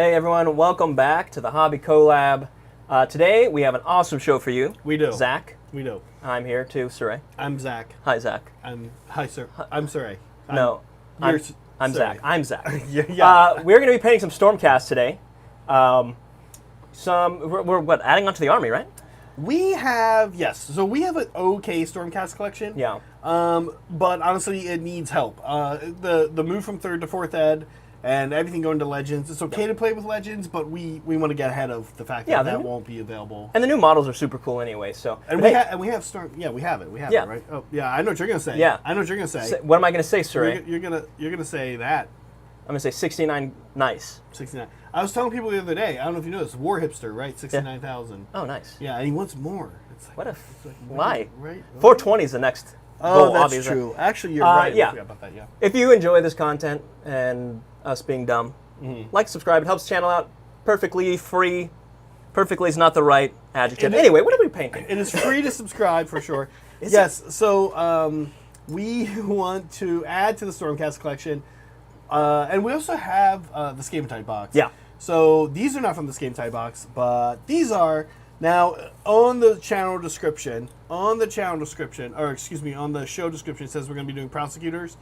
Hey everyone, welcome back to the Hobby Collab. Today we have an awesome show for you. We do. Zach. We do. I'm here too, Saray. I'm Zach. Hi, Zach. Hi, sir. I'm Saray. I'm Saray. Zach. I'm Zach. Yeah. We're going to be painting some Stormcast today. We're adding onto the army, right? We have, yes. So we have an okay Stormcast collection. Yeah. But honestly, it needs help. The move from 3rd to 4th ed and everything going to Legends. It's okay to play with Legends, but we want to get ahead of the fact that that won't be available. And the new models are super cool anyway. So we have Storm. Yeah, we have it. We have it, right? Oh, yeah. I know what you're gonna say. Yeah. I know what you're gonna say. What am I going to say, Saray? You're gonna say that. I'm going to say 69 nice. 69. I was telling people the other day. I don't know if you know this. War Hipster, right? 69,000. Oh, nice. Yeah, and he wants more. It's like, What a lie. lie. Right? 420 is the next Oh, goal, that's obviously. true. Actually, you're right. yeah. I forgot about that. Yeah. If you enjoy this content and us being dumb, like, subscribe. It helps the channel out. Perfectly free. Perfectly is not the right adjective. Anyway, what are we painting? It is free to subscribe for sure. Is yes. So we want to add to the Stormcast collection, and we also have the Scheme-Type box. Yeah. So these are not from the Scheme-Type box, but these are. Now, on the channel description, on the show description, it says we're going to be doing Prosecutors.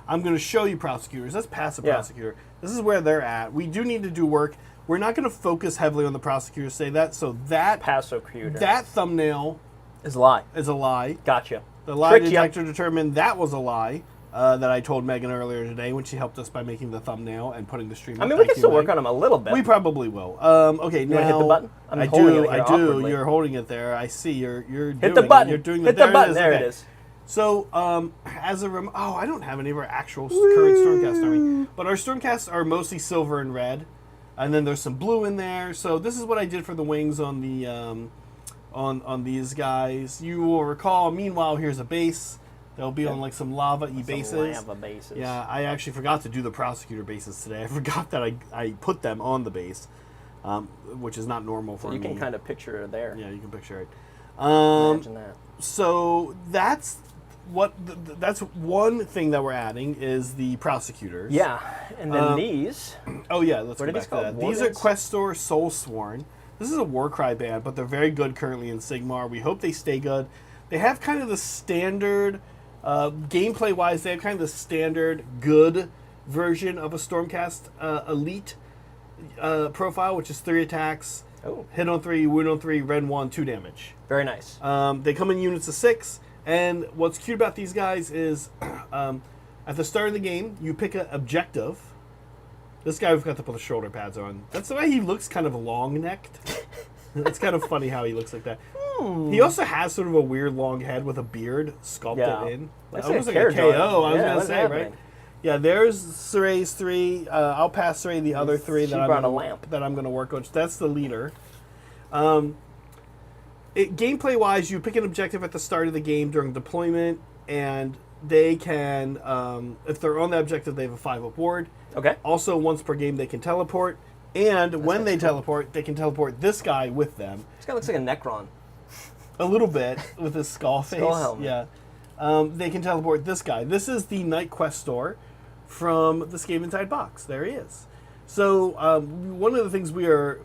I'm going to show you Prosecutors. Let's pass a Prosecutor. This is where they're at. We do need to do work. We're not going to focus heavily on the Prosecutors, say that. So that thumbnail is a lie. Is a lie. Gotcha. The lie detector determined that was a lie. That I told Megan earlier today when she helped us by making the thumbnail and putting the stream. I mean, we can still work on them a little bit. We probably will. Okay, you now hit the button. I do. You're holding it there. I see. You're hit the button. You're doing hit the button. There it is. So, as a I don't have any of our actual current Stormcast army, but our Stormcasts are mostly silver and red, and then there's some blue in there. So this is what I did for the wings on the on these guys. You will recall. Meanwhile, here's a base. They'll be on like some lava-y bases. Lava bases. Yeah, I actually forgot to do the Prosecutor bases today. I forgot that I put them on the base, which is not normal for me. You can kind of picture it there. Yeah, you can picture it. Imagine that. So that's that's one thing that we're adding is the Prosecutors. Yeah, and then these. Oh yeah, let's go back to that. Wargans? These are Questor Soulsworn. This is a Warcry band, but they're very good currently in Sigmar. We hope they stay good. They have kind of the standard. Gameplay-wise, they have kind of the standard good version of a Stormcast elite profile, which is 3 attacks, hit on 3, wound on 3, rend 1, 2 damage. Very nice. They come in units of 6, and what's cute about these guys is at the start of the game, you pick an objective. This guy, we've got to put the shoulder pads on. That's the way he looks, kind of long-necked. It's kind of funny how he looks like that. He also has sort of a weird long head with a beard sculpted in. Almost like a KO, I was going to say, happening? right? Yeah, there's Saray's 3. I'll pass Saray the other 3 that I'm going to work on. That's the leader. Gameplay-wise, you pick an objective at the start of the game during deployment, and they can, if they're on the objective, they have a 5-up ward. Okay. Also, once per game, they can teleport. And when they teleport, they can teleport this guy with them. This guy looks like a Necron. A little bit, with his skull face. Skull helmet. Yeah. They can teleport this guy. This is the Knight Questor from the Scheme-Type box. There he is. So one of the things we are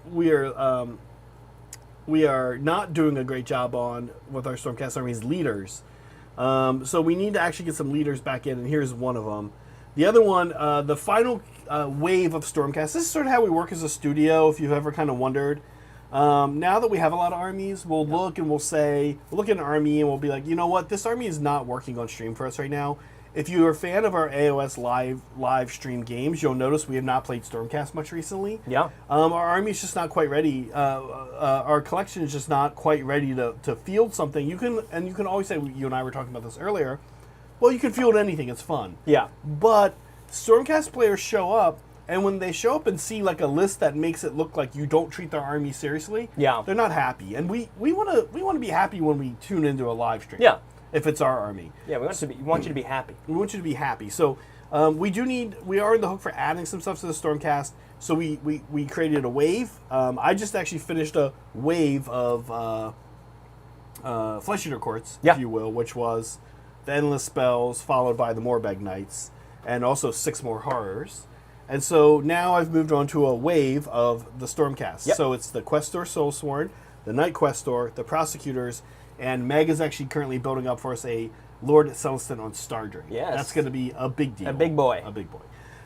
not doing a great job on with our Stormcast army is leaders. So we need to actually get some leaders back in, and here's one of them. The other one, the final wave of Stormcast. This is sort of how we work as a studio, if you've ever kind of wondered. Now that we have a lot of armies, we'll look and we'll look at an army and we'll be like, you know what, this army is not working on stream for us right now. If you're a fan of our AOS live stream games, you'll notice we have not played Stormcast much recently. Yeah. Our army is just not quite ready. Our collection is just not quite ready to field something. You can always say, you and I were talking about this earlier, well, you can field anything, it's fun. Yeah. But Stormcast players show up, and when they show up and see like a list that makes it look like you don't treat their army seriously, they're not happy. And we want to be happy when we tune into a live stream. Yeah. If it's our army. Yeah, we want you to be happy. We want you to be happy. So we are in the hook for adding some stuff to the Stormcast. So we created a wave. I just actually finished a wave of Flesh Eater Courts, if you will, which was the Endless Spells followed by the Morbeg Knights, and also 6 more Horrors. And so now I've moved on to a wave of the Stormcast. Yep. So it's the Questor Soulsworn, the Knight Questor, the Prosecutors, and Meg is actually currently building up for us a Lord Celestin on Stardrain. Yes. That's going to be a big deal. A big boy. A big boy.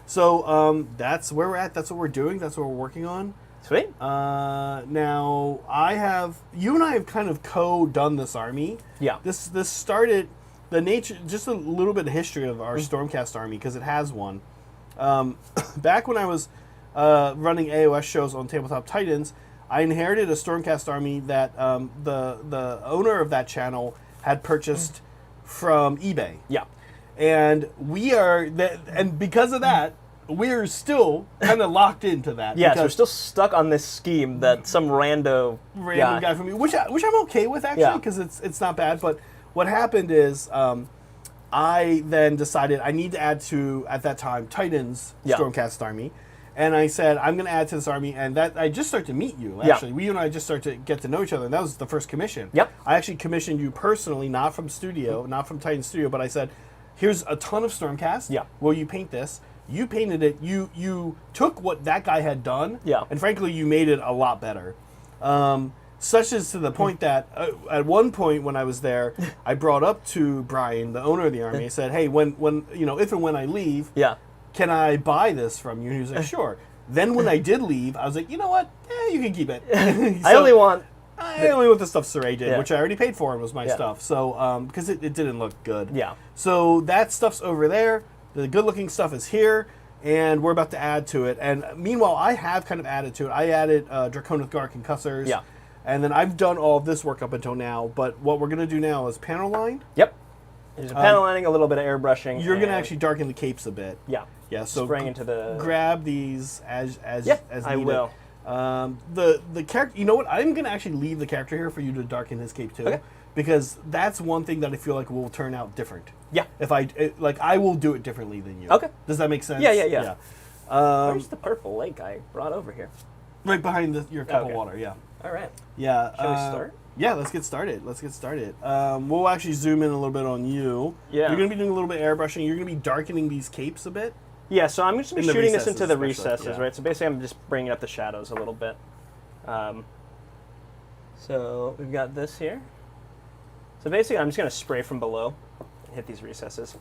So that's where we're at. That's what we're doing. That's what we're working on. Sweet. Now, you and I have kind of co-done this army. Yeah. This started, just a little bit of history of our Stormcast army, because it has one. Back when I was running AOS shows on Tabletop Titans, I inherited a Stormcast army that the owner of that channel had purchased from eBay. Yeah. And and because of that, we're still kind of locked into that. Yes, we're still stuck on this scheme that some random guy from me, which I'm okay with actually, because it's not bad. But what happened is, I then decided I need to add to, at that time, Titan's Stormcast army. And I said, I'm going to add to this army, and that I just started to meet you, actually. You and I just started to get to know each other, and that was the first commission. Yep. I actually commissioned you personally, not from Titan Studio, but I said, here's a ton of Stormcast. Yeah. Will you paint this? You painted it. You took what that guy had done, and frankly, you made it a lot better. Such as to the point that at one point when I was there, I brought up to Brian, the owner of the army, I said, hey, when if and when I leave, can I buy this from you? And he was like, sure. Then when I did leave, I was like, you know what? You can keep it. I only want the stuff Saray did, which I already paid for and was my stuff. So, because it didn't look good. Yeah. So that stuff's over there. The good-looking stuff is here, and we're about to add to it. And meanwhile, I have kind of added to it. I added Draconic Guard Concussors. Yeah. And then I've done all of this work up until now. But what we're going to do now is panel line. Yep. There's a panel lining, a little bit of airbrushing. You're going to actually darken the capes a bit. Yeah. Yeah. So spraying into the. Grab these as needed. I will. The character. You know what? I'm going to actually leave the character here for you to darken his cape too. Okay. Because that's one thing that I feel like will turn out different. Yeah. If I will do it differently than you. Okay. Does that make sense? Yeah. Where's the purple lake I brought over here? Right behind your cup of water. Yeah. All right. Yeah. Shall we start? Yeah, let's get started. We'll actually zoom in a little bit on you. Yeah. You're going to be doing a little bit of airbrushing. You're going to be darkening these capes a bit. Yeah, so I'm just going to be shooting this into the especially, recesses, right? So basically I'm just bringing up the shadows a little bit. So we've got this here. So basically I'm just going to spray from below and hit these recesses.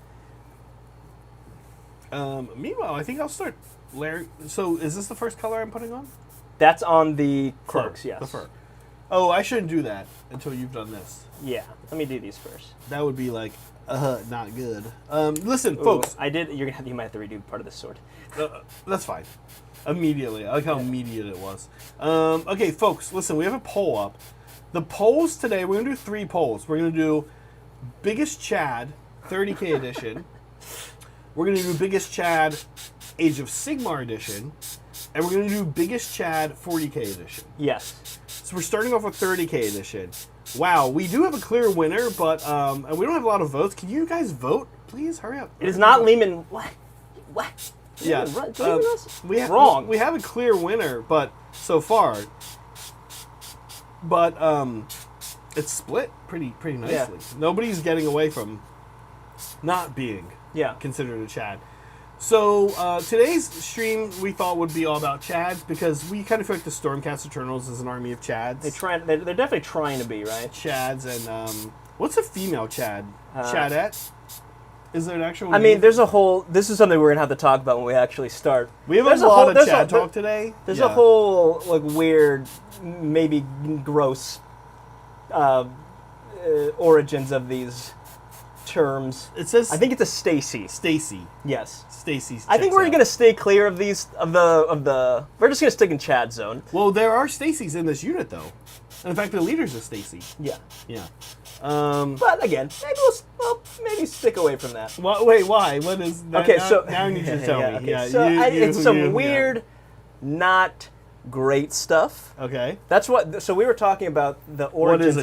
Meanwhile, I think I'll start layering. So is this the first color I'm putting on? That's on the cloaks, yes. The fur. Oh, I shouldn't do that until you've done this. Yeah, let me do these first. That would be like, not good. Listen, Ooh, folks. You might have to redo part of this sword. That's fine. Immediately. I like how immediate it was. Okay, folks, listen, we have a poll up. The polls today, we're going to do 3 polls. We're going to do Biggest Chad, 30K edition. We're going to do Biggest Chad, Age of Sigmar edition. And we're going to do Biggest Chad, 40K edition. Yes. So we're starting off with 30K edition. Wow, we do have a clear winner, but and we don't have a lot of votes. Can you guys vote? Please, hurry up. It is not Lehman. What? Yeah. Wrong. We have a clear winner, but so far. But it's split pretty nicely. Yeah. Nobody's getting away from not being considered a Chad. So today's stream we thought would be all about Chads because we kind of feel like the Stormcast Eternals is an army of Chads. They're definitely trying to be, right? Chads and what's a female Chad? Chadette? Is there an actual? I mean, there's a whole. This is something we're gonna have to talk about when we actually start. We have a lot of Chad talk today. There's a whole like weird, maybe gross origins of these terms. It says. I think it's a Stacy. Stacy. Yes. Stacy. I think we're gonna stay clear of these of the. We're just gonna stick in Chad zone. Well, there are Stacys in this unit though. And in fact, the leader's a Stacy. Yeah. Yeah. But again, maybe we'll maybe stick away from that. Wait, why? What is that? Okay, now, so now you need to tell me. Okay. Yeah, so it's some weird, not great stuff. Okay. That's what. So we were talking about the origins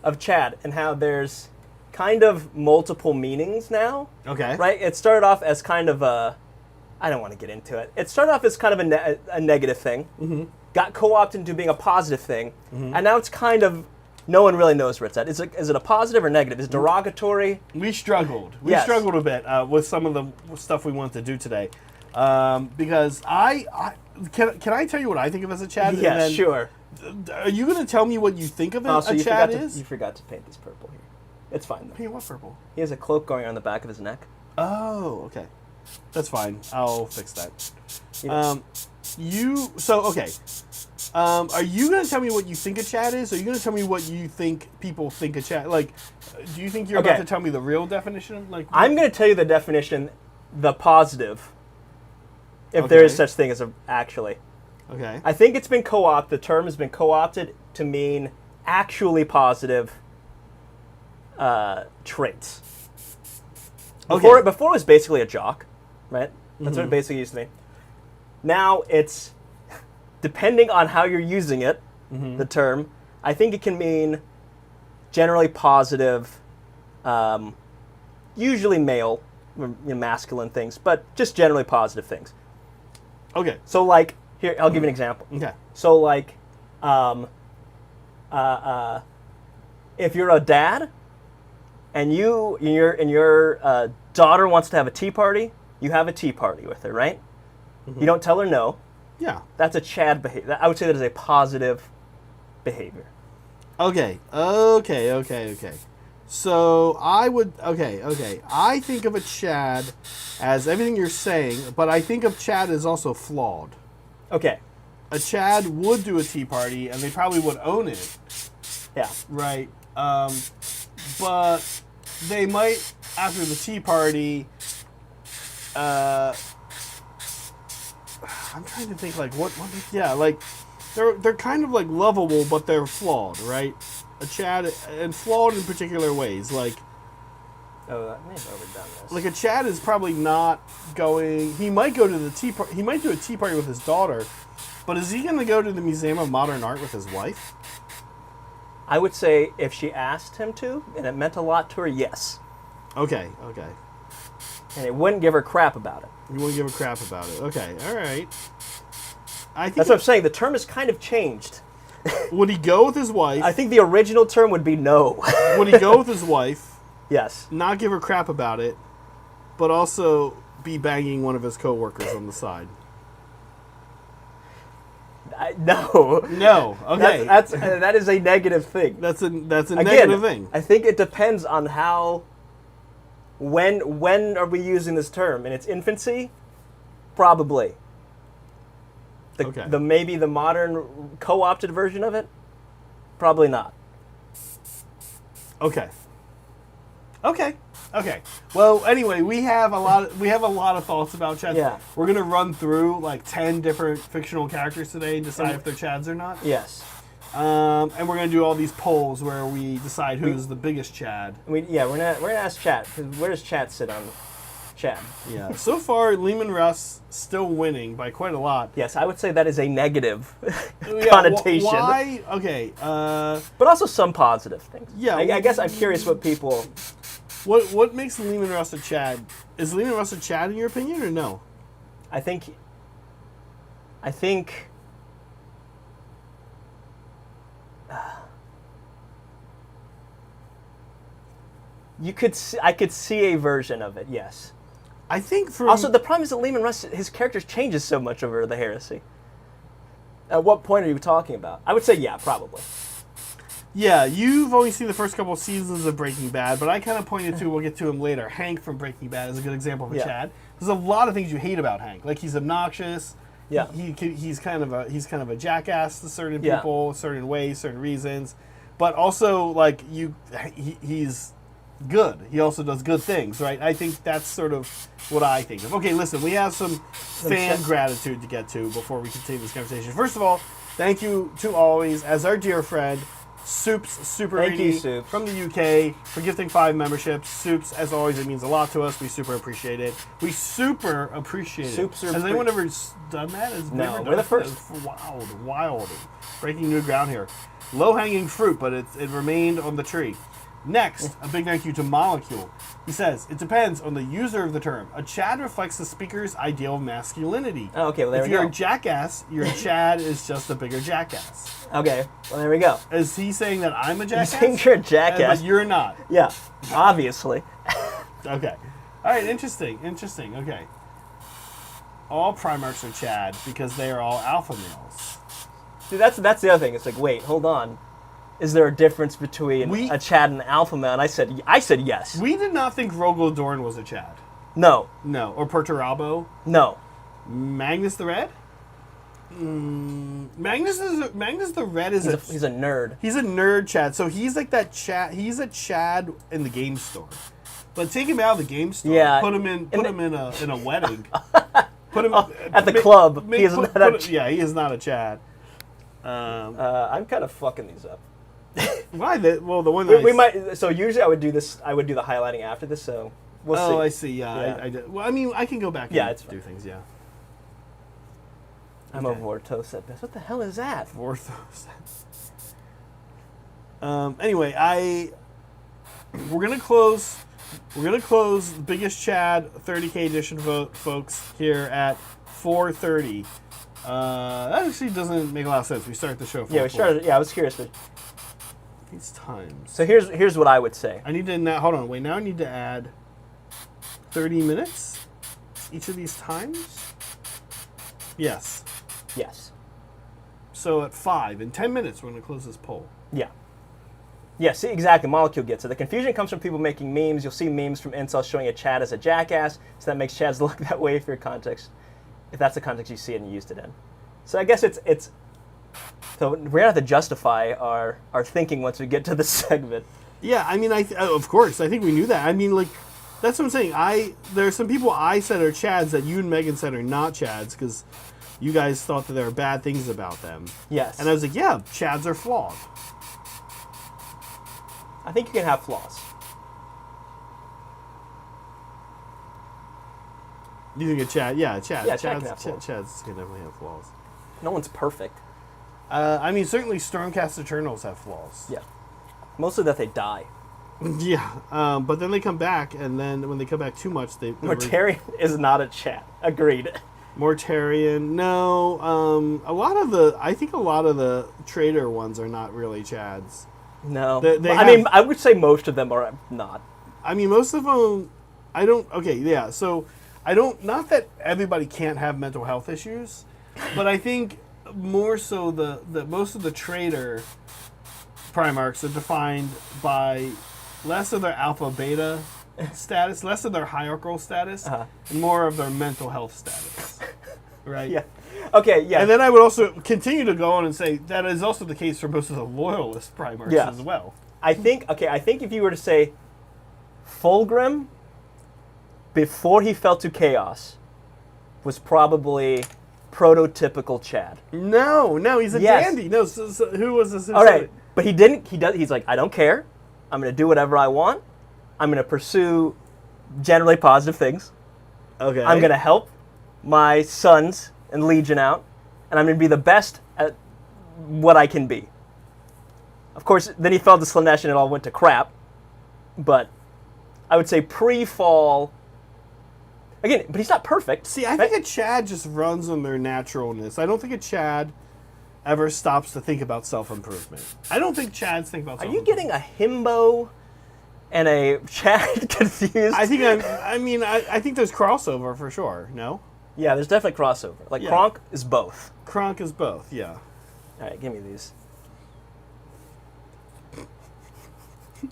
of Chad and how there's kind of multiple meanings now. Okay. Right. It started off as kind of a. I don't want to get into it. It started off as kind of a negative thing. Mm-hmm. Got co-opted into being a positive thing, and now it's kind of. No one really knows where it's at. Is it a positive or negative? Is it derogatory? We struggled. We struggled a bit with some of the stuff we wanted to do today. Because can I tell you what I think of as a Chad? Yes, sure. Are you going to tell me what you think of So a Chad is? You forgot to paint this purple here. It's fine, though. Paint what purple? He has a cloak going on the back of his neck. Oh, okay. That's fine. I'll fix that. Yeah. Are you going to tell me what you think a Chad is? Or are you going to tell me what you think people think a Chad? Like, do you think you're about to tell me the real definition? Like, I'm going to tell you the definition, the positive, if there is such thing as actually. Okay. I think it's been co-opted. The term has been co-opted to mean actually positive traits. Before it was basically a jock, right? That's what it basically used to mean. Now it's, depending on how you're using it, the term, I think it can mean generally positive, usually male, masculine things, but just generally positive things. Okay. So like, here, I'll give you an example. Okay. So like, if you're a dad, and your daughter wants to have a tea party, you have a tea party with her, right? You don't tell her no. Yeah. That's a Chad behavior. I would say that is a positive behavior. Okay. So I think of a Chad as everything you're saying, but I think of Chad as also flawed. Okay. A Chad would do a tea party, and they probably would own it. Yeah. Right. But they might, after the tea party, I'm trying to think, like, like, they're kind of, like, lovable, but they're flawed, right? A Chad, and flawed in particular ways, like... Oh, I may have overdone this. Like, a Chad is probably not going... He might go to the tea party... He might do a tea party with his daughter, but is he going to go to the Museum of Modern Art with his wife? I would say if she asked him to, and it meant a lot to her, yes. Okay. And it wouldn't give her crap about it. You wouldn't give a crap about it. Okay, all right. That's what I'm saying. The term has kind of changed. Would he go with his wife? I think the original term would be no. Would he go with his wife? Yes. Not give her crap about it, but also be banging one of his coworkers on the side? No. No. Okay. That is a negative thing. That's a negative thing. I think it depends on how. When are we using this term? In its infancy, probably. Maybe the modern co-opted version of it, probably not. Okay. Well, anyway, we have a lot of thoughts about Chads. Yeah. We're gonna run through like 10 different fictional characters today and decide if they're Chads or not. Yes. And we're gonna do all these polls where we decide who's the biggest Chad. We're gonna ask Chat, because where does Chat sit on Chad? Yeah. So far, Lehman Russ still winning by quite a lot. Yes, I would say that is a negative connotation. Why? Okay. But also some positive things. Yeah. I guess I'm curious what people. What makes Lehman Russ a Chad? Is Lehman Russ a Chad in your opinion, or no? I think. I could see a version of it. Yes. I think Also, the problem is that Lehman Russ, his character changes so much over the Heresy. At what point are you talking about? I would say, yeah, probably. Yeah, you've only seen the first couple of seasons of Breaking Bad, but I kind of pointed to, we'll get to him later, Hank from Breaking Bad is a good example of a Chad. There's a lot of things you hate about Hank. Like, he's obnoxious. Yeah. He's kind of a jackass to certain people, certain ways, certain reasons. But also, like, he's good. He also does good things, right? I think that's sort of what I think of. Okay, listen, we have some fan gratitude to get to before we continue this conversation. First of all, thank you to always, as our dear friend, Soups Super Thank you, Soups. from the UK for gifting 5 memberships. Soups, as always, it means a lot to us. We super appreciate it. Has anyone ever done that? No, we're the first. Wild. Breaking new ground here. Low-hanging fruit, but it remained on the tree. Next, a big thank you to Molecule. He says, it depends on the user of the term. A Chad reflects the speaker's ideal of masculinity. Oh, okay, well, there we go. If you're a jackass, your Chad is just a bigger jackass. Okay, well, there we go. Is he saying that I'm a jackass? He's saying you're a jackass. But you're not. Yeah, obviously. Okay. All right, interesting. Okay. all primarchs are Chad because they are all alpha males. Dude, that's the other thing. It's like, wait, hold on. Is there a difference between a Chad and an alpha male? And I said yes. We did not think Rogaldorn was a Chad. No. No. Or Perturabo? No. Magnus the Red? Magnus the Red is he's a nerd. He's a nerd Chad. So he's like that Chad. He's a Chad in the game store. But take him out of the game store. Yeah. Put him in a wedding. Put him at the club. He is not a Chad. I'm kind of fucking these up. Why? The one that we might. So usually I would do this. I would do the highlighting after this. So we'll see. Oh, I see. Yeah. I did. Well, I mean, I can go back. Yeah, and it's do things. Yeah. I'm a Vortos at best. What the hell is that? Vortos. Anyway, we're gonna close the biggest Chad 30K edition folks here at 4:30. That actually doesn't make a lot of sense. We started the show. Yeah, we started. Yeah, I was curious, but these times. So here's what I would say. I need to hold on. Wait, now I need to add 30 minutes each of these times. Yes. Yes. So at 5 in 10 minutes, we're going to close this poll. Yeah. Yeah, see, exactly. Molecule gets it. The confusion comes from people making memes. You'll see memes from incels showing a Chad as a jackass, so that makes Chads look that way for your context, if that's the context you see it and used it in. So I guess it's so we're going to have to justify our thinking once we get to the segment. Yeah, I mean, of course, I think we knew that. I mean, like, that's what I'm saying. There are some people I said are Chads that you and Megan said are not Chads because you guys thought that there were bad things about them. Yes. And I was like, yeah, Chads are flawed. I think you can have flaws. You think a Chad? Yeah, Chad. Yeah, Chads can definitely have flaws. No one's perfect. I mean, certainly Stormcast Eternals have flaws. Yeah. Mostly that they die. Yeah, but then they come back, and then when they come back too much, Mortarion is not a Chad. Agreed. Mortarion, no. I think a lot of the trader ones are not really Chads. No. I mean, I would say most of them are not. I mean, most of them, I don't, okay, yeah, so I don't, not that everybody can't have mental health issues, but I think more so the most of the trader Primarchs are defined by less of their alpha beta status, less of their hierarchical status, and more of their mental health status. Right? Yeah. Okay, yeah. And then I would also continue to go on and say that is also the case for most of the loyalist Primarchs as well. I think if you were to say Fulgrim before he fell to chaos was probably prototypical Chad. No, he's a dandy. No, so who was this? All right, but he didn't. He's like, I don't care. I'm going to do whatever I want. I'm going to pursue generally positive things. Okay. I'm going to help my sons and Legion out, and I'm going to be the best at what I can be. Of course, then he fell to Slanesh and it all went to crap. But I would say pre-fall. Again, but he's not perfect. See, I think a Chad just runs on their naturalness. I don't think a Chad ever stops to think about self-improvement. I don't think Chads think about self-improvement. Are you getting a himbo and a Chad confused? I think there's crossover for sure. No? Yeah, there's definitely crossover. Like, Kronk is both. Kronk is both, yeah. All right, give me these.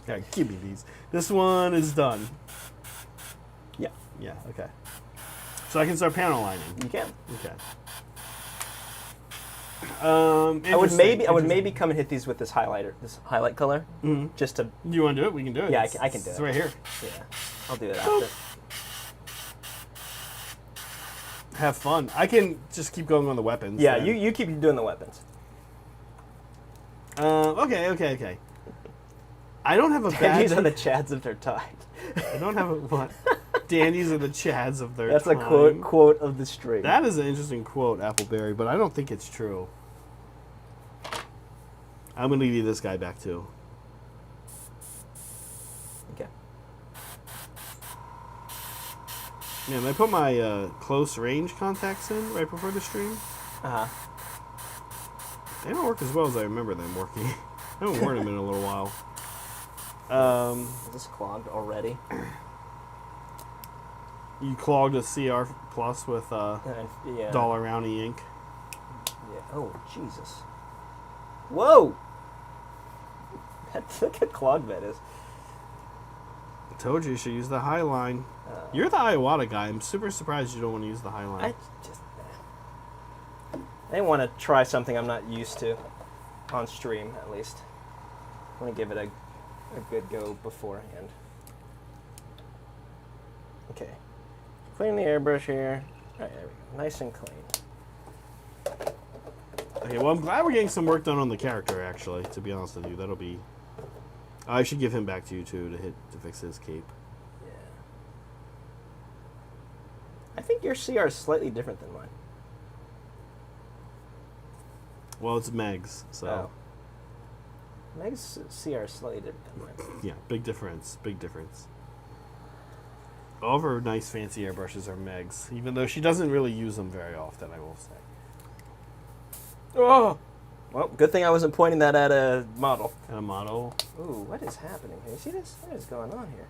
Yeah, give me these. This one is done. Yeah. Yeah, okay. So I can start panel lining. You can. Okay. I would maybe come and hit these with this highlighter, this highlight color, just to. You want to do it? We can do it. Yeah, I can do it. It's right here. Yeah, I'll do that after. Have fun. I can just keep going on the weapons. Yeah, you keep doing the weapons. Okay. I don't have a bad... Dandies are the Chads of their time. I don't have a... What? Dandies are the Chads of their time. That's a quote of the stream. That is an interesting quote, Appleberry, but I don't think it's true. I'm going to leave you this guy back, too. Okay. Man, I put my close range contacts in right before the stream. They don't work as well as I remember them working. I haven't worn them in a little while. Is this clogged already? You clogged a CR plus with yeah. dollar roundy ink. Yeah. Oh, Jesus. Whoa! Look how clogged that is. I told you should use the high line. You're the Iwata guy. I'm super surprised you don't want to use the high line. I didn't want to try something I'm not used to. On stream, at least. I want to give it a good go beforehand. Okay. Clean the airbrush here. All right, there we go. Nice and clean. Okay, well, I'm glad we're getting some work done on the character, actually, to be honest with you. That'll be... I should give him back to you, too, to fix his cape. Yeah. I think your CR is slightly different than mine. Well, it's Meg's, so... Oh. Meg's CR is slightly different than mine. Yeah, big difference. Big difference. All of her nice, fancy airbrushes are Meg's, even though she doesn't really use them very often, I will say. Oh! Well, good thing I wasn't pointing that at a model. At a model. Ooh, what is happening here? You see this? What is going on here?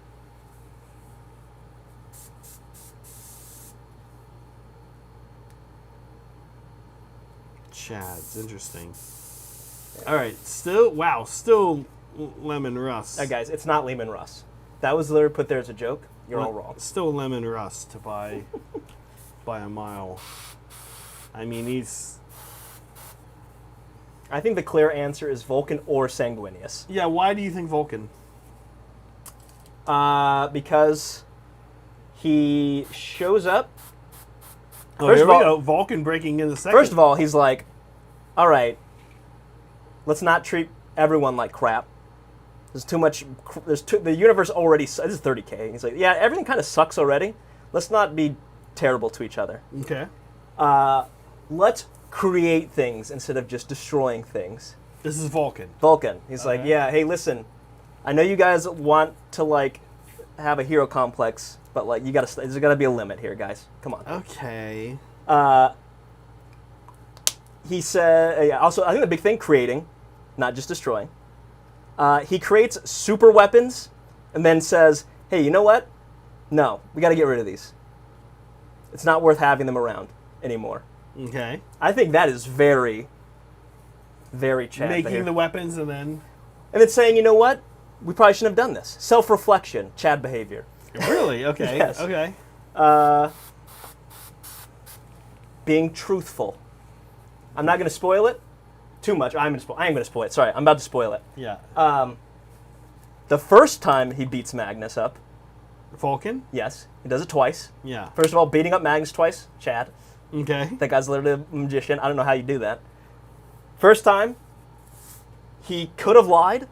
Chads, interesting. Alright, still lemon rust. Guys, it's not Lehman Russ. That was literally put there as a joke. You're all wrong. Still lemon rust to buy by a mile. I mean, I think the clear answer is Vulcan or Sanguinius. Yeah, why do you think Vulcan? Because he shows up. Oh, here we go. Vulcan breaking in the second. First of all, he's like, all right, let's not treat everyone like crap. There's too much. The universe already. This is 30K. He's like, yeah, everything kind of sucks already. Let's not be terrible to each other. Okay. Let's create things instead of just destroying things. This is Vulcan. Vulcan. He's like, yeah, hey, listen, I know you guys want to like have a hero complex, but like there's gotta be a limit here, guys. Come on. Okay. He said. Also, I think the big thing, creating, not just destroying. He creates super weapons, and then says, hey, you know what? No, we got to get rid of these. It's not worth having them around anymore. Okay. I think that is very, very Chad Making behavior. the weapons and then... And then saying, you know what? We probably shouldn't have done this. Self-reflection, Chad behavior. Really? Okay. Yes. Okay. Being truthful. I'm not going to spoil it too much. I am going to spoil it. Sorry, I'm about to spoil it. Yeah. The first time he beats Magnus up, Vulcan? yes, he does it twice. Yeah. First of all, beating up Magnus twice, Chad. Okay. That guy's literally a magician. I don't know how you do that. First time, he could have lied.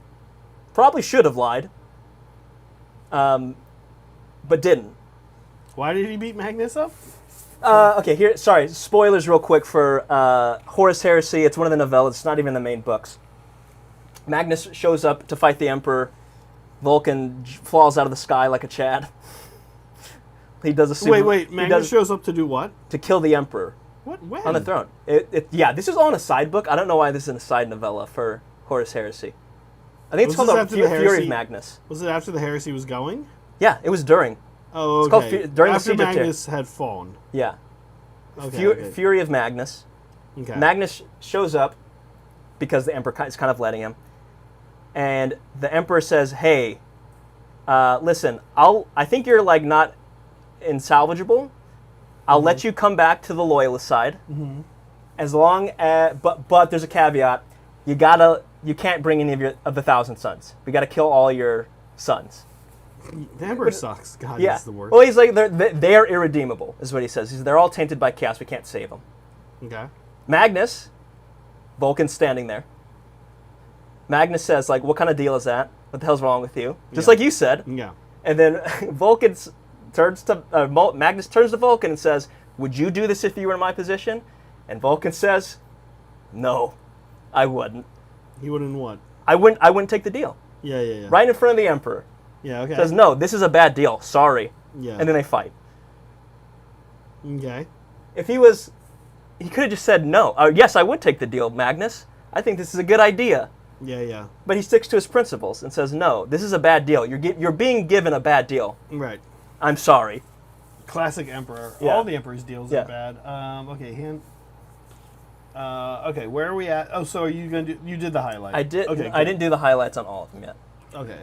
Probably should have lied. But didn't. Why did he beat Magnus up? Okay, here. Sorry, spoilers real quick for Horus Heresy. It's one of the novellas. It's not even the main books. Magnus shows up to fight the Emperor. Vulcan falls out of the sky like a Chad. He does a super, Wait. Magnus shows up to do what? to kill the Emperor What? When? on the throne. Yeah, this is all in a side book. I don't know why this is in a side novella for Horus Heresy. I think it's Was called this the after the Fury Heresy? of Magnus. Was it after the heresy was going? Yeah, it was during. Oh, okay. It's called during the after Siege of Tyr. Magnus had fallen. Yeah. Okay. Okay. Fury of Magnus. Okay. Magnus shows up because the Emperor is kind of letting him. And the Emperor says, hey, listen, I think you're like not insalvageable. I'll let you come back to the loyalist side. Mm-hmm. As long as, but there's a caveat. You can't bring any of the 1,000 sons. We got to kill all your sons. The Emperor sucks. God, Yeah. he's the worst. Well, he's like, they're irredeemable, is what he says. They're all tainted by chaos. We can't save them. Okay. Magnus, Vulcan's standing there. Magnus says, like, what kind of deal is that? What the hell's wrong with you? Just like you said. Yeah. And then Magnus turns to Vulcan and says, would you do this if you were in my position? And Vulcan says, no, I wouldn't. He wouldn't what? I wouldn't take the deal. Yeah. Right in front of the Emperor. Yeah, okay. Says, no, this is a bad deal. Sorry. Yeah. And then they fight. Okay. If he could have just said no. Yes, I would take the deal, Magnus. I think this is a good idea. Yeah. But he sticks to his principles and says, no, this is a bad deal. You're being given a bad deal. Right. I'm sorry. Classic Emperor. Yeah. All the Emperor's deals Yeah. are bad. Okay, hand. Okay, where are we at? Oh, so are you going to do... You did the highlight. I did. Okay, I didn't do the highlights on all of them yet. Okay.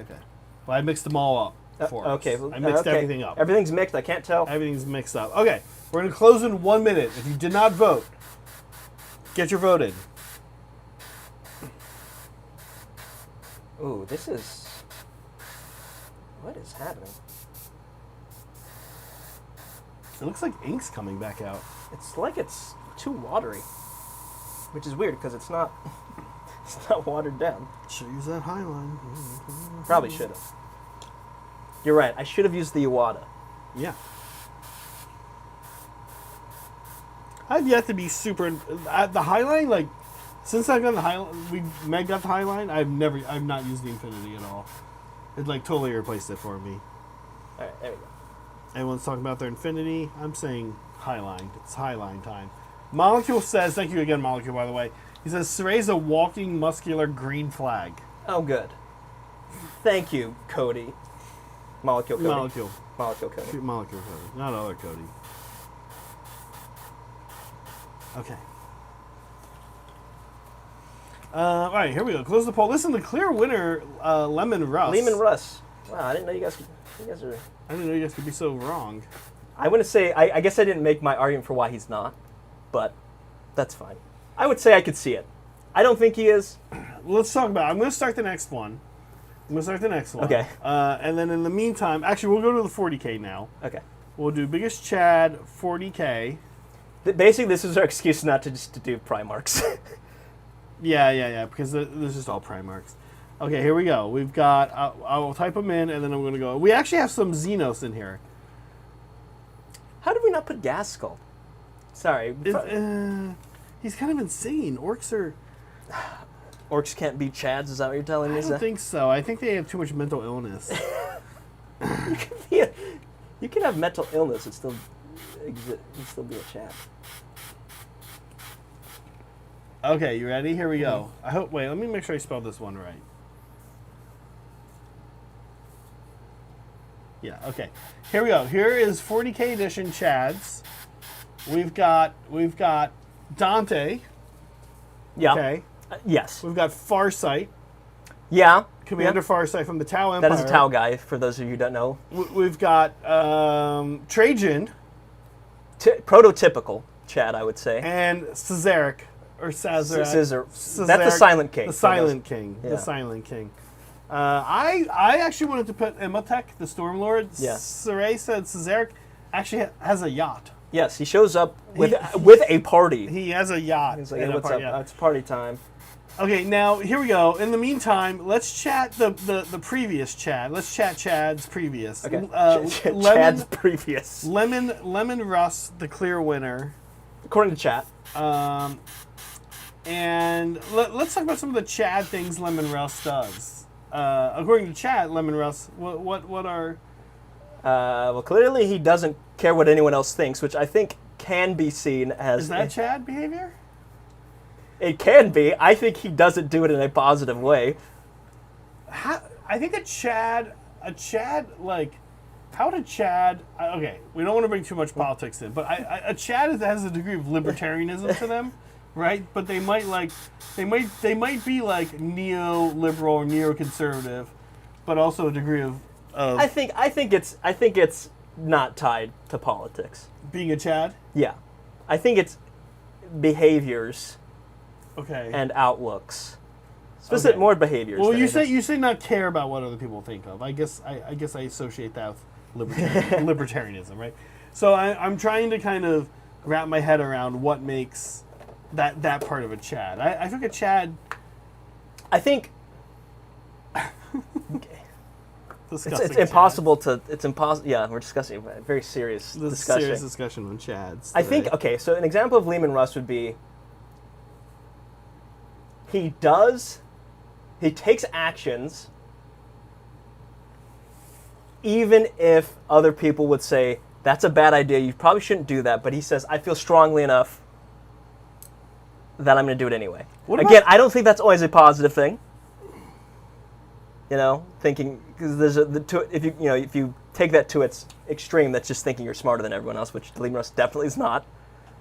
Well, I mixed them all up for us. Okay. I mixed okay. everything up. Everything's mixed. I can't tell. Everything's mixed up. Okay, we're going to close in 1 minute. If you did not vote, get your vote in. Ooh, this is... What is happening? It looks like ink's coming back out. It's like it's too watery, which is weird because it's not. It's not watered down. Should use that highline. Probably should have. You're right. I should have used the Iwata. Yeah. I've yet to be super... the highline, like, since I've got the highline... Meg got the highline, I've not used the Infinity at all. It, like, totally replaced it for me. Alright, there we go. Everyone's talking about their Infinity. I'm saying highline. It's highline time. Molecule says... Thank you again, Molecule, by the way. He says, Saray's a walking, muscular green flag. Oh, good. Thank you, Cody. Molecule Cody. Molecule. Molecule Cody. Molecule Cody. Not other Cody. Okay. All right, here we go. Close the poll. Listen, the clear winner, Lemon Russ. Lehman Russ. Wow, I didn't know you guys are... I didn't know you guys could be so wrong. I wouldn't say... I guess I didn't make my argument for why he's not, but that's fine. I would say I could see it. I don't think he is. Let's talk about it. I'm going to start the next one. Okay. And then in the meantime, actually, we'll go to the 40K now. Okay. We'll do biggest Chad 40K. Basically, this is our excuse not to just to do Primarchs. Yeah, because this is just all Primarchs. Okay, here we go. We've got, I'll type them in, and then I'm going to go. We actually have some Xenos in here. How did we not put Gas Skull? Sorry. He's kind of insane. Orcs can't beat Chads, is that what you're telling me? I don't think so. I think they have too much mental illness. You can have mental illness and still be a Chad. Okay, you ready? Here we go. Wait, let me make sure I spelled this one right. Yeah, okay. Here we go. Here is 40K edition Chads. We've got Dante. Yeah. Okay. Yes. We've got Farsight. Yeah. Commander Farsight from the Tau Empire. That is a Tau guy, for those of you who don't know. We've got Trajan. Prototypical Chad, I would say. And Caesaric. Or Caesar. That's the Silent King. The Silent King. Yeah. The Silent King. I actually wanted to put Imhotep, the Stormlord. Yeah. Saray said Caesaric actually has a yacht. Yes, he shows up with a party. He has a yacht. He's like, hey, what's up? Yeah. It's party time. Okay, now here we go. In the meantime, let's chat the previous Chad. Let's chat Chad's previous. Okay. Chad's previous. Lemon Russ, the clear winner. According to chat. And let's talk about some of the Chad things Lemon Russ does. According to Chad, Lemon Russ, what are... Well, clearly he doesn't care what anyone else thinks, which I think can be seen as... Is that Chad behavior? It can be. I think he doesn't do it in a positive way. I think a Chad, like... How did Chad... Okay, we don't want to bring too much politics in, but a Chad has a degree of libertarianism to them, right? But they might be like neo-liberal or neo-conservative, but also a degree of... I think it's not tied to politics. Being a Chad? Yeah. I think it's behaviors and outlooks. Specific more behaviors. Well, you say not care about what other people think of. I guess I associate that with libertarianism, right? So I'm trying to kind of wrap my head around what makes that part of a Chad. I think a Chad... I think... It's impossible to... It's impossible... Yeah, we're discussing a very serious discussion. Serious discussion on Chads today. I think... Okay, so an example of Lehman Russ would be... He takes actions even if other people would say, that's a bad idea, you probably shouldn't do that, but he says, I feel strongly enough that I'm going to do it anyway. Again, I don't think that's always a positive thing. You know, thinking, because there's if you take that to its extreme, that's just thinking you're smarter than everyone else, which Leman Russ definitely is not.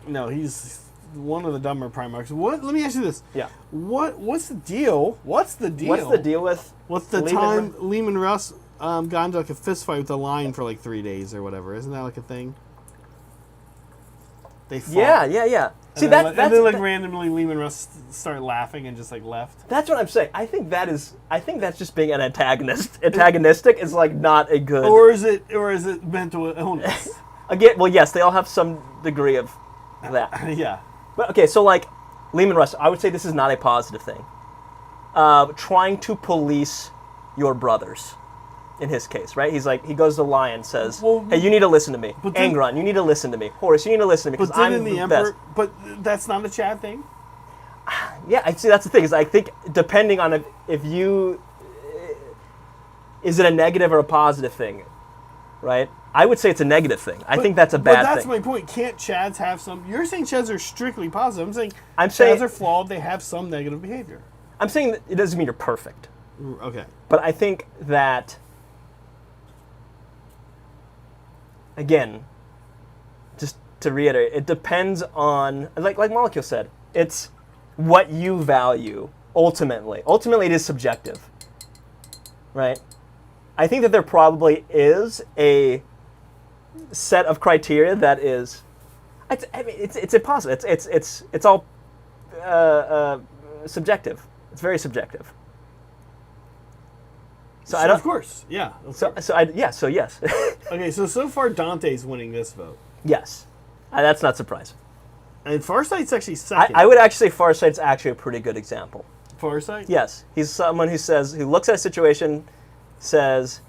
No, he's one of the dumber primarchs. What? Let me ask you this. Yeah. What's the deal? What's the deal? What's the deal with? What's the time Leman Russ got into like a fist fight with the lion for like 3 days or whatever? Isn't that like a thing? They fought. Yeah. See, and then like randomly Leman Russ started laughing and just like left. That's what I'm saying. I think that's just being an antagonist. Antagonistic is like not a good. Or is it mental illness? Again, well, yes, they all have some degree of that. Yeah. But okay, so like Leman Russ, I would say this is not a positive thing. Trying to police your brothers, in his case, right? He's like, he goes to the lion, says, "Hey, you need to listen to me. Angron, you need to listen to me. Horus, you need to listen to me because I'm the best." But that's not a Chad thing. Yeah, I see. That's the thing. Is I think depending on if you, is it a negative or a positive thing, right? I would say it's a negative thing. I think that's a bad thing. But that's my point. Can't Chads have some? You're saying Chads are strictly positive. I'm saying Chads are flawed. They have some negative behavior. I'm saying that it doesn't mean you're perfect. Okay. But I think that, again, just to reiterate, it depends on, like Molecule said, it's what you value ultimately. Ultimately, it is subjective, right? I think that there probably is a set of criteria that is, it's impossible. It's all subjective. It's very subjective. So I don't. Of course, yeah. So yes. Okay, so far Dante's winning this vote. Yes, that's not surprising. And Farsight's actually second. I would actually say Farsight's actually a pretty good example. Farsight? Yes, he's someone who looks at a situation, says,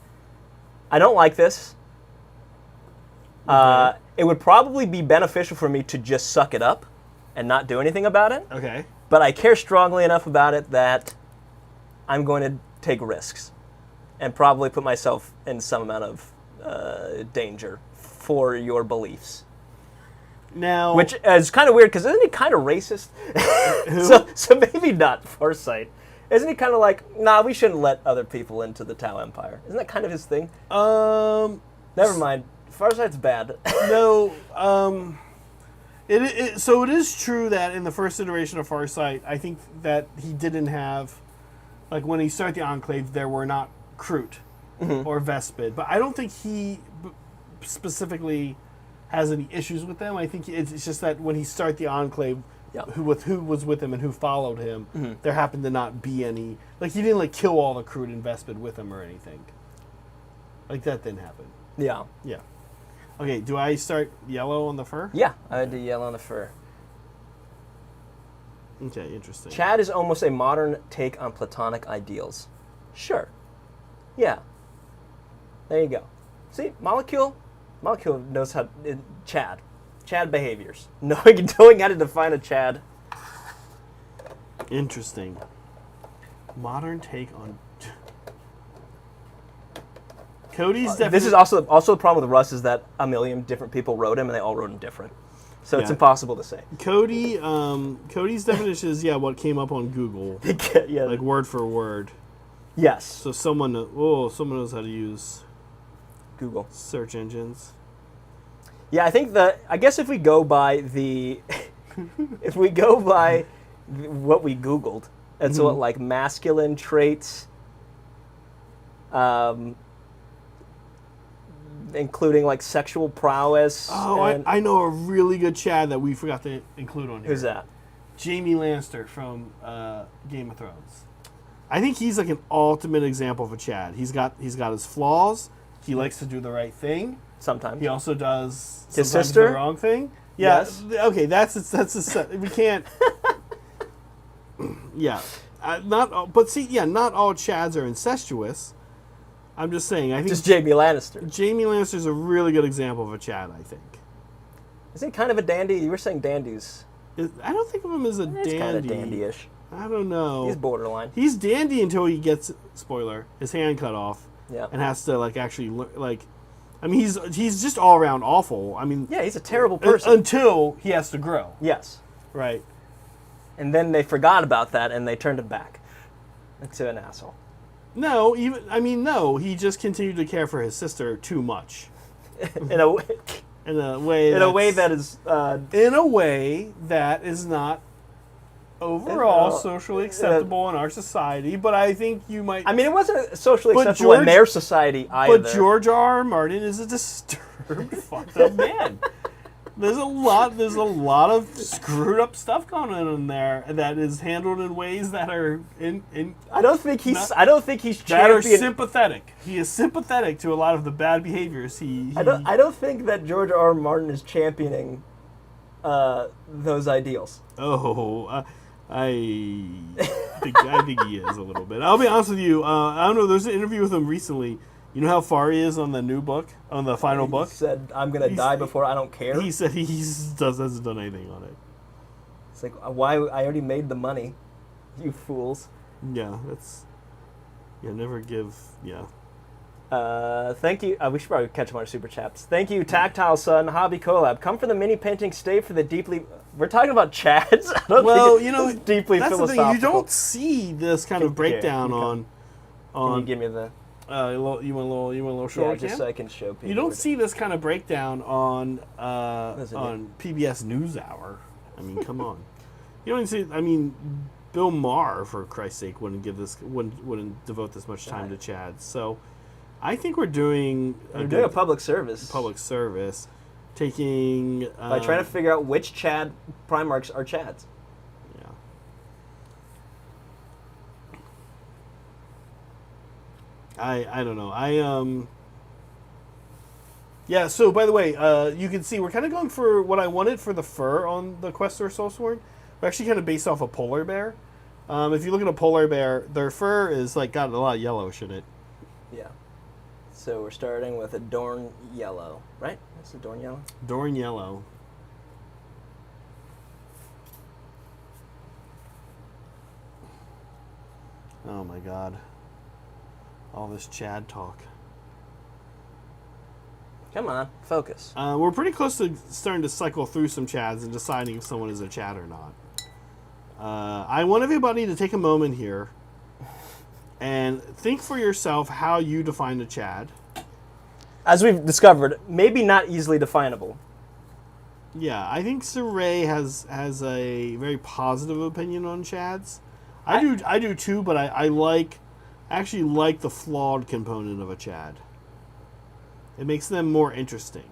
"I don't like this. Okay. It would probably be beneficial for me to just suck it up and not do anything about it. Okay. But I care strongly enough about it that I'm going to take risks and probably put myself in some amount of danger for your beliefs." Now, which is kind of weird because isn't he kind of racist? so maybe not Farsight. Isn't he kind of like, nah, we shouldn't let other people into the Tau Empire? Isn't that kind of his thing? Never mind. Farsight's bad. No. So it is true that in the first iteration of Farsight, I think that he didn't have, like when he started the Enclave, there were not Kroot or Vespid, but I don't think he specifically has any issues with them. I think it's just that when he started the Enclave, who was with him and who followed him, there happened to not be any. Like he didn't like kill all the Kroot and Vespid with him or anything. Like that didn't happen. Yeah. Yeah. Okay. Do I start yellow on the fur? Yeah, I would do yellow on the fur. Okay, interesting. Chad is almost a modern take on Platonic ideals. Sure. Yeah. There you go. See, Molecule knows how Chad behaviors. Knowing how to define a Chad. Interesting. Modern take on Cody's definitely. This is also the problem with Russ is that a million different people wrote him and they all wrote him different. So it's impossible to say. Cody's definition is what came up on Google. Like word for word. Yes. So someone knows how to use Google search engines. Yeah, I guess if we go by what we Googled, and so like masculine traits, including like sexual prowess. Oh, I know a really good Chad that we forgot to include on here. Who's that? Jaime Lannister from Game of Thrones. I think he's like an ultimate example of a Chad. He's got his flaws. He likes to do the right thing. Sometimes. He also does his sometimes sister? the wrong thing. Yeah. Yes. Okay, that's we can't. Yeah. Not all Chads are incestuous. I'm just saying. I think just Jaime Lannister. Jaime Lannister is a really good example of a Chad. I think. Is he kind of a dandy? You were saying dandies. I don't think of him as a dandy. He's kind of dandy-ish. I don't know. He's borderline. He's dandy until he gets, spoiler, his hand cut off. Yeah. And has to he's just all around awful. I mean. Yeah, he's a terrible person. Until he has to grow. Yes. Right. And then they forgot about that and they turned him back into an asshole. No, no. He just continued to care for his sister too much. in a way, in a way that is not overall socially acceptable in our society. But I think you might. I mean, it wasn't socially acceptable in their society either. But George R. Martin is a disturbed, fucked up man. There's a lot of screwed up stuff going on in there that is handled in ways that are I don't think he's that are sympathetic. He is sympathetic to a lot of the bad behaviors. I don't think that George R. R. Martin is championing those ideals. Oh, I think he is a little bit. I'll be honest with you. I don't know. There's an interview with him recently. You know how far he is on the new book, on the final book? He said, I'm going to die before I don't care. He said he hasn't done anything on it. It's like, why? I already made the money, you fools. Yeah, never give, yeah. Thank you. We should probably catch up on our super chats. Thank you, Tactile Sun, Hobby Collab. Come for the mini painting, stay for the deeply... We're talking about Chads? Deeply that's philosophical. The thing. You don't see this kind of breakdown on... Can you give me the... you want a little short? Yeah, just so I can show people. You don't see this kind of breakdown on PBS NewsHour. I mean, come on. You don't see. I mean, Bill Maher, for Christ's sake, wouldn't devote this much time to Chad. So, I think we're doing a public service. Taking by trying to figure out which Chad Primarchs are Chads. I don't know. Yeah, so by the way, you can see we're kind of going for what I wanted for the fur on the Questor Soulsworn. We're actually kind of based off a polar bear. If you look at a polar bear, their fur is like got a lot of yellowish in it. Yeah. So we're starting with a Dorn Yellow, right? That's a Dorn Yellow? Dorn Yellow. Oh my god. All this Chad talk. Come on, focus. We're pretty close to starting to cycle through some Chads and deciding if someone is a Chad or not. I want everybody to take a moment here and think for yourself how you define a Chad. As we've discovered, maybe not easily definable. Yeah, I think Saray has a very positive opinion on Chads. I do too, but I actually like the flawed component of a Chad. It makes them more interesting.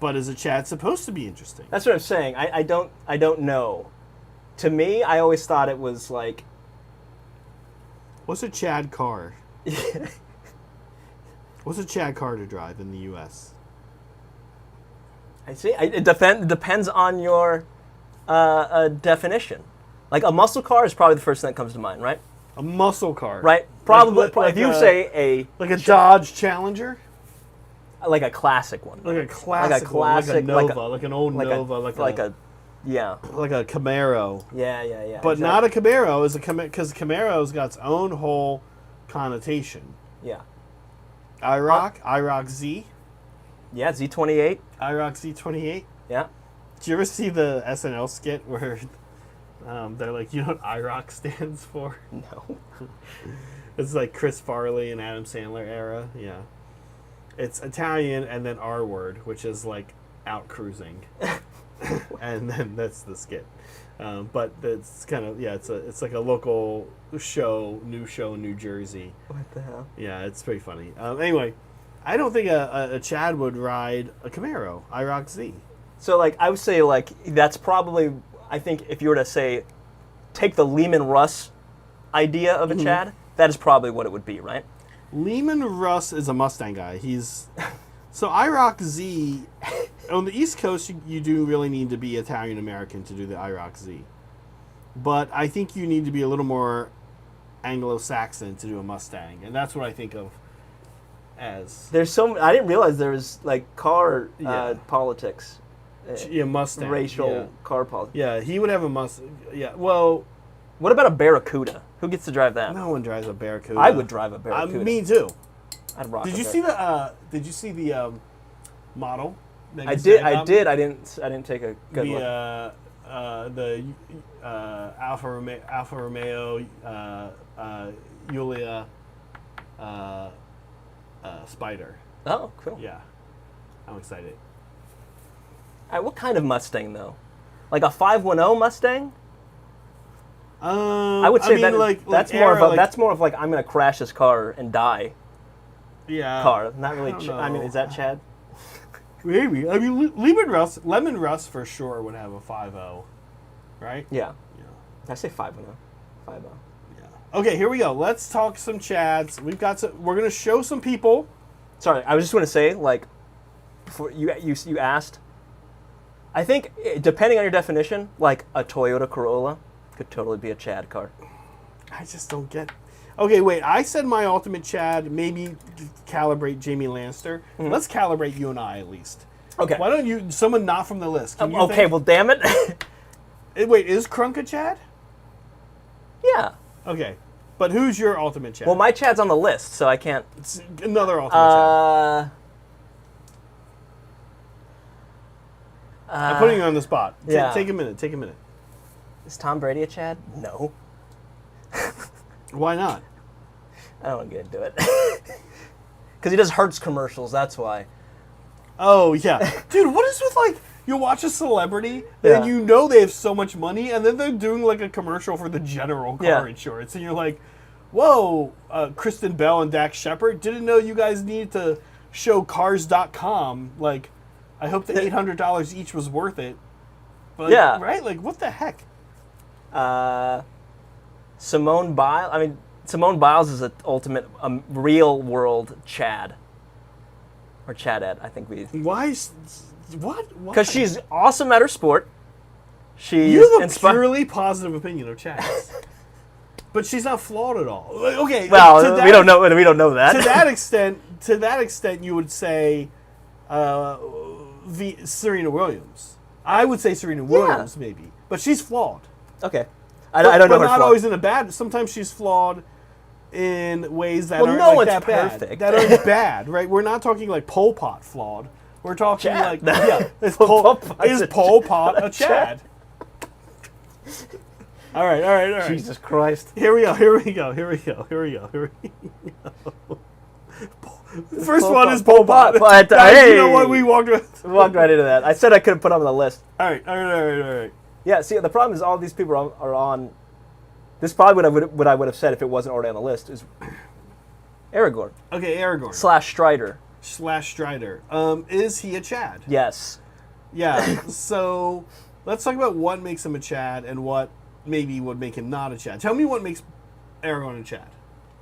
But is a Chad supposed to be interesting? That's what I'm saying. I don't know. To me, I always thought it was like... What's a Chad car? What's a Chad car to drive in the U.S.? I see. It depends on your definition. Like a muscle car is probably the first thing that comes to mind, right? A muscle car. Right. Probably. If you say like a Dodge Challenger? Like a classic one. Like a classic like a Nova, like an old Nova. Like a Camaro. Yeah. But exactly. Not a Camaro, because Camaro's got its own whole connotation. Yeah. IROC Z. Yeah, Z28. IROC Z28. Yeah. Did you ever see the SNL skit where they're like, you know what IROC stands for? No. It's like Chris Farley and Adam Sandler era. Yeah. It's Italian and then R word, which is like out cruising. And then that's the skit. But it's kind of, it's like a local new show in New Jersey. What the hell? Yeah, it's pretty funny. Anyway, I don't think a Chad would ride a Camaro, IROC Z. So, like, I would say, like, that's probably, I think if you were to say, take the Lehman Russ idea of a Chad, that is probably what it would be, right? Lehman Russ is a Mustang guy. So IROC Z, on the East Coast, you do really need to be Italian American to do the IROC Z. But I think you need to be a little more Anglo-Saxon to do a Mustang, and that's what I think of as. I didn't realize there was like car politics. Mustang. Racial car politics. Yeah, he would have a Mustang. Yeah, well. What about a Barracuda? Who gets to drive that? No one drives a Barracuda. I would drive a Barracuda. Me too. I'd rock. Did you see the model? I did. I didn't take a good look. The Alfa Romeo Yulia Spider. Oh, cool. Yeah, I'm excited. All right, what kind of Mustang though? Like a 510 Mustang? I would say that's more of like I'm gonna crash this car and die. Yeah. Car, not really. I mean, is that Chad? Maybe. I mean, Lemon Russ for sure would have a 5.0, right? Yeah. Yeah. Did I say 510? 5.0. Yeah. Okay, here we go. Let's talk some Chads. We're gonna show some people. Sorry, I was just going to say, like, before you asked. I think depending on your definition, like a Toyota Corolla could totally be a Chad car. I just don't get. Okay, wait. I said my ultimate Chad. Maybe calibrate Jamie Lannister. Mm-hmm. Let's calibrate you and I at least. Okay. Why don't you? Someone not from the list. Can you Okay. think? Well, damn it. Wait, is Crunk a Chad? Yeah. Okay, but who's your ultimate Chad? Well, my Chad's on the list, so I can't. It's another ultimate Chad. I'm putting you on the spot. Yeah. Take a minute. Take a minute. Is Tom Brady a Chad? No. Why not? I don't want to get into it. Because he does Hertz commercials, that's why. Oh, yeah. Dude, what is with, like, you watch a celebrity, and Yeah. you know they have so much money, and then they're doing, like, a commercial for the general car insurance, and you're like, whoa, Kristen Bell and Dax Shepard, didn't know you guys needed to show Cars.com. Like, I hope the $800 each was worth it. But, Yeah. Right? Like, what the heck? Simone Biles. I mean, Simone Biles is an ultimate real world Chad. Or Chadette, I think we. Why? What? Because she's awesome at her sport. She's You have a purely positive opinion of Chad. But she's not flawed at all. Okay. Well, we don't know. We don't know that. To that extent, you would say Serena Williams. I would say Serena Williams, maybe, but she's flawed. Okay. I don't know. But her not flaw. always in a bad. Sometimes she's flawed in ways that aren't no like one's that perfect. bad. That aren't bad, right? We're not talking like Pol Pot flawed. We're talking Chad. like is Pol Pot's Pol Pot a Chad? All right. Jesus Christ. Here we go. First one is Pol Pot. But, Guys, you know what? We walked right into that. I said I couldn't put him on the list. All right. Yeah, see, the problem is all these people are on. This is probably what I would have said if it wasn't already on the list. Is Aragorn. Okay, Aragorn. / Strider. Is he a Chad? Yes. Yeah. So let's talk about what makes him a Chad and what maybe would make him not a Chad. Tell me what makes Aragorn a Chad,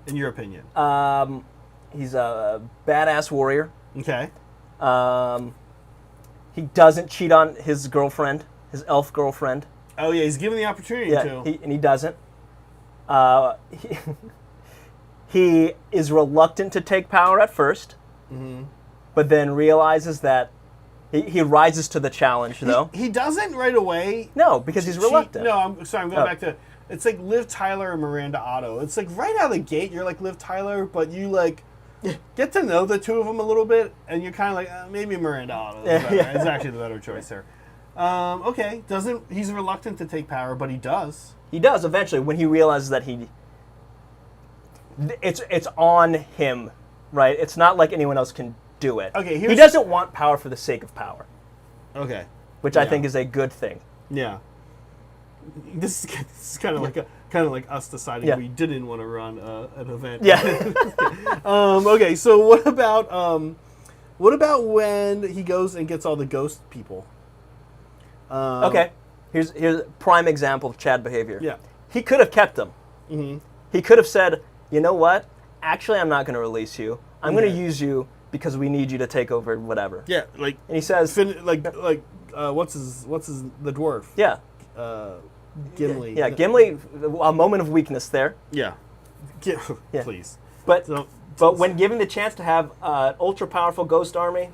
in your opinion. He's a badass warrior. Okay. He doesn't cheat on his girlfriend, his elf girlfriend. Oh yeah, he's given the opportunity to. He doesn't. He is reluctant to take power at first, but then realizes that he rises to the challenge, though. He doesn't right away. No, because he's reluctant. I'm sorry, I'm going back to... It's like Liv Tyler and Miranda Otto. It's like right out of the gate, you're like Liv Tyler, but you like get to know the two of them a little bit, and you're kind of like, maybe Miranda Otto is better. It's actually the better choice there. Okay, he's reluctant to take power, but he does. He does eventually when he realizes that it's on him, right? It's not like anyone else can do it. Okay, he doesn't want power for the sake of power. Okay, which I think is a good thing. Yeah. This is kind of like us deciding we didn't want to run an event. Yeah. Okay, so what about when he goes and gets all the ghost people? Okay, here's a prime example of Chad behavior. Yeah. He could have kept them. Mm-hmm. He could have said, you know what? Actually, I'm not going to release you. I'm going to use you because we need you to take over whatever. Yeah, like. And he says, what's the dwarf? Yeah. Gimli. Yeah, Gimli. A moment of weakness there. Yeah. Please. But when given the chance to have an ultra powerful ghost army,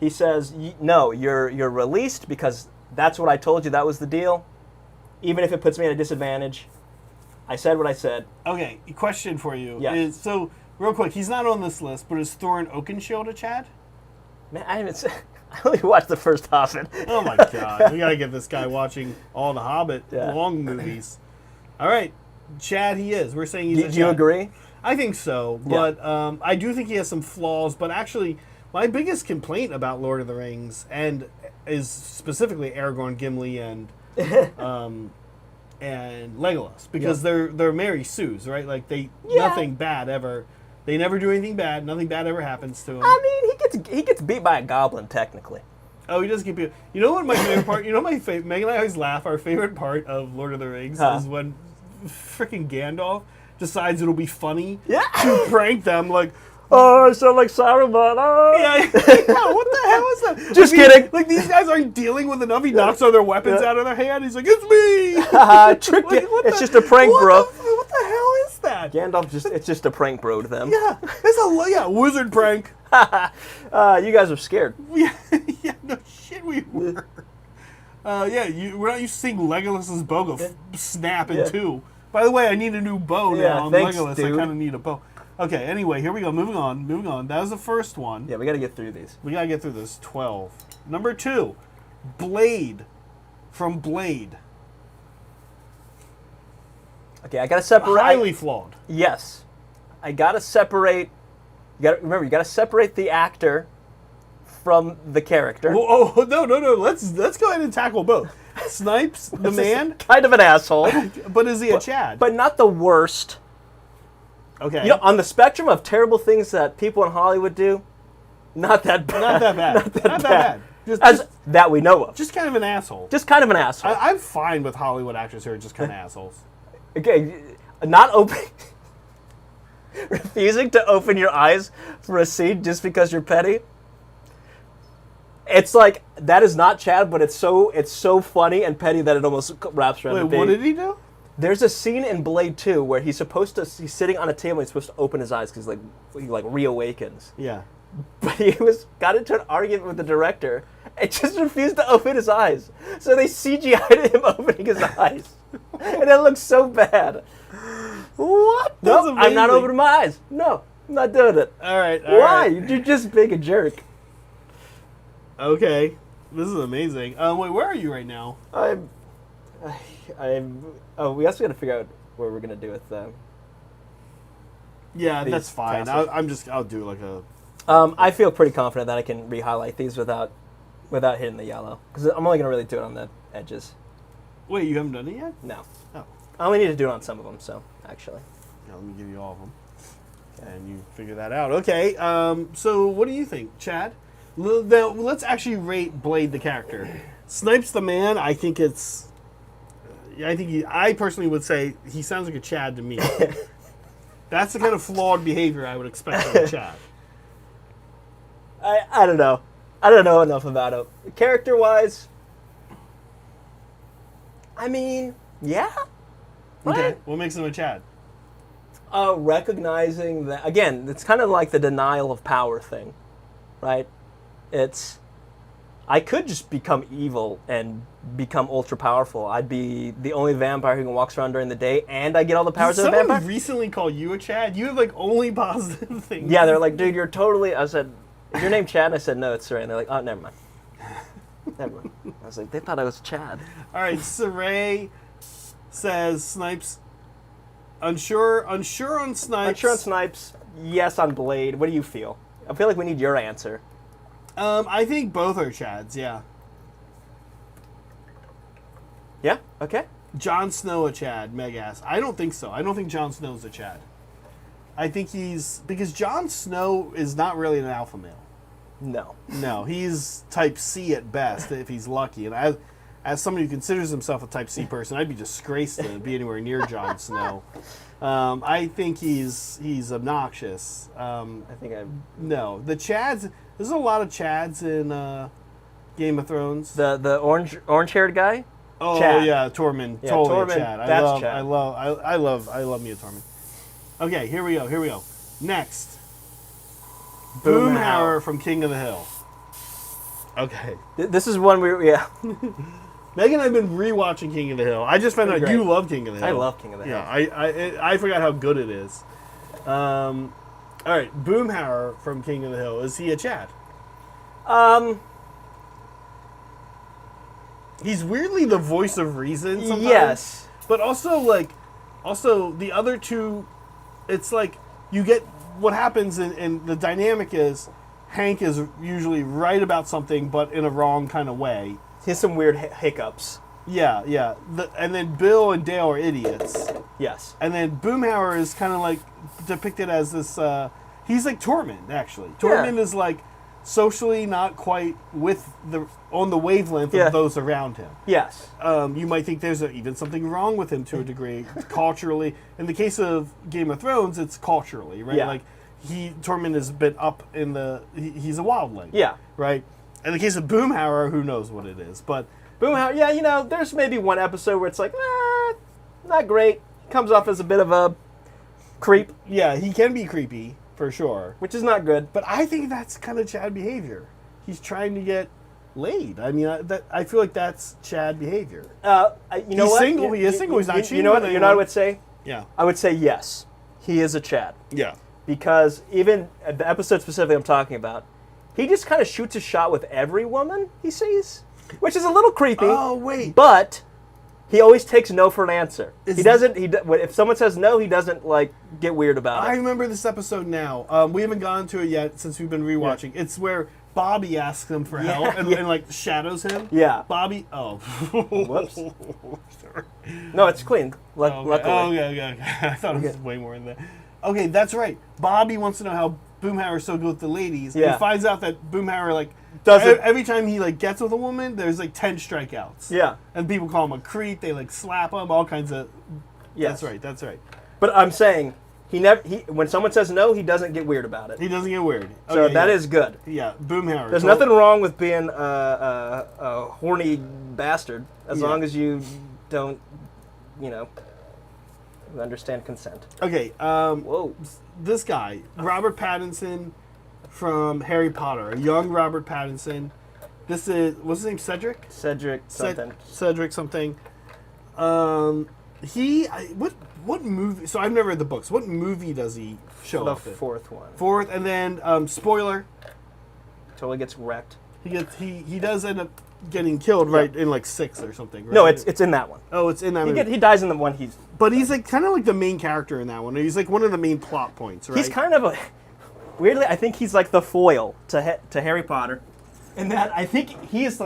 he says, no, you're released because that's what I told you. That was the deal. Even if it puts me at a disadvantage, I said what I said. Okay, question for you. Yeah. So, real quick, he's not on this list, but is Thorin Oakenshield a Chad? Man, I only watched the first Hobbit. Oh my God. We got to get this guy watching all the Hobbit long movies. All right. Chad, he is. We're saying he's a Chad. Do you agree? I think so, but I do think he has some flaws. But actually, my biggest complaint about Lord of the Rings is specifically Aragorn, Gimli, and Legolas, because they're Mary Sues, right? Like nothing bad ever. They never do anything bad. Nothing bad ever happens to him. I mean, he gets beat by a goblin technically. Oh, he does get beat. You know what my favorite part? You know my favorite. Megan and I always laugh. Our favorite part of Lord of the Rings is when freaking Gandalf decides it'll be funny to prank them, like, oh, I sound like Saruman. Oh. Yeah, what the hell is that? Just kidding. Like, these guys aren't dealing with enough. He knocks all their weapons out of their hand. He's like, it's me. Tricked you. It's just a prank, bro. What the hell is that? Gandalf it's just a prank, bro, to them. Yeah, it's a wizard prank. You guys are scared. Yeah, no shit, we were. We're not used to seeing Legolas's bow go snap in two. By the way, I need a new bow now. I'm Legolas. Dude. I kind of need a bow. Okay, anyway, here we go. Moving on. That was the first one. Yeah, we got to get through these. We got to get through this. 12. Number 2, Blade from Blade. Okay, I got to separate. Highly flawed. Yes. I got to separate. You got to separate the actor from the character. No. Let's go ahead and tackle both. Snipes, the man. Kind of an asshole. But is he a Chad? But not the worst. Okay. You know, on the spectrum of terrible things that people in Hollywood do, not that bad. Not that bad. Not that bad. Just that we know of. Just kind of an asshole. I'm fine with Hollywood actors who are just kind of assholes. Okay, not open. Refusing to open your eyes for a scene just because you're petty. It's like, that is not Chad, but it's so funny and petty that it almost wraps around the Wait, what did he do? There's a scene in Blade 2 where he's sitting on a table and he's supposed to open his eyes because he reawakens. Yeah. But he got into an argument with the director and just refused to open his eyes. So they CGI'd him opening his eyes. And it looks so bad. What? No, I'm not opening my eyes. No, I'm not doing it. All right. Why? You're just being a jerk. Okay. This is amazing. Wait, where are you right now? We also got to figure out what we're gonna do with them. Yeah, that's fine. I'll do like a. I feel pretty confident that I can re-highlight these without hitting the yellow, because I'm only gonna really do it on the edges. Wait, you haven't done it yet? No. Oh. I only need to do it on some of them. So actually. Yeah, let me give you all of them, and you figure that out. Okay. So what do you think, Chad? Let's actually rate Blade the character. Snipes the man. I think it's. I personally would say he sounds like a Chad to me. That's the kind of flawed behavior I would expect from a Chad. I don't know. I don't know enough about him. Character-wise, I mean, yeah. Okay, what makes him a Chad? Recognizing that, again, it's kind of like the denial of power thing, right? I could just become evil and become ultra powerful. I'd be the only vampire who can walk around during the day, and I get all the powers of a vampire. Someone recently called you a Chad? You have like only positive things. Yeah, they're like, dude, you're totally. I said, is your name Chad? And I said, no, it's Saray. And they're like, oh, never mind. Never mind. I was like, they thought I was Chad. All right, Saray says Snipes. Unsure on Snipes. Unsure on Snipes. Yes on Blade. What do you feel? I feel like we need your answer. I think both are Chads, yeah. Yeah? Okay. Jon Snow a Chad, Meg asks. I don't think so. I don't think Jon Snow's a Chad. I think because Jon Snow is not really an alpha male. No. No, he's type C at best if he's lucky. And as somebody who considers himself a type C person, I'd be disgraced to be anywhere near Jon Snow. I think he's obnoxious. No, the Chads. There's a lot of Chads in Game of Thrones. The orange-haired guy. Oh Chad. yeah, Tormund. Yeah, totally Tormund, a Chad. Chad. I love me a Tormund. Okay, here we go. Next, Boomhauer from King of the Hill. Okay. This is one Megan and I have been rewatching King of the Hill. I just found out you love King of the Hill. I love King of the Hill. Yeah, I forgot how good it is. All right, Boomhauer from King of the Hill. Is he a Chad? He's weirdly the voice of reason sometimes. Yes. But also, like, Also, the other two, it's like you get what happens, and the dynamic is Hank is usually right about something, but in a wrong kind of way. He has some weird hiccups. Yeah. And then Bill and Dale are idiots. Yes. And then Boomhauer is kind of like depicted as this. He's like Tormund, actually. Tormund is like socially not quite on the wavelength of those around him. Yes. You might think there's even something wrong with him to a degree, culturally. In the case of Game of Thrones, it's culturally, right? Yeah. Like Tormund has been up in he's a wildling. Yeah. Right. In the case of Boomhauer, who knows what it is, but Boomhauer, yeah, there's maybe one episode where it's like, not great. Comes off as a bit of a creep. Yeah, he can be creepy. For sure. Which is not good. But I think that's kind of Chad behavior. He's trying to get laid. I mean, I feel like that's Chad behavior. You know he's what? Single. He is single. He's not cheating. You know what I would say? Yeah. I would say yes. He is a Chad. Yeah. Because even the episode specifically I'm talking about, he just kind of shoots a shot with every woman he sees, which is a little creepy. Oh, wait. But he always takes no for an answer. If someone says no, he doesn't get weird about it. I remember this episode now. We haven't gone to it yet since we've been rewatching. Yeah. It's where Bobby asks him for help and shadows him. Yeah. Bobby. Oh. Whoops. Sorry. No, it's clean. Luckily. Okay. I thought it was way more in there. Okay, that's right. Bobby wants to know how Boomhauer's so good with the ladies. Yeah. And he finds out that Boomhauer every time he gets with a woman, there's 10 strikeouts. Yeah. And people call him a creep. They slap him. All kinds of. Yes. That's right. But I'm saying when someone says no, he doesn't get weird about it. He doesn't get weird. So that is good. Yeah, Boomhauer. There's nothing wrong with being a horny bastard as long as you don't, understand consent. Okay. Whoa. This guy, Robert Pattinson from Harry Potter, a young Robert Pattinson. This is, what's his name, Cedric? Cedric something. Cedric something. What movie, so I've never read the books. What movie does he show up in? The fourth one. Fourth, and then, spoiler. Totally gets wrecked. He does end up getting killed, right, in 6 or something, right? No, it's in that one. Oh, it's in that movie. He dies in the one he's... But he's kind of the main character in that one. He's one of the main plot points, right? He's kind of weirdly, I think he's the foil to Harry Potter. In that, I think he is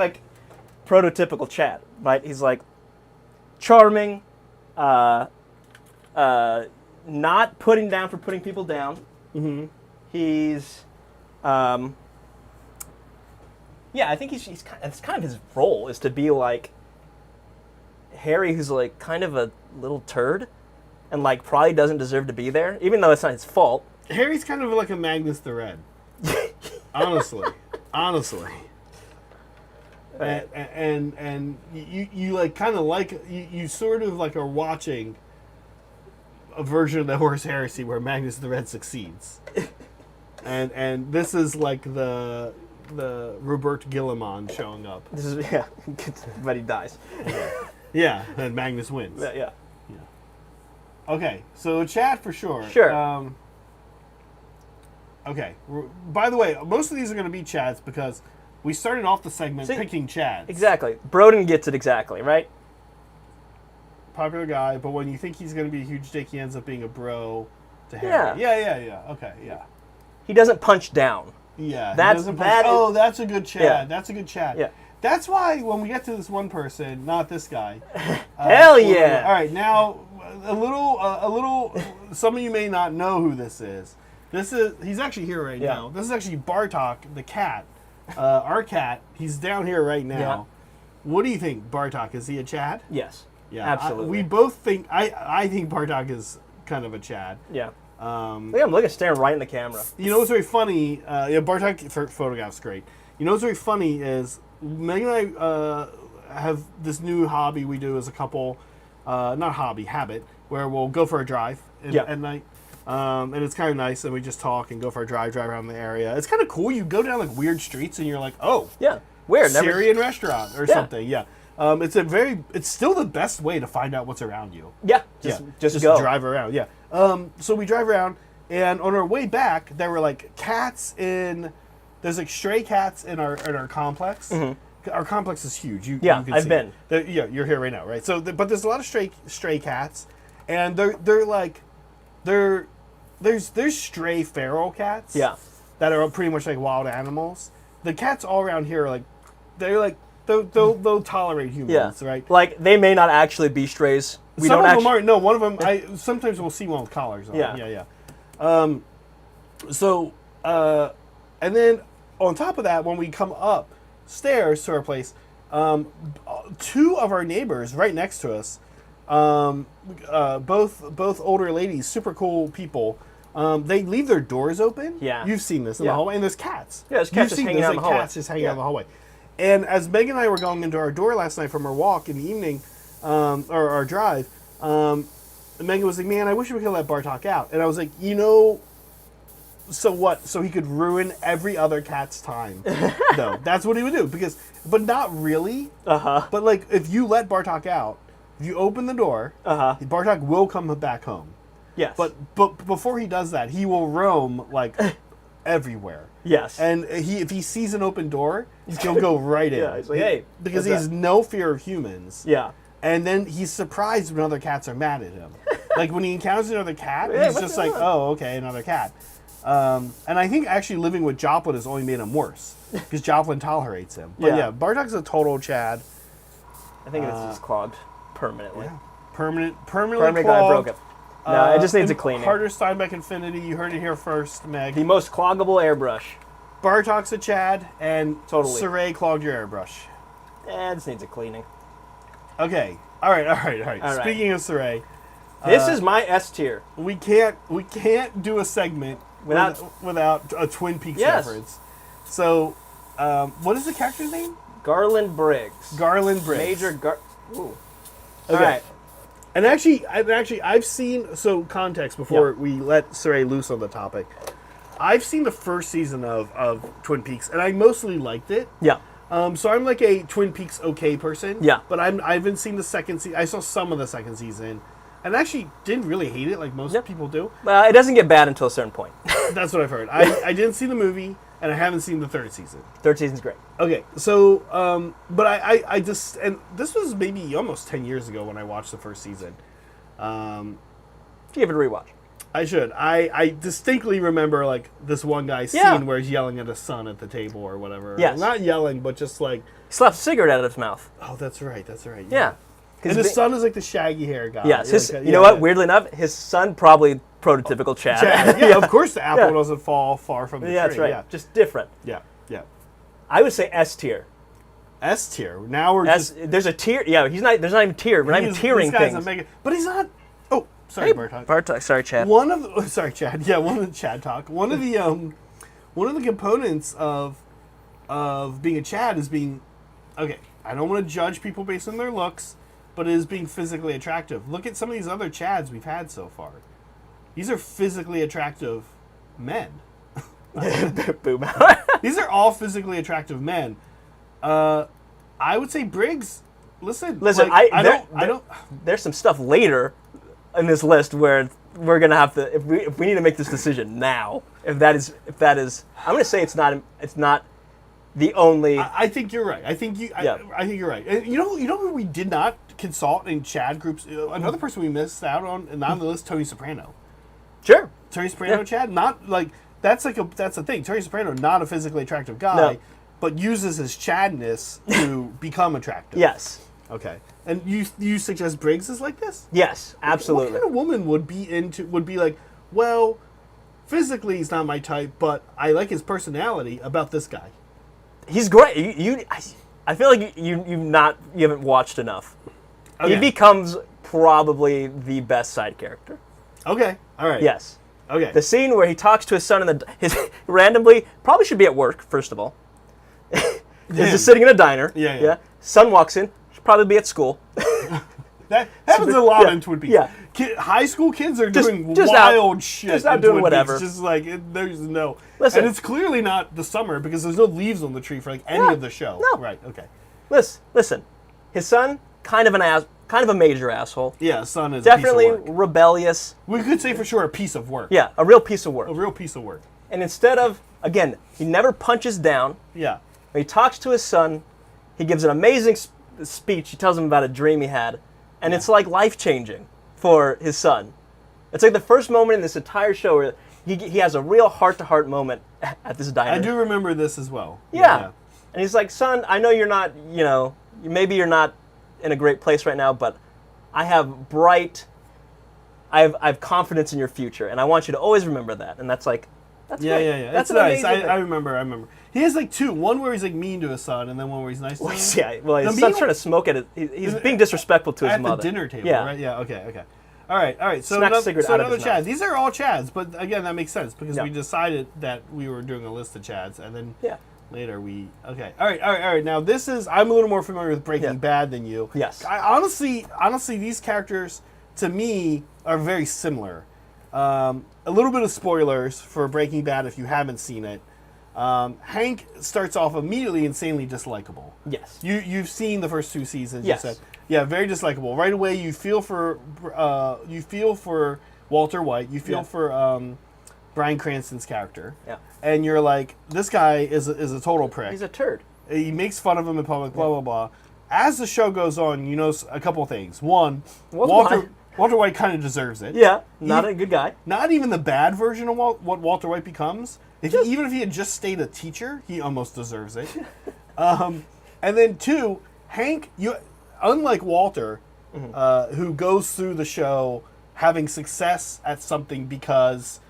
prototypical Chad, right? He's charming, not putting down for putting people down. Mm-hmm. He's... I think it's kind of his role is to be Harry, who's kind of a little turd, and probably doesn't deserve to be there, even though it's not his fault. Harry's kind of like a Magnus the Red, honestly. And you kind of you sort of are watching a version of the Horus Heresy where Magnus the Red succeeds, and this is the Robert Guillemot showing up. This is but he dies. Yeah, and Magnus wins. Yeah. Okay, so Chad for sure. Sure. Okay. By the way, most of these are going to be Chads because we started off the segment picking Chads. Exactly. Broden gets it exactly, right? Popular guy, but when you think he's going to be a huge dick, he ends up being a bro to Harry. Yeah. Okay, yeah. He doesn't punch down. Yeah. That's a good Chad. Yeah. That's a good Chad. Yeah. That's why when we get to this one person, not this guy. Hell yeah! All right, now a little. Some of you may not know who this is. He's actually here right now. This is actually Bartok, the cat, our cat. He's down here right now. Yeah. What do you think, Bartok? Is he a Chad? Yes. Yeah, absolutely. We both think. I think Bartok is kind of a Chad. Yeah. I'm staring right in the camera. You know what's very funny? Bartok photographs great. You know what's very funny is Megan and I have this new hobby we do as a couple. Not hobby, habit, where we'll go for a drive at night. And it's kind of nice, and we just talk and go for a drive around the area. It's kind of cool. You go down weird streets, and you're like, oh, yeah, weird, Syrian restaurant or something. Yeah, it's still the best way to find out what's around you. Yeah, just go drive around. Yeah. So we drive around, and on our way back, there were cats in. There's stray cats in our complex. Mm-hmm. Our complex is huge. You can I've see been. You're here right now, right? So, but there's a lot of stray cats. and there's stray feral cats. Yeah. That are pretty much like wild animals. The cats all around here are they'll tolerate humans, right? Like they may not actually be strays. Some of them aren't. No, one of them. Sometimes we'll see one with collars on. Yeah. And then on top of that, when we come up stairs to our place, two of our neighbors right next to us, both older ladies, super cool people. They leave their doors open. Yeah. You've seen this in the hallway, and there's cats. Yeah, there's cats just hanging out in the hallway. Cats just hanging out in the hallway. And as Meg and I were going into our door last night from our walk in the evening, or our drive, Megan was like, "Man, I wish we could let Bartok out." And I was like, so what? So he could ruin every other cat's time. No, that's what he would do. But not really. But like, if you let Bartok out, if you open the door, Bartok will come back home. Yes. But before he does that, he will roam like everywhere. Yes. And if he sees an open door, he'll go right in. Yeah, he's like, hey. Because he has no fear of humans. Yeah. And then he's surprised when other cats are mad at him. Like when he encounters another cat, Hey, he's just like, oh, okay, another cat. And I think actually living with Joplin has only made him worse. Because Joplin tolerates him. But yeah, Bartok's a total Chad. I think it's just clogged permanently. Yeah. Permanently Permanent guy clogged. broke it. No, it just needs a cleaning. Harder Steinbeck Infinity, you heard it here first, Meg. The most cloggable airbrush. Bartok's a Chad, and Totally. Saray clogged your airbrush. It just needs a cleaning. Okay. All right. Speaking of Saray, This is my S tier. we can't do a segment without a Twin Peaks reference. So, what is the character's name? Garland Briggs. Garland Briggs. Ooh. Okay. All right. And I've seen, so context before we let Saray loose on the topic. I've seen the first season of Twin Peaks, and I mostly liked it. Yeah. So I'm like a Twin Peaks okay person. Yeah. But I haven't seen the second season. I saw some of the second season, and actually didn't really hate it like most people do. It doesn't get bad until a certain point. That's what I've heard. I didn't see the movie, and I haven't seen the third season. Third season's great. Okay, so, but I just, and this was maybe almost 10 years ago when I watched the first season. Give it a rewatch. I should. I distinctly remember, like, this one guy's scene where he's yelling at his son at the table or whatever. Yes. Not yelling, but just like... He slapped a cigarette out of his mouth. Oh, that's right. Yeah. And his son is like the shaggy hair guy. Yes. You know what? Weirdly enough, his son probably prototypical Chad. Yeah, of course the apple doesn't fall far from the tree. That's right. Yeah. Just different. Yeah. I would say S tier. S tier. Now we're There's a tier. Yeah, he's not. There's not even tier. We're not even tiering this guy's things. But he's not... Oh, sorry, Bartok. Bartok. Sorry, Chad. Sorry, Chad. Yeah, one of the Chad talk. One of the components of being a Chad is being... Okay, I don't want to judge people based on their looks, but it is being physically attractive. Look at some of these other Chads we've had so far. These are physically attractive men. Boom. These are all physically attractive men. I would say Briggs. Listen. Like, I don't. There's some stuff later in this list where we're gonna have to. If we need to make this decision now, if that is, I'm gonna say it's not the only. I think you're right. I think you're right. And you know who we did not consult in Chad groups. Another person we missed out on, and not on the list, Tony Soprano. Sure. Tony Soprano, Chad, not like that's the thing. Tony Soprano, not a physically attractive guy, but uses his Chadness to become attractive. Yes. Okay. And you suggest Briggs is like this? Yes, absolutely. What kind of woman would be like, well, physically he's not my type, but I like his personality about this guy. He's great. I feel like you haven't watched enough. Okay. He becomes probably the best side character. Okay. All right. Yes. Okay. The scene where he talks to his son randomly, probably should be at work, first of all. He's just sitting in a diner. Yeah. Son walks in, should probably be at school. That happens a lot in Twin Peaks. Yeah. High school kids are doing just wild shit. Just not doing whatever. Peaks. Just like, there's no... Listen. And it's clearly not the summer because there's no leaves on the tree for like any of the show. No. Right, okay. Listen. His son, kind of a major asshole. Yeah, son is definitely a piece of work. Rebellious. We could say for sure a piece of work. Yeah, a real piece of work. A real piece of work. And instead of, again, he never punches down. Yeah. When he talks to his son, he gives an amazing speech. He tells him about a dream he had. And it's like life-changing. for his son. It's like the first moment in this entire show where he has a real heart-to-heart moment at this diner. I do remember this as well. Yeah. And he's like, son, I know you're not, maybe you're not in a great place right now, but I have confidence in your future, and I want you to always remember that. And that's great. Yeah. That's nice. amazing thing. I remember. He has like two. One where he's like mean to his son, and then one where he's nice to him. Yeah, well, his son's trying to smoke at it. He's being disrespectful to his mother. At the dinner table, yeah. right? Yeah, okay. All right. So Snacks cigarette out of another his Chad. mouth. These are all Chads, but again, that makes sense because Yeah. we decided that we were doing a list of Chads, and then Yeah. later we... Okay, all right. Now, this is... I'm a little more familiar with Breaking Bad than you. Yes. Honestly, these characters, to me, are very similar. A little bit of spoilers for Breaking Bad if you haven't seen it. Hank starts off immediately insanely dislikable. Yes. You've seen the first two seasons. Yes. You said, yeah, very dislikable. Right away, you feel for Walter White. You feel for Bryan Cranston's character. Yeah. And you're like, this guy is a total prick. He's a turd. He makes fun of him in public. Blah blah blah. As the show goes on, you notice a couple of things. One, Walter White kind of deserves it. Yeah. Not a good guy. Not even the bad version of what Walter White becomes. Even if he had just stayed a teacher, he almost deserves it. And then two, Hank, unlike Walter, who goes through the show having success at something because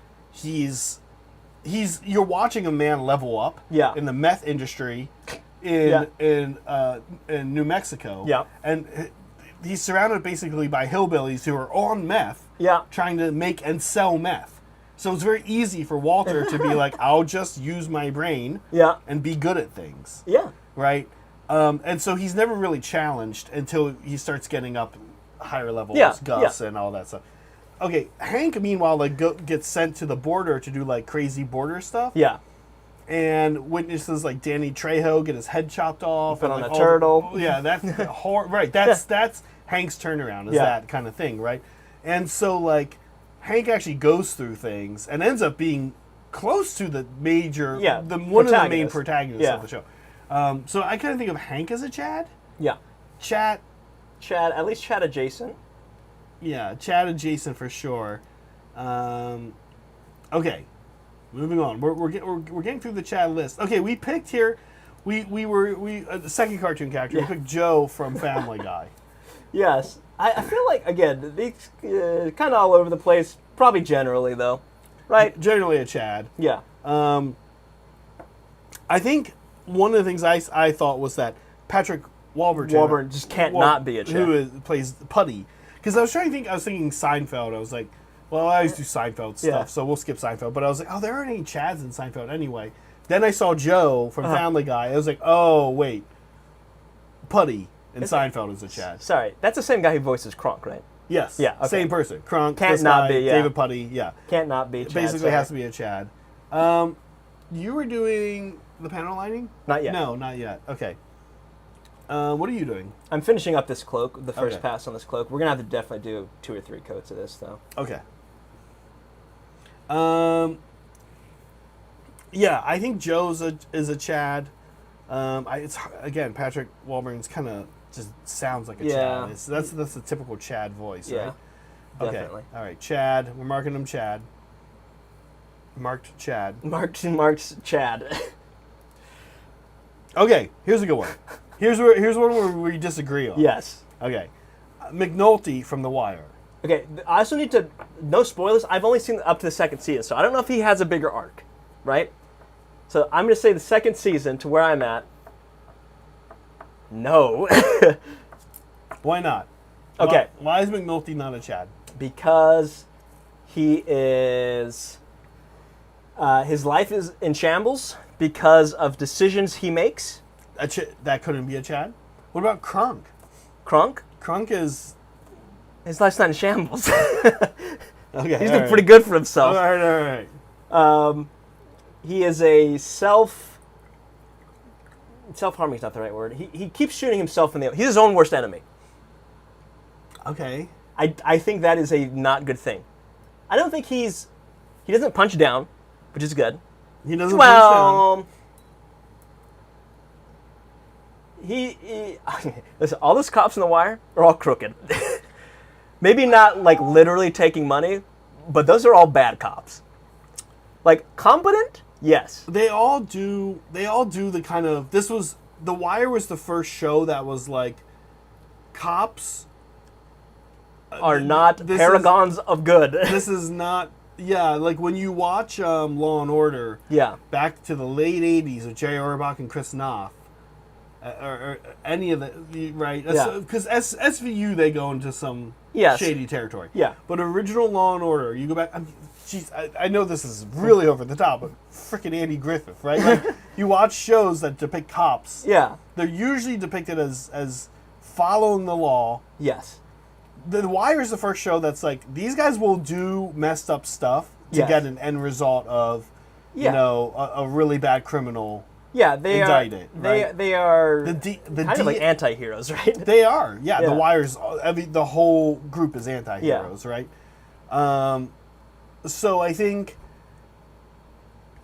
you're watching a man level up in the meth industry in New Mexico. Yeah. And he's surrounded basically by hillbillies who are on meth, trying to make and sell meth. So it's very easy for Walter to be like, I'll just use my brain and be good at things. Yeah. Right? And so he's never really challenged until he starts getting up higher levels, Gus and all that stuff. Okay, Hank, meanwhile, gets sent to the border to do like crazy border stuff. Yeah. And witnesses like Danny Trejo get his head chopped off. Put on a turtle. That's right. That's Hank's turnaround, is that kind of thing, right? And so like Hank actually goes through things and ends up being close to the major, one of the main protagonists of the show. So I kind of think of Hank as a Chad. Yeah. Chad, at least Chad adjacent. Yeah, Chad adjacent for sure. Okay, moving on. We're getting through the Chad list. Okay, we picked here. We the second cartoon character. We picked Joe from Family Guy. Yes. I feel like, again, these kind of all over the place, probably generally, though. Right? Generally a Chad. Yeah. I think one of the things I thought was that Patrick Warburton just can't not be a Chad. Who plays Putty. Because I was thinking Seinfeld. I was like, well, I always do Seinfeld stuff, so we'll skip Seinfeld. But I was like, oh, there aren't any Chads in Seinfeld anyway. Then I saw Joe from Family Guy. I was like, oh, wait. Putty. And Seinfeld is a Chad. Sorry, that's the same guy who voices Kronk, right? Yes. Yeah. Okay. Same person. Kronk. Can't not be. Yeah. David Putty. Yeah. Can't not be. Chad, basically has to be a Chad. You were doing the panel lining? Not yet. No, not yet. Okay. What are you doing? I'm finishing up this cloak. The first pass on this cloak. We're gonna have to definitely do 2 or 3 coats of this, though. Okay. Yeah, I think Joe's is a Chad. It's again, Patrick Warburton's kind of just sounds like a Chad. That's the typical Chad voice, right? Definitely. All right, Chad. We're marking him Chad. Marked Chad. Marked Chad. Okay, here's a good one. Here's one where we disagree on. Yes. Okay. McNulty from The Wire. Okay, I also need to, no spoilers, I've only seen up to the second season, so I don't know if he has a bigger arc, right? So I'm going to say the second season to where I'm at. No. Why not? Okay. Why is McNulty not a Chad? Because he is, his life is in shambles because of decisions he makes. That couldn't be a Chad? What about Kronk? Kronk? Kronk is... His life's not in shambles. Okay, he's doing pretty good for himself. All right. He is a self-harming is not the right word. He keeps shooting himself in the... He's his own worst enemy. Okay. I think that is a not good thing. I don't think he doesn't punch down, which is good. He doesn't punch down. Listen, all those cops in The Wire are all crooked. Maybe not like literally taking money, but those are all bad cops. Like competent, yes. They all do the kind of. The Wire was the first show that was like, cops are not paragons of good. This is not. Yeah, like when you watch Law and Order. Yeah. Back to the late '80s with Jerry Orbach and Chris Noth, or any of the right. Yeah. Because SVU they go into some shady territory. Yeah. But original Law and Order, you go back. I mean, geez, I know this is really over the top, but freaking Andy Griffith, right? Like, you watch shows that depict cops. Yeah. They're usually depicted as following the law. Yes. The Wire is the first show that's like, these guys will do messed up stuff to get an end result of, you know, a really bad criminal. Yeah, they indicted. They are the kind of like anti-heroes, right? They are. Yeah, The Wire's. I mean, the whole group is anti-heroes, right? So I think,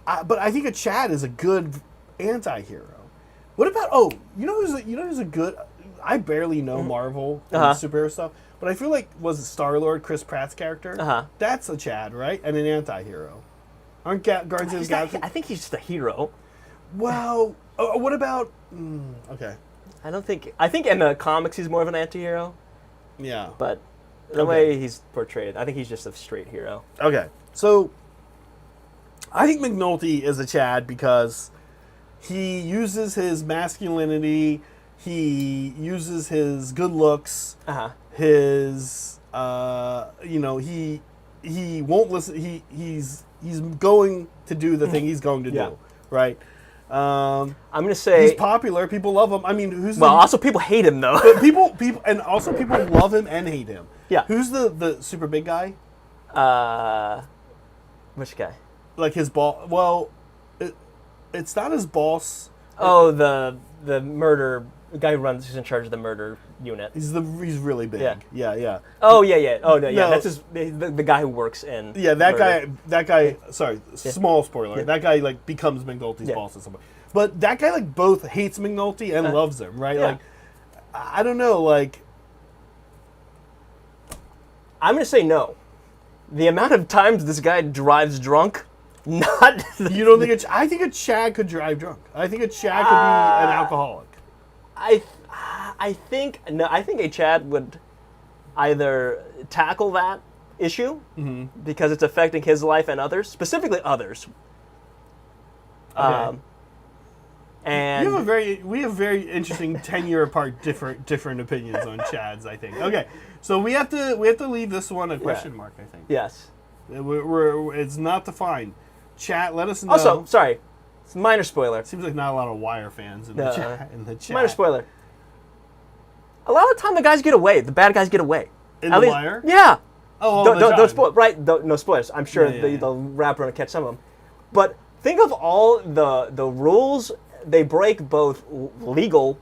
but I think a Chad is a good anti-hero. What about you know who's a good? I barely know Marvel and superhero stuff, but I feel like was Star-Lord Chris Pratt's character? That's a Chad, right? And an anti-hero. Aren't Guardians of the Galaxy? I think he's just a hero. Well, what about? Okay. I think in the comics he's more of an anti-hero. Yeah. But the way he's portrayed, I think he's just a straight hero. Okay. So I think McNulty is a Chad because he uses his masculinity, he uses his good looks, his he won't listen. He's going to do the thing he's going to do, right? I'm gonna say he's popular. People love him. I mean, also people hate him though. But people, and also people love him and hate him. Yeah. Who's the super big guy? Which guy? Like his boss. Well, it's not his boss. Oh, the murder guy who's in charge of the murder unit. He's really big. Yeah. Oh yeah. Oh no, yeah. That's the guy who works in. Yeah, that guy. Sorry, small spoiler. That guy like becomes McNulty's boss at some point. But that guy like both hates McNulty and loves him, right? Yeah. Like, I don't know. Like, I'm gonna say no. The amount of times this guy drives drunk, not. You don't think I think a Chad could drive drunk. I think a Chad could be an alcoholic. I think a Chad would either tackle that issue because it's affecting his life and others, specifically others. Okay. And we have very interesting 10-year apart different opinions on Chads, I think. Okay, so we have to leave this one a question mark, I think. Yes. It's not defined. Chat, let us know. Also, sorry, it's a minor spoiler. Seems like not a lot of Wire fans in the chat. Minor spoiler. A lot of the time, the guys get away. The bad guys get away. In The Wire? Yeah. Oh, don't spoil. Right? No spoilers. I'm sure the rapper will catch some of them. But think of all the rules they break, both legal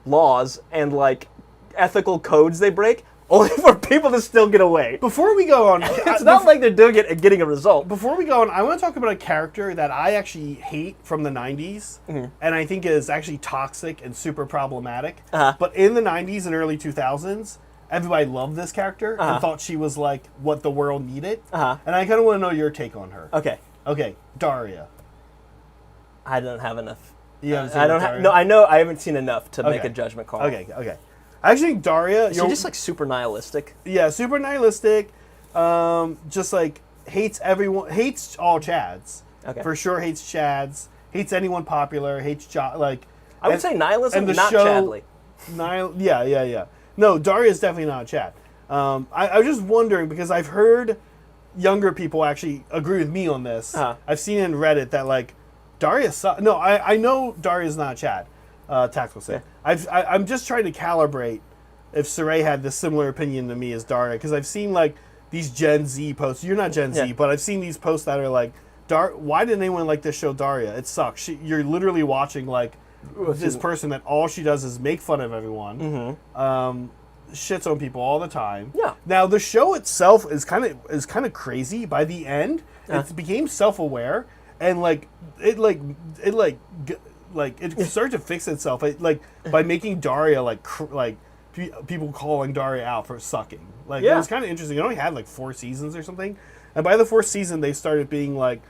laws and like ethical codes they break, only for people to still get away. Before we go on, it's not like they're doing it and getting a result. Before we go on, I want to talk about a character that I actually hate from the 90s, and I think is actually toxic and super problematic. But in the 90s and early 2000s, everybody loved this character and thought she was like what the world needed. And I kind of want to know your take on her. Okay, Daria. I don't have enough. You haven't seen Daria? No, I know I haven't seen enough to make a judgment call. Okay. I actually think Daria. She's just like super nihilistic. Yeah, super nihilistic. Just like hates everyone. Hates all Chads. Okay. For sure, hates Chads. Hates anyone popular. Hates like. I would say nihilism, and the not show, Chadley. Yeah. No, Daria is definitely not a Chad. I was just wondering because I've heard younger people actually agree with me on this. I've seen in Reddit that like Daria. No, I know Daria's not a Chad. Tactical say. I'm just trying to calibrate if Saray had this similar opinion to me as Daria, because I've seen like these Gen Z posts. You're not Gen Z, but I've seen these posts that are like, why didn't anyone like this show Daria? It sucks. You're literally watching like this person that all she does is make fun of everyone, shits on people all the time. Yeah. Now the show itself is kind of crazy. By the end, it became self-aware and it started to fix itself. By making Daria like people calling Daria out for sucking. Like, Yeah. it was kind of interesting. It only had like 4 seasons or something. And by the 4th season, they started being like,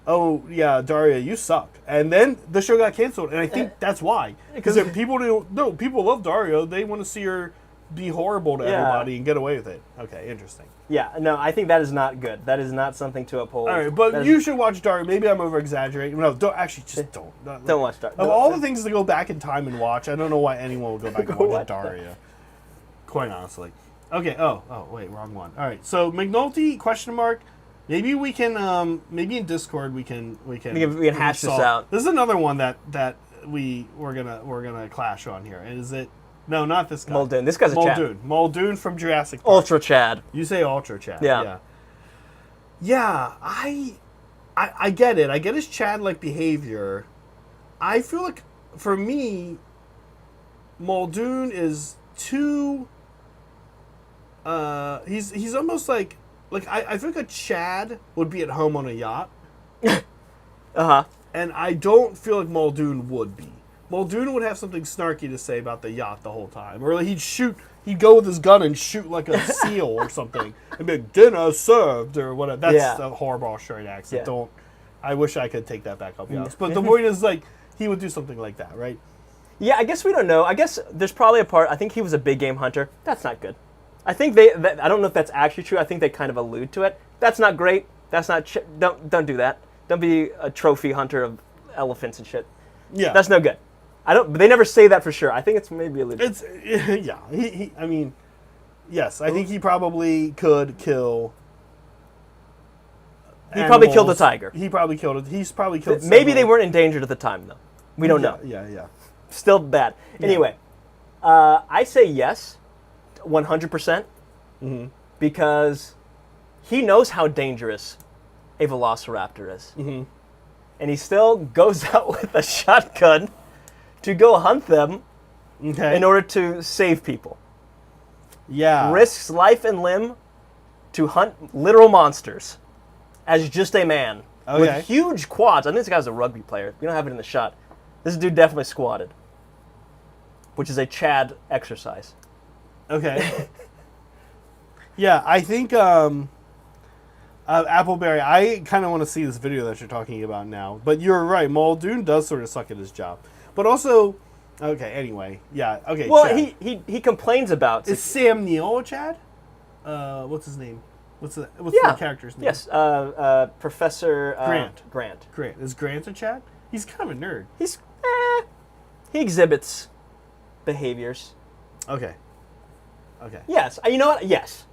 oh, yeah, Daria, you suck. And then the show got canceled. And I think that's why. Because people love Daria. They want to see her be horrible to everybody and get away with it. Okay, interesting. Yeah, no, I think that is not good. That is not something to uphold. All right, but you should watch Daria. Maybe I'm over-exaggerating. No, don't. Actually, just don't. Don't watch Daria. Of all the things to go back in time and watch, I don't know why anyone would go back and watch Daria. Quite honestly. Okay, wait, wrong one. All right, so McNulty, question mark. Maybe we can, maybe in Discord we can hash this out. This is another one that we're gonna clash on here. Is it? No, not this guy. Muldoon. This guy's a Chad. Muldoon from Jurassic Park. Ultra Chad. You say Ultra Chad. Yeah. Yeah, I get it. I get his Chad-like behavior. I feel like, for me, Muldoon is too... he's almost like I feel like a Chad would be at home on a yacht. Uh-huh. And I don't feel like Muldoon would be. Muldoon would have something snarky to say about the yacht the whole time. Or like he'd go with his gun and shoot like a seal or something. And be like, dinner served, or whatever. That's a horrible Australian accent. Yeah. I wish I could take that back, I'll be honest. But the point is, like, he would do something like that, right? Yeah, I guess we don't know. I guess there's probably a part, I think he was a big game hunter. That's not good. I think I don't know if that's actually true. I think they kind of allude to it. That's not great. That's not, don't do that. Don't be a trophy hunter of elephants and shit. Yeah. That's no good. But they never say that for sure. I think it's maybe alluded. Yeah. I mean, yes, I think he probably could kill. He probably killed a tiger. He probably killed it. He's probably killed. Maybe they weren't endangered at the time, though. We don't know. Yeah. Still bad. Yeah. Anyway, I say yes, 100%, because he knows how dangerous a velociraptor is, and he still goes out with a shotgun to go hunt them in order to save people. Yeah. Risks life and limb to hunt literal monsters as just a man with huge quads. I think this guy's a rugby player. We don't have it in the shot. This dude definitely squatted, which is a Chad exercise. Okay. Yeah, I think Appleberry, I kind of want to see this video that you're talking about now. But you're right, Muldoon does sort of suck at his job. But also, okay, anyway, yeah, okay. Well, Chad. he complains about... Is Sam Neill a Chad? What's his name? What's the character's name? Yes, Professor... Grant. Grant. Is Grant a Chad? He's kind of a nerd. He exhibits behaviors. Okay. Yes, you know what? Yes.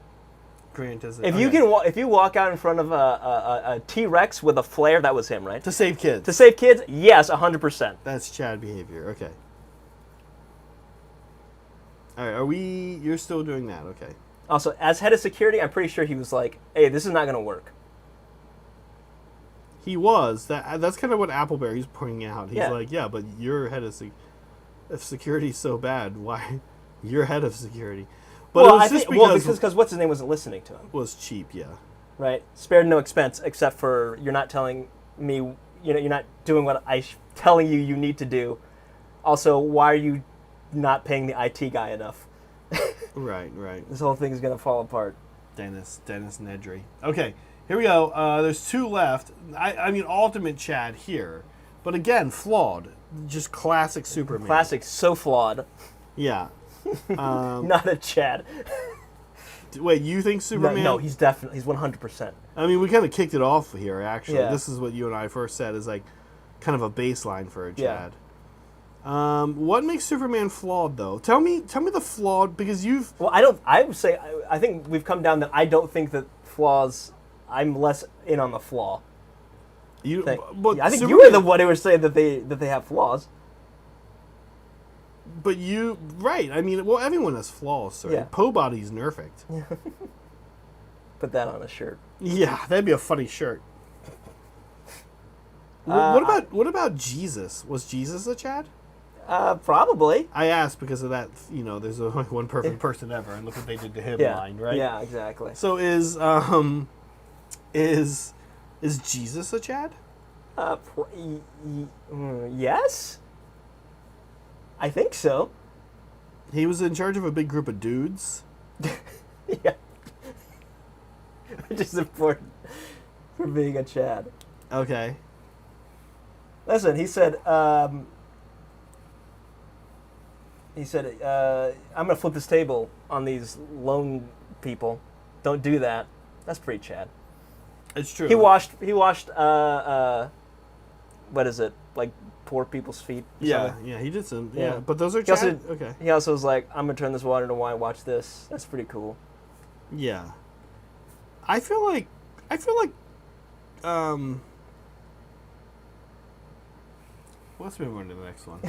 Grant is. If you walk out in front of a T-Rex with a flare, that was him, right? To save kids. To save kids, yes, 100%. That's Chad behavior. Okay. All right. You're still doing that? Okay. Also, as head of security, I'm pretty sure he was like, "Hey, this is not going to work." He was. That's kind of what Appleberry's pointing out. He's like, "Yeah, but you're head of if security's so bad, why you're head of security?" But it was because what's his name wasn't listening to him. Was cheap, yeah. Right, spared no expense except for you're not telling me, you're not doing what I'm telling you need to do. Also, why are you not paying the IT guy enough? Right. This whole thing is gonna fall apart. Dennis Nedry. Okay, here we go. There's 2 left. I mean, ultimate Chad here, but again, flawed. Just classic Superman. Classic, so flawed. Yeah. Not a Chad. Wait, you think Superman? No, he's 100%. I mean, we kind of kicked it off here, actually. Yeah. This is what you and I first said is like kind of a baseline for a Chad. Yeah. What makes Superman flawed, though? Tell me the flawed, because you've... Well, I think we've come down that I don't think that flaws... I'm less in on the flaw. I think Superman, you were the one who was saying that they have flaws. But right. I mean, well, everyone has flaws, sir. Yeah. Body's perfect. Put that on a shirt. Yeah, that'd be a funny shirt. What about Jesus? Was Jesus a Chad? Probably. I asked because of that, there's only one perfect person ever, and look what they did to him line, right? Yeah, exactly. So is Jesus a Chad? Yes. I think so. He was in charge of a big group of dudes. Yeah. Which is important for being a Chad. Okay. Listen, he said, I'm going to flip this table on these lone people. Don't do that. That's pretty Chad. It's true. He washed, what is it? Like poor people's feet? Yeah, he did some. Yeah, Yeah. but those are He also, Chad. Okay. he also was like, I'm going to turn this water into wine. Watch this. That's pretty cool. Yeah. I feel like, let's move on to the next one.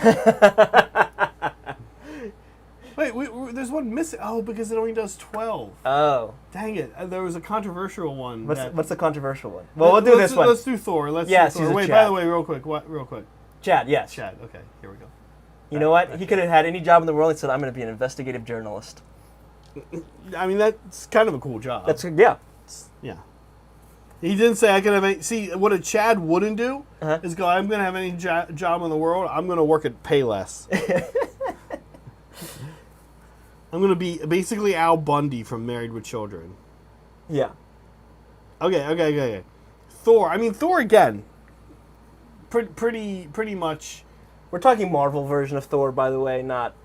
Wait, there's one missing. Oh, because it only does 12. Oh. Dang it. There was a controversial one. What's the controversial one? Well, we'll do this one. Let's do Thor. Yes, do Thor. he's a Wait, Chad. by the way, real quick. Chad, yes. Chad. Okay, here we go. You know what? He could have had any job in the world. He said, I'm going to be an investigative journalist. I mean, that's kind of a cool job. Yeah. Yeah. He didn't say I could have any... See, what a Chad wouldn't do is go, I'm going to have any job in the world. I'm going to work at Payless. I'm going to be basically Al Bundy from Married with Children. Yeah. Okay. Thor. I mean, Thor again. Pretty much... We're talking Marvel version of Thor, by the way, not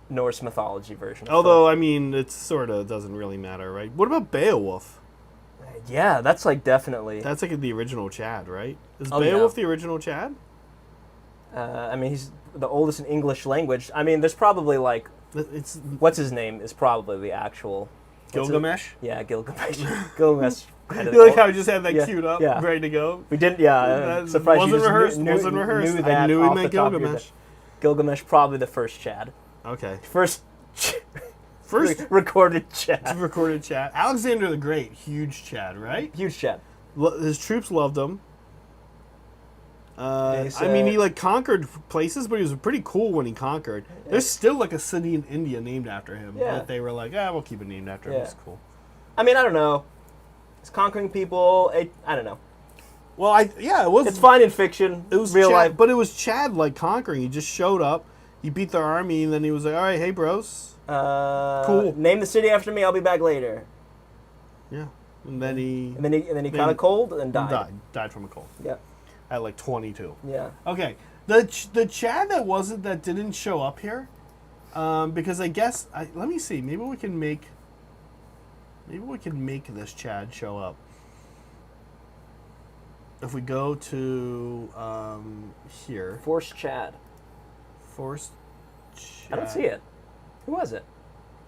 Norse mythology version of Although, Thor. I mean, it sort of doesn't really matter, right? What about Beowulf? Yeah, that's like definitely... That's like the original Chad, right? Is Oh, Beowulf yeah. the original Chad? I mean, he's the oldest in English language. I mean, there's probably like... It's What's his name is probably the actual... Gilgamesh? Yeah, Gilgamesh. Gilgamesh. You like how I just had that Yeah, queued up, yeah. ready to go? We didn't, yeah. That Surprised you wasn't just rehearsed. Knew, Wasn't knew, rehearsed. Knew I that knew he off meant the top of your Gilgamesh. head. Gilgamesh, probably the first Chad. Okay. First recorded Chad. Recorded Chad. Alexander the Great, huge Chad, right? Huge Chad. His troops loved him. He I mean, he like conquered places, but he was pretty cool when he conquered. There's still like a city in India named after him. Yeah. But they were like, we'll keep it named after him. Yeah. It's cool. I mean, I don't know. It's conquering people. I don't know. Well, it was. It's fine in fiction. It was real Chad, life. but it was Chad like conquering. He just showed up. He beat their army, and then he was like, "All right, hey, bros." Cool. Name the city after me. I'll be back later. Yeah, and then he kind of cold and died. Died from a cold Yeah. at like 22. Yeah. Okay, the Chad that didn't show up here, because I guess let me see. Maybe we can make this Chad show up. If we go to here, Forced Chad. Forced Chad. I don't see it. Who was it?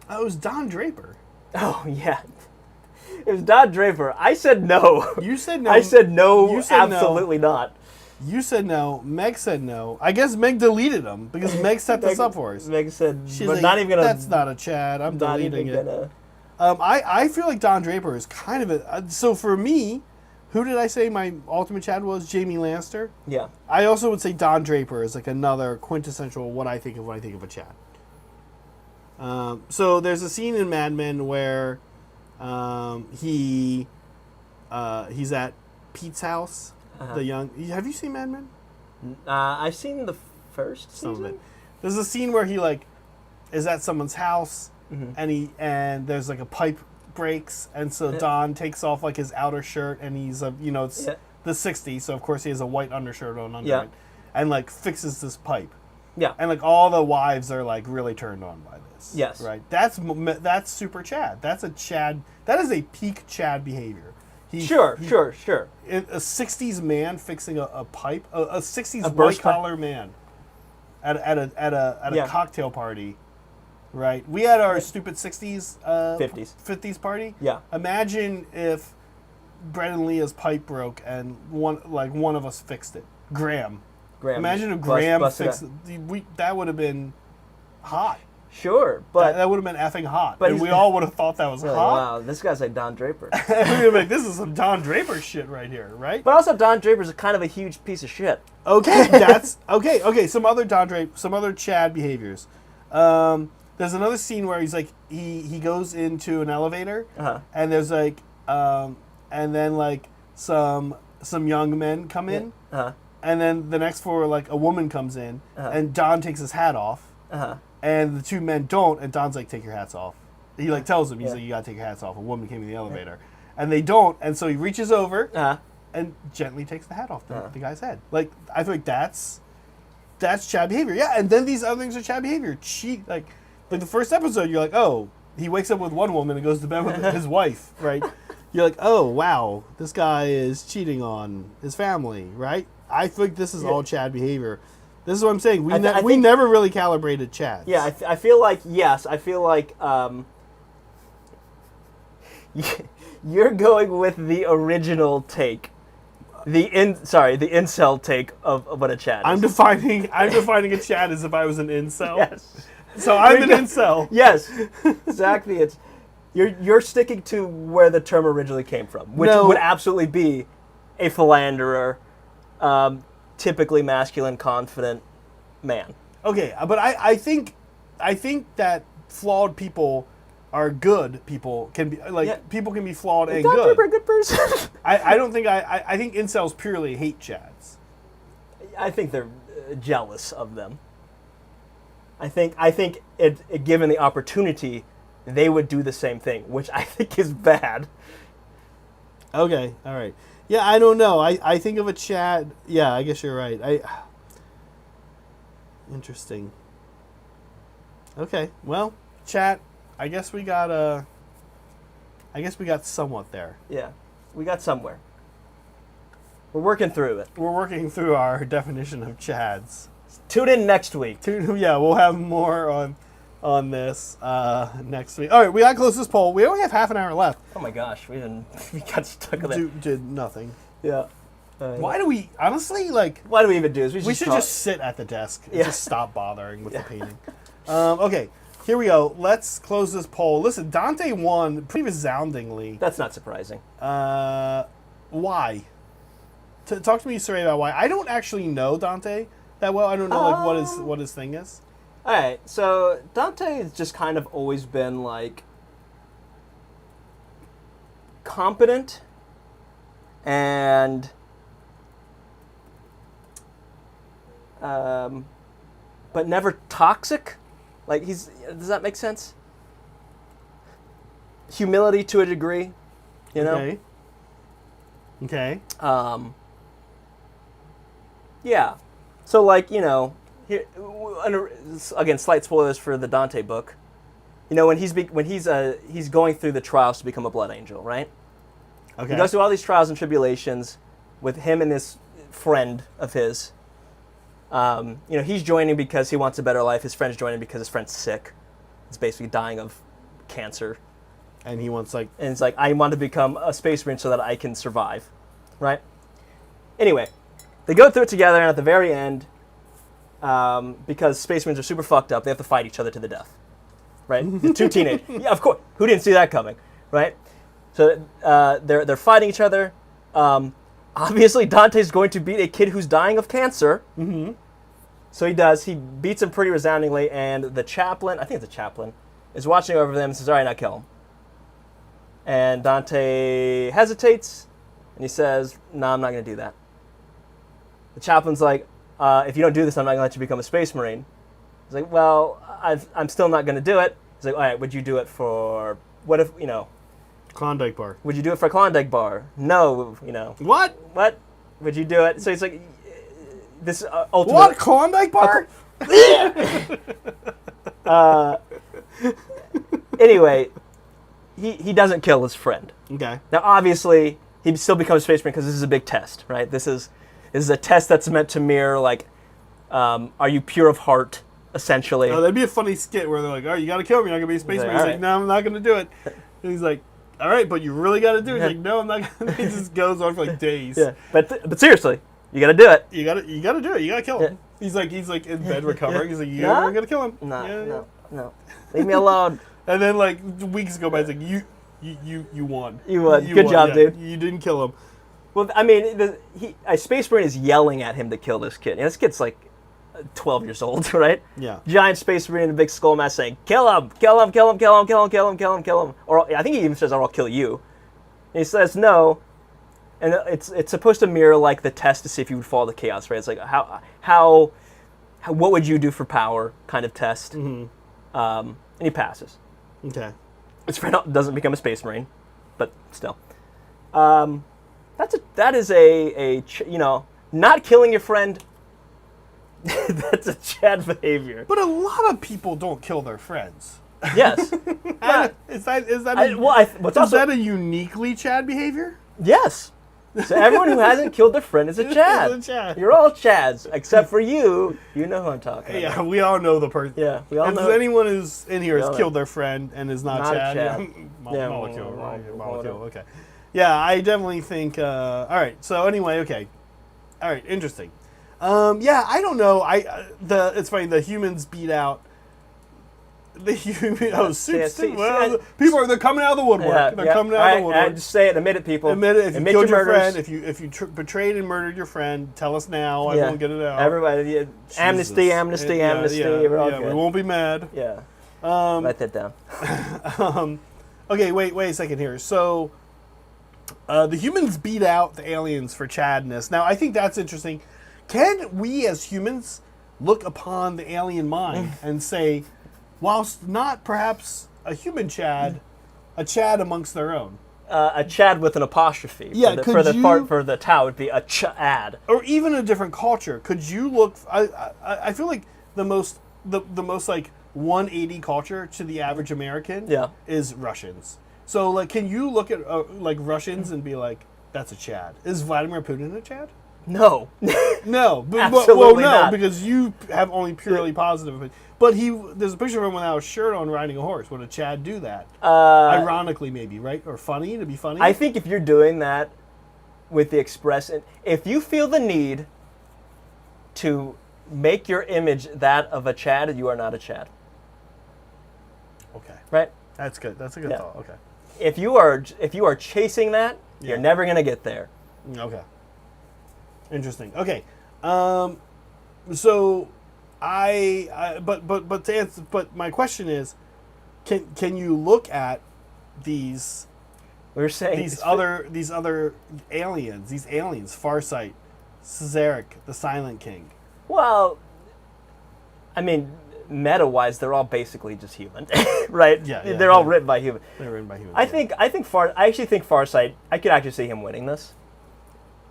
Oh, it was Don Draper. Oh, yeah. It was Don Draper. I said no. You said no. I said no, You said no. absolutely not. You said no. Meg said no. I guess Meg deleted them because Meg set this up for us. Meg said, She's but like, not even gonna. That's not a Chad. I'm not deleting even it. gonna. I feel like Don Draper is kind of a. So for me, who did I say my ultimate Chad was? Jamie Lannister. Yeah. I also would say Don Draper is like another quintessential what I think of when I think of a Chad. So there's a scene in Mad Men where he's at Pete's house. The young. Have you seen Mad Men? I've seen the first season. Some of it. There's a scene where he like is at someone's house and there's like a pipe breaks and so Don takes off like his outer shirt and he's it's the 60s, so of course he has a white undershirt on under it and like fixes this pipe. Yeah. And like all the wives are like really turned on by this. Yes. Right. That's super Chad. That's a Chad. That is a peak Chad behavior. Sure. A 60s man fixing a pipe, a 60s A burst white collar man at a cocktail party, right? We had our stupid 60s 50s party. Yeah. Imagine if Brett and Leah's pipe broke and one of us fixed it. Graham. Imagine if Graham fixed it. That would have been hot. Sure, but that would have been effing hot. But and we all would have thought that was hot. Wow, this guy's like Don Draper. We'd be like, this is some Don Draper shit right here, right? But also, Don Draper's a kind of a huge piece of shit. Okay, that's okay. Okay, some other Chad behaviors. There's another scene where he's like he goes into an elevator, and there's like and then like some young men come in, and then the next floor like a woman comes in, and Don takes his hat off. and the two men don't, and Don's like, take your hats off. He like tells him, he's Yeah. like, you gotta take your hats off. A woman came in the elevator. And they don't, and so he reaches over and gently takes the hat off the guy's head. Like, I feel like that's Chad behavior. Yeah, and then these other things are Chad behavior. Like the first episode, you're like, oh, he wakes up with one woman and goes to bed with his wife, right? You're like, oh, wow, this guy is cheating on his family, right? I think this is all Chad behavior. This is what I'm saying. We never really calibrated Chad. Yeah, I feel like, yes, I feel like you're going with the original take. The incel take of what a Chad is. I'm defining a Chad as if I was an incel. Yes. So I'm an incel. Yes, exactly. It's you're sticking to where the term originally came from, which would absolutely be a philanderer, typically masculine, confident man. Okay, but I think that flawed people are good. People can be people can be flawed and good. You're a good person. I don't think I think incels purely hate Chads. I think they're jealous of them. I think it given the opportunity, they would do the same thing, which I think is bad. Okay, all right. Yeah, I don't know. I think of a Chad. Yeah, I guess you're right. Interesting. Okay, well, chat. I guess we got somewhat there. Yeah, we got somewhere. We're working through it. We're working through our definition of Chads. Tune in next week. Yeah, we'll have more on this next week. All right, we got to close this poll. We only have half an hour left. Oh my gosh, we got stuck with it. Did nothing. Yeah. Why do we honestly like? Why do we even do this? We should just sit at the desk and just stop bothering with the painting. Okay, here we go. Let's close this poll. Listen, Dante won pretty resoundingly. That's not surprising. Why? Talk to me, Saray, about why. I don't actually know Dante that well. I don't know what his thing is. All right, so Dante has just kind of always been like competent and but never toxic. Like does that make sense? Humility to a degree, you know? Okay. Yeah. So like, you know, here again, slight spoilers for the Dante book. You know, when he's going through the trials to become a blood angel, right? Okay. He goes through all these trials and tribulations with him and this friend of his. You know, he's joining because he wants a better life. His friend's joining because his friend's sick. He's basically dying of cancer. And he wants like... And it's like, I want to become a space marine so that I can survive, right? Anyway, they go through it together, and at the very end, because space marines are super fucked up, they have to fight each other to the death, right? The two teenagers. Yeah, of course. Who didn't see that coming, right? So they're fighting each other. Obviously, Dante's going to beat a kid who's dying of cancer. Mm-hmm. So he does. He beats him pretty resoundingly, and the chaplain, I think it's a chaplain, is watching over them and says, all right, now kill him. And Dante hesitates, and he says, no, I'm not going to do that. The chaplain's like, if you don't do this, I'm not going to let you become a space marine. He's like, well, I'm still not going to do it. He's like, all right, would you do it for, what if, you know. Klondike bar. Would you do it for a Klondike bar? No, you know. What? Would you do it? So he's like, this ultimately. What? Klondike bar? Anyway, he doesn't kill his friend. Okay. Now, obviously, he still becomes a space marine because this is a big test, right? This is a test that's meant to mirror, like, are you pure of heart, essentially? Oh, that'd be a funny skit where they're like, all right, you got to kill me, you're not going to be a space marine. He's like, no, I'm not going to do it. And he's like, all right, but you really got to do it. He's like, no, I'm not going to. He just goes on for like days. Yeah, but seriously, you got to do it. You got to do it. You got to kill him. Yeah. He's like in bed recovering. He's like, you're going to kill him. No. Leave me alone. And then like weeks go by, it's like you won. You won. Good job, dude. You didn't kill him. Well, I mean, a space marine is yelling at him to kill this kid. And this kid's like 12 years old, right? Yeah. Giant space marine in a big skull mask saying, kill him, kill him, kill him, kill him, kill him, kill him, kill him, kill him. Or I think he even says, I'll kill you. And he says no. And it's supposed to mirror like the test to see if you would fall to chaos, right? It's like how what would you do for power kind of test. And he passes. Okay. His friend doesn't become a space marine, but still. That is not killing your friend. That's a Chad behavior. But a lot of people don't kill their friends. Yes. Is that a uniquely Chad behavior? Yes. So everyone who hasn't killed their friend is a Chad. Is a Chad. You're all Chads, except for you. You know who I'm talking about. Yeah, we all know the person. Yeah, we all know. If anyone who's in here has killed their friend and is not Chad. A Chad. Molecule. Okay. Yeah, I definitely think. All right. So anyway, okay. All right. Interesting. Yeah, I don't know. It's funny. The humans beat out. The human. People they're coming out of the woodwork. They're coming out of the woodwork. Just say it. Admit it, people. Admit it. If you killed your friend, if you betrayed and murdered your friend, tell us now. I won't get it out. Everybody, amnesty. Yeah, We're all good. we won't be mad. Yeah. Write that down. Okay, wait a second here. So, the humans beat out the aliens for Chadness. Now, I think that's interesting. Can we as humans look upon the alien mind and say, whilst not perhaps a human Chad, a Chad amongst their own? A Chad with an apostrophe. Yeah, for the Tau would be a Chad. Or even a different culture. Could you look? I feel like the most like 180 culture to the average American is Russians. So like, can you look at like Russians and be like, that's a Chad? Is Vladimir Putin a Chad? No. No. Absolutely no, not. because you have only purely positive opinion. But there's a picture of him without a shirt on riding a horse. Would a Chad do that? Ironically, maybe, right? Or funny, to be funny? I think if you're doing that with the express, if you feel the need to make your image that of a Chad, you are not a Chad. Okay. Right? That's good. That's a good thought. Okay. If you are chasing that, you're never going to get there. Okay. Interesting. Okay. So but to answer, but my question is, can you look at these these other aliens, Farsight, Cesaric, the Silent King? Well, I mean, meta-wise, they're all basically just human, right? Yeah, they're all written by humans. They're written by humans. I actually think Farsight. I could actually see him winning this.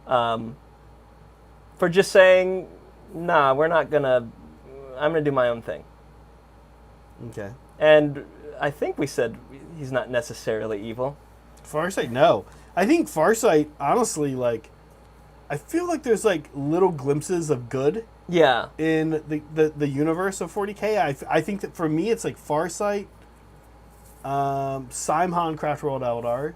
For just saying, nah, we're not gonna. I'm gonna do my own thing. Okay. And I think we said he's not necessarily evil. Farsight, no. I think Farsight, honestly, like, I feel like there's like little glimpses of good. Yeah. In the universe of 40K, I think that for me it's like Farsight, Simhan Craftworld Eldar,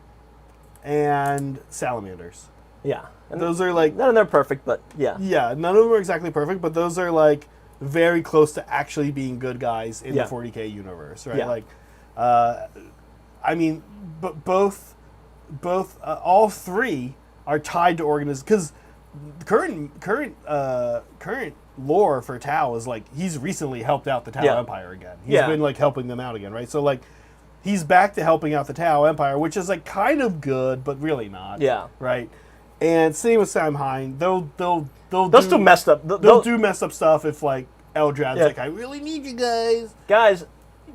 and Salamanders. Yeah. And those are like, none of them are perfect, but yeah. Yeah, none of them are exactly perfect, but those are like very close to actually being good guys in the 40K universe, right? Yeah. Like, I mean, but both all three are tied to organizations, because current lore for Tau is like he's recently helped out the Tau Empire again. He's been like helping them out again, right? So like he's back to helping out the Tau Empire, which is like kind of good, but really not. Yeah. Right. And same with Samhain. They'll do messed up. They'll do messed up stuff if like Eldrad's like, I really need you guys. Guys,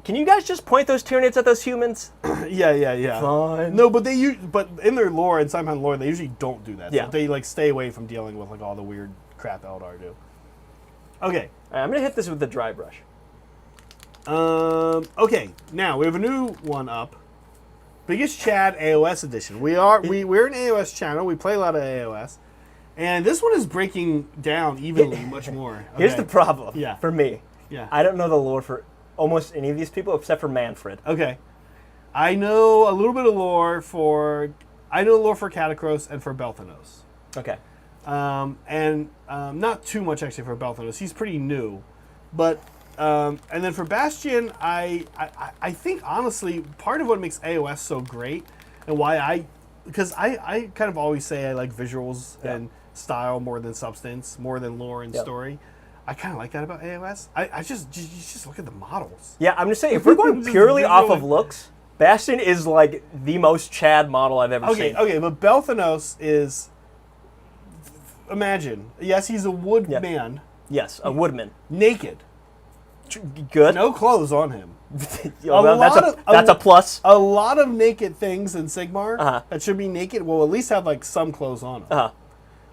can you guys just point those Tyranids at those humans? Yeah. Fine. No, but but in their lore and Samhain lore, they usually don't do that. Yeah. So they like stay away from dealing with like all the weird crap Eldar do. Okay. All right, I'm gonna hit this with the dry brush. Okay. Now we have a new one up. Biggest Chad AOS edition. We're an AOS channel. We play a lot of AOS, and this one is breaking down evenly much more. Okay. Here's the problem. For me. Yeah. I don't know the lore for almost any of these people except for Manfred. Okay. I know a little bit of lore for Catacros and for Belthanos. Okay. And not too much actually for Belthanos. He's pretty new, but. And then for Bastion, I think honestly part of what makes AOS so great and why because I kind of always say I like visuals and style more than substance, more than lore and story. I kind of like that about AOS. I just look at the models. Yeah, I'm just saying if we're going purely off of looks, Bastion is like the most Chad model I've ever seen. Okay, but Belthanos is, imagine, yes, he's a wood man. Yes, a woodman. naked, Good. no clothes on him. Well, that's a plus. A lot of naked things in Sigmar Uh-huh. that should be naked will at least have like some clothes on them. Uh-huh.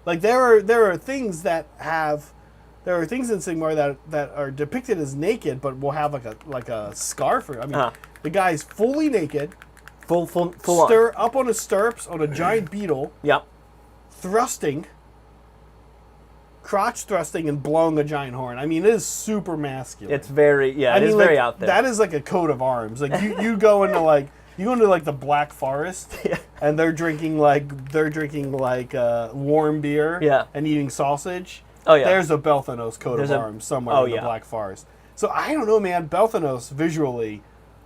Like there are things in Sigmar that are depicted as naked, but will have like a scarf. I mean, the guy's fully naked, Full on. up on his stirrups on a giant beetle, Yep. crotch thrusting and blowing a giant horn. I mean, it is super masculine. It's very very out there. That is like a coat of arms. Like you go into like the Black Forest, and they're drinking like warm beer, and eating sausage. Oh yeah. There's a Belthanos coat of arms somewhere in the Black Forest. So I don't know, man. Belthanos visually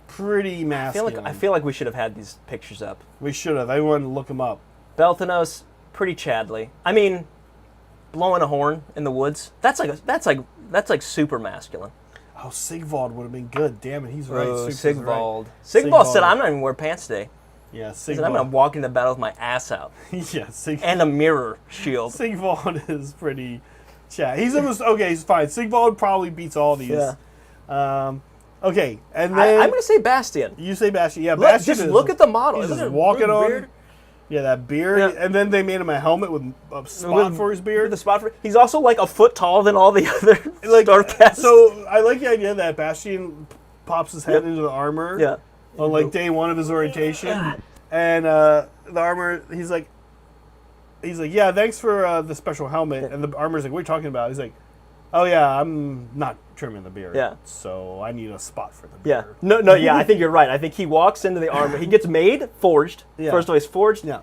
pretty masculine. I feel like we should have had these pictures up. We should have. Everyone look them up. Belthanos, pretty Chadley. I mean, blowing a horn in the woods. That's like super masculine. Oh, Sigvald would have been good. Damn it, he's right. Oh, Sigvald. Right. Sigvald said, "I'm not even wear pants today." Yeah, He said, Sigvald. "I'm gonna walk into battle with my ass out." Yeah, and a mirror shield. Sigvald is pretty chat. He's almost okay. He's fine. Sigvald probably beats all these. Yeah. Okay, and then I'm gonna say Bastion. You say Bastion. Yeah, Bastion. Just look at the model. He's Isn't just it walking on. beard? Yeah, that beard, and then they made him a helmet with a spot for his beard. The spot for he's also like a foot taller than all the other like Stormcast. So I like the idea that Bastion pops his head into the armor. Yeah. On like day one of his orientation, and the armor, he's like, yeah, thanks for the special helmet, and the armor's like, what are you talking about? He's like, oh yeah, I'm not trimming the beard. Yeah. So I need a spot for the Yeah. beard. No, yeah, I think you're right. I think he walks into the armor. He gets forged. Yeah. First of all, he's forged. Yeah.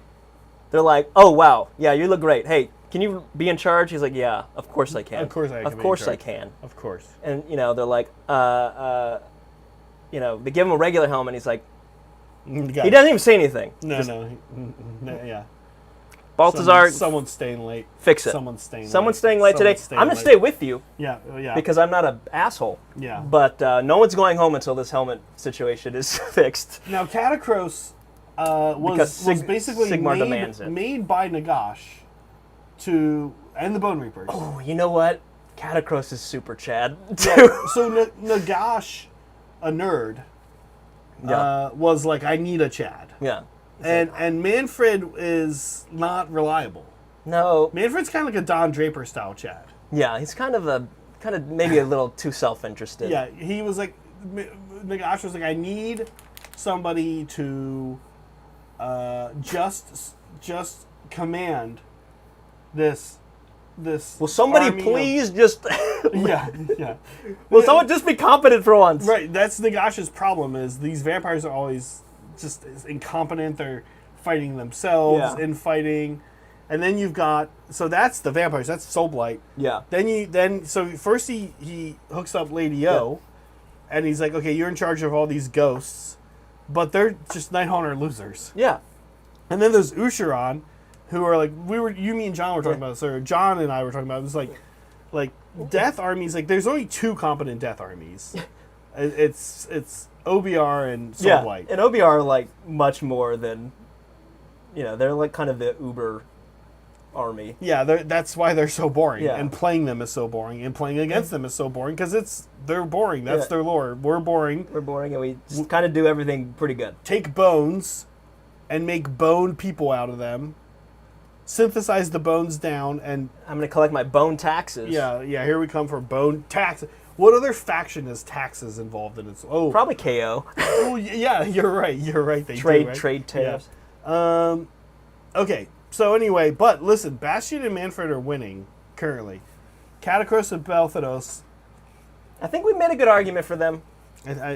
They're like, oh, wow. Yeah, you look great. Hey, can you be in charge? He's like, yeah, of course I can. Of course I can. Of course I can. Of course. And, they're like, they give him a regular helmet. He's like, he doesn't even say anything. No, yeah. Balthazar, someone's staying late. Fix it. Someone's staying late today. I'm going to stay with you. Yeah. Because I'm not an asshole. Yeah. But no one's going home until this helmet situation is fixed. Now, Catacros was basically Sigmar made by Nagash and the Bone Reapers. Oh, you know what? Catacros is super Chad. Yeah, so Nagash, a nerd, was like, I need a Chad. Yeah. And Manfred is not reliable. No. Manfred's kind of like a Don Draper style Chad. Yeah, he's kind of maybe a little too self-interested. Yeah, he was like, Nagash was like, I need somebody to just command this. Will somebody please just? Yeah. Will someone just be competent for once? Right. That's Nagash's problem. Is these vampires are always just incompetent. They're fighting themselves, infighting, and then you've got that's the vampires. That's Soulblight. Yeah. So first he hooks up Lady O, and he's like, okay, you're in charge of all these ghosts, but they're just Night Haunter losers. Yeah. And then there's Ushuran, who are like you, me, and John were talking about this. Or John and I were talking about it. It was like death armies. Like there's only two competent death armies. It's OBR and Soulblight. And OBR are like much more than, they're like kind of the Uber army. Yeah, that's why they're so boring. Yeah. And playing them is so boring. And playing against them is so boring because they're boring. That's their lore. We're boring. We're boring, and we just kind of do everything pretty good. Take bones and make bone people out of them. Synthesize the bones down, and I'm going to collect my bone taxes. Yeah, here we come for bone taxes. What other faction has taxes involved in it? Oh, probably KO. Oh, yeah, you're right. They trade tariffs. Yeah. Okay, so anyway, but listen, Bastion and Manfred are winning currently. Catacros and Belthanos. I think we made a good argument for them.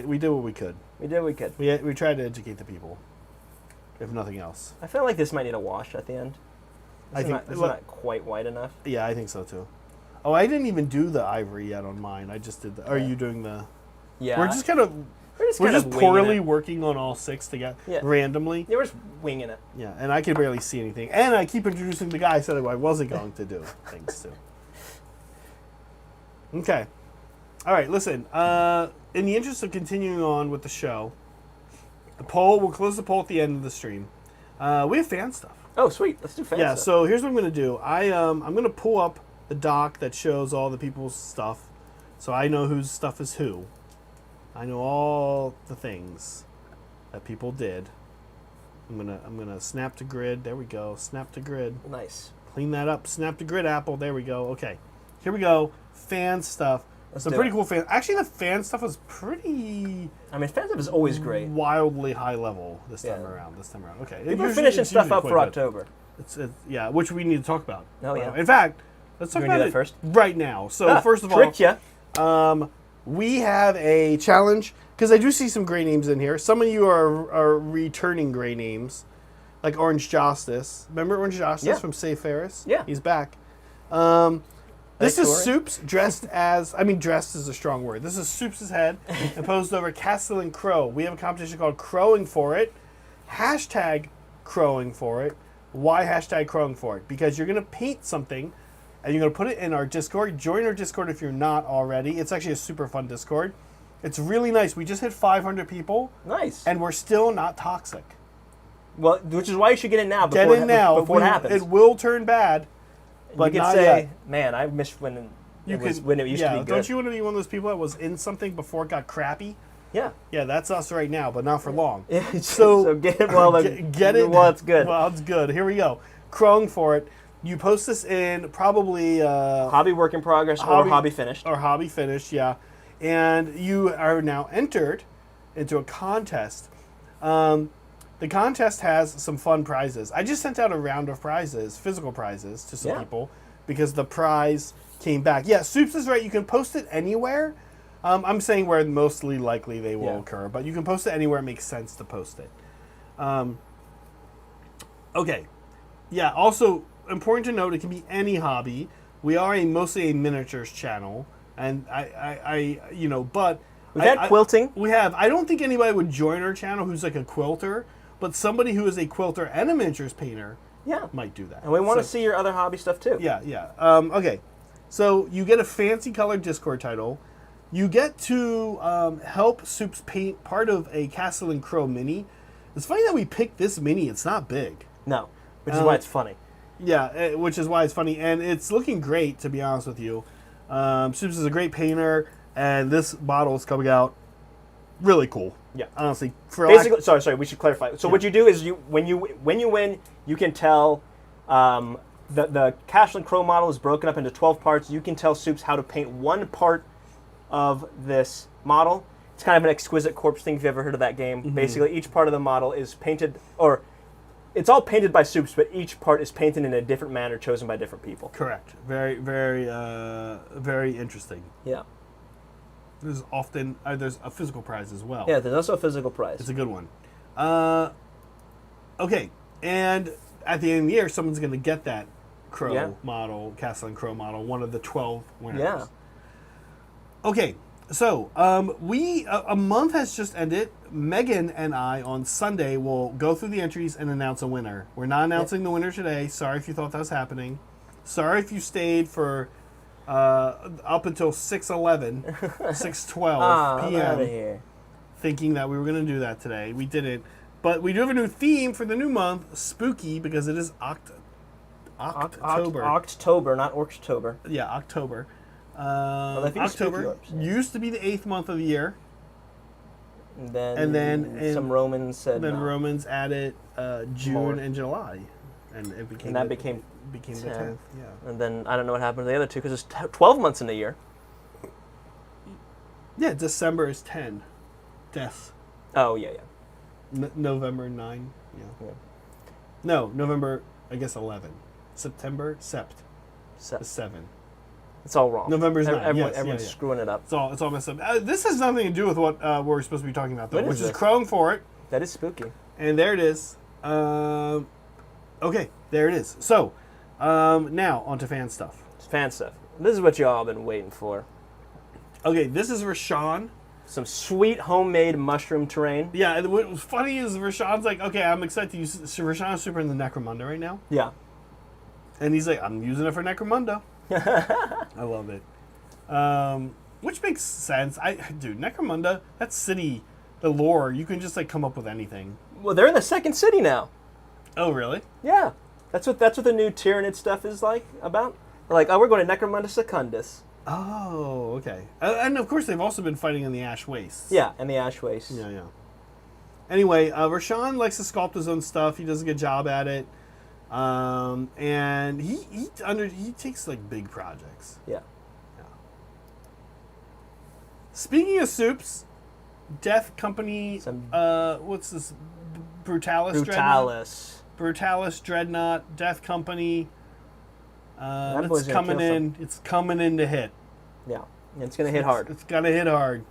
We did what we could. We did what we could. We tried to educate the people, if nothing else. I feel like this might need a wash at the end. This is not quite white enough. Yeah, I think so too. Oh, I didn't even do the ivory yet on mine. I just did the. Are you doing the? Yeah. We're just kind of. We're just poorly working on all six together randomly. Yeah, we're just winging it. Yeah, and I can barely see anything. And I keep introducing the guy I said I wasn't going to do things to. Okay. All right, listen. In the interest of continuing on with the show, we'll close the poll at the end of the stream. We have fan stuff. Oh, sweet. Let's do fan stuff. So here's what I'm going to do. I'm going to pull up the doc that shows all the people's stuff, so I know whose stuff is who. I know all the things that people did. I'm gonna snap to grid. There we go. Snap to grid. Nice. Clean that up. Snap to grid, Apple. There we go. Okay, here we go. Fan stuff. Let's Some do pretty it. cool fan. Actually, the fan stuff was pretty I mean, fan stuff is always great. wildly high level this time Yeah. around. Okay, People are finishing stuff up for October. Yeah, which we need to talk about. Oh, yeah. In fact, let's talk You wanna about do it that first? right now. So first of all, tricked ya. we have a challenge because I do see some gray names in here. Some of you are returning gray names, like Orange Justice. Remember Orange Justice Yeah. from Safe Ferris? Yeah. He's back. This is Soups dressed as, dressed is a strong word. This is Soups' head and posed over Castle and Crow. We have a competition called Crowing for It. Hashtag Crowing for It. Why hashtag Crowing for It? Because you're going to paint something and you're going to put it in our Discord. Join our Discord if you're not already. It's actually a super fun Discord. It's really nice. We just hit 500 people. Nice. And we're still not toxic. Well, which is why you should get in now. Get Before in now. Before it happens. It will turn bad. But you could not say, yet. man, I miss when it used to be good. Don't you want to be one of those people that was in something before it got crappy? Yeah. Yeah, that's us right now, but not for long. So get it while get it while it's good. Well, it's good. Here we go. Crowing for it. You post this in probably Hobby work in progress or hobby finished. Or hobby finished, yeah. And you are now entered into a contest. The contest has some fun prizes. I just sent out a round of prizes, physical prizes, to some people because the prize came back. Yeah, Soups is right. You can post it anywhere. I'm saying where mostly likely they will occur, but you can post it anywhere it makes sense to post it. Okay. Yeah, also important to note, it can be any hobby. We are mostly a miniatures channel, and but We've had quilting. We have. I don't think anybody would join our channel who's like a quilter, but somebody who is a quilter and a miniatures painter might do that. And we want to see your other hobby stuff too. Yeah. Okay. So you get a fancy colored Discord title. You get to help Soups paint part of a Castle and Crow mini. It's funny that we picked this mini. It's not big. No, which is why it's funny. Yeah, which is why it's funny. And it's looking great, to be honest with you. Soups is a great painter, and this model is coming out really cool. Yeah. Honestly. Basically, sorry, we should clarify. So what you do is when you win, you can tell the Castle and Crow model is broken up into 12 parts. You can tell Soups how to paint one part of this model. It's kind of an exquisite corpse thing if you've ever heard of that game. Mm-hmm. Basically, each part of the model is painted, or it's all painted by Soups, but each part is painted in a different manner chosen by different people. Correct. Very, very, very interesting. Yeah. There's often there's a physical prize as well. Yeah, there's also a physical prize. It's a good one. Okay, and at the end of the year, someone's going to get that Crow model, Castle and Crow model, one of the 12 winners. Yeah. Okay, so a month has just ended. Megan and I on Sunday will go through the entries and announce a winner. We're not announcing the winner today. Sorry if you thought that was happening. Sorry if you stayed for up until 6:11, 6:12 p.m. thinking that we were going to do that today. We didn't. But we do have a new theme for the new month, spooky, because it is October. October, not Orktober. Yeah, October. Well, October used to be the 8th month of the year. And then some Romans said Romans added June and July. And it became the 10th. Yeah. And then I don't know what happened to the other two because it's 12 months in a year. Yeah, December is 10. Death. Oh, yeah. November 9. Yeah. No, November, I guess 11. September, Sept. Is 7. It's all wrong. November's 9. Everyone's screwing it up. It's all messed up. This has nothing to do with what we're supposed to be talking about, though, which is Crowing for It. That is spooky. And there it is. Okay, there it is. So, now, on to fan stuff. It's fan stuff. This is what you all been waiting for. Okay, this is Rashawn. Some sweet homemade mushroom terrain. Yeah, and what was funny is Rashawn's like, okay, I'm excited to use... So Rashawn's super in the Necromunda right now. Yeah. And he's like, I'm using it for Necromunda. I love it. Which makes sense. Dude, Necromunda, that city, the lore, you can just like come up with anything. Well, they're in the second city now. Oh, really? Yeah. That's what the new Tyranid stuff is like about. Like, oh, we're going to Necromunda Secundus. Oh, okay. And of course, they've also been fighting in the Ash Wastes. Yeah, and the Ash Wastes. Yeah. Anyway, Rashawn likes to sculpt his own stuff. He does a good job at it. And he takes like big projects. Yeah. Speaking of soups, Death Company. What's this? Brutalis. Brutalis Dreadnought. Death Company. It's coming in. It's coming in to hit. Yeah, it's gonna hit hard. It's gonna hit hard.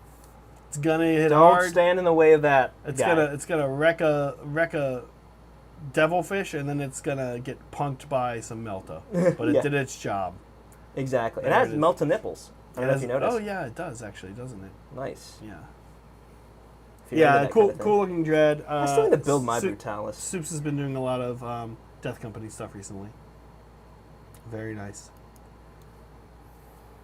It's gonna hit Don't hard. Don't stand in the way of that. It's gonna wreck a devilfish, and then it's gonna get punked by some Melta. But it did its job. Exactly. It has Melta nipples. I don't know if you noticed. Oh yeah, it does actually, doesn't it? Nice. Yeah. Yeah, cool looking dread. I still need to build my Brutalis. Soups has been doing a lot of Death Company stuff recently. Very nice.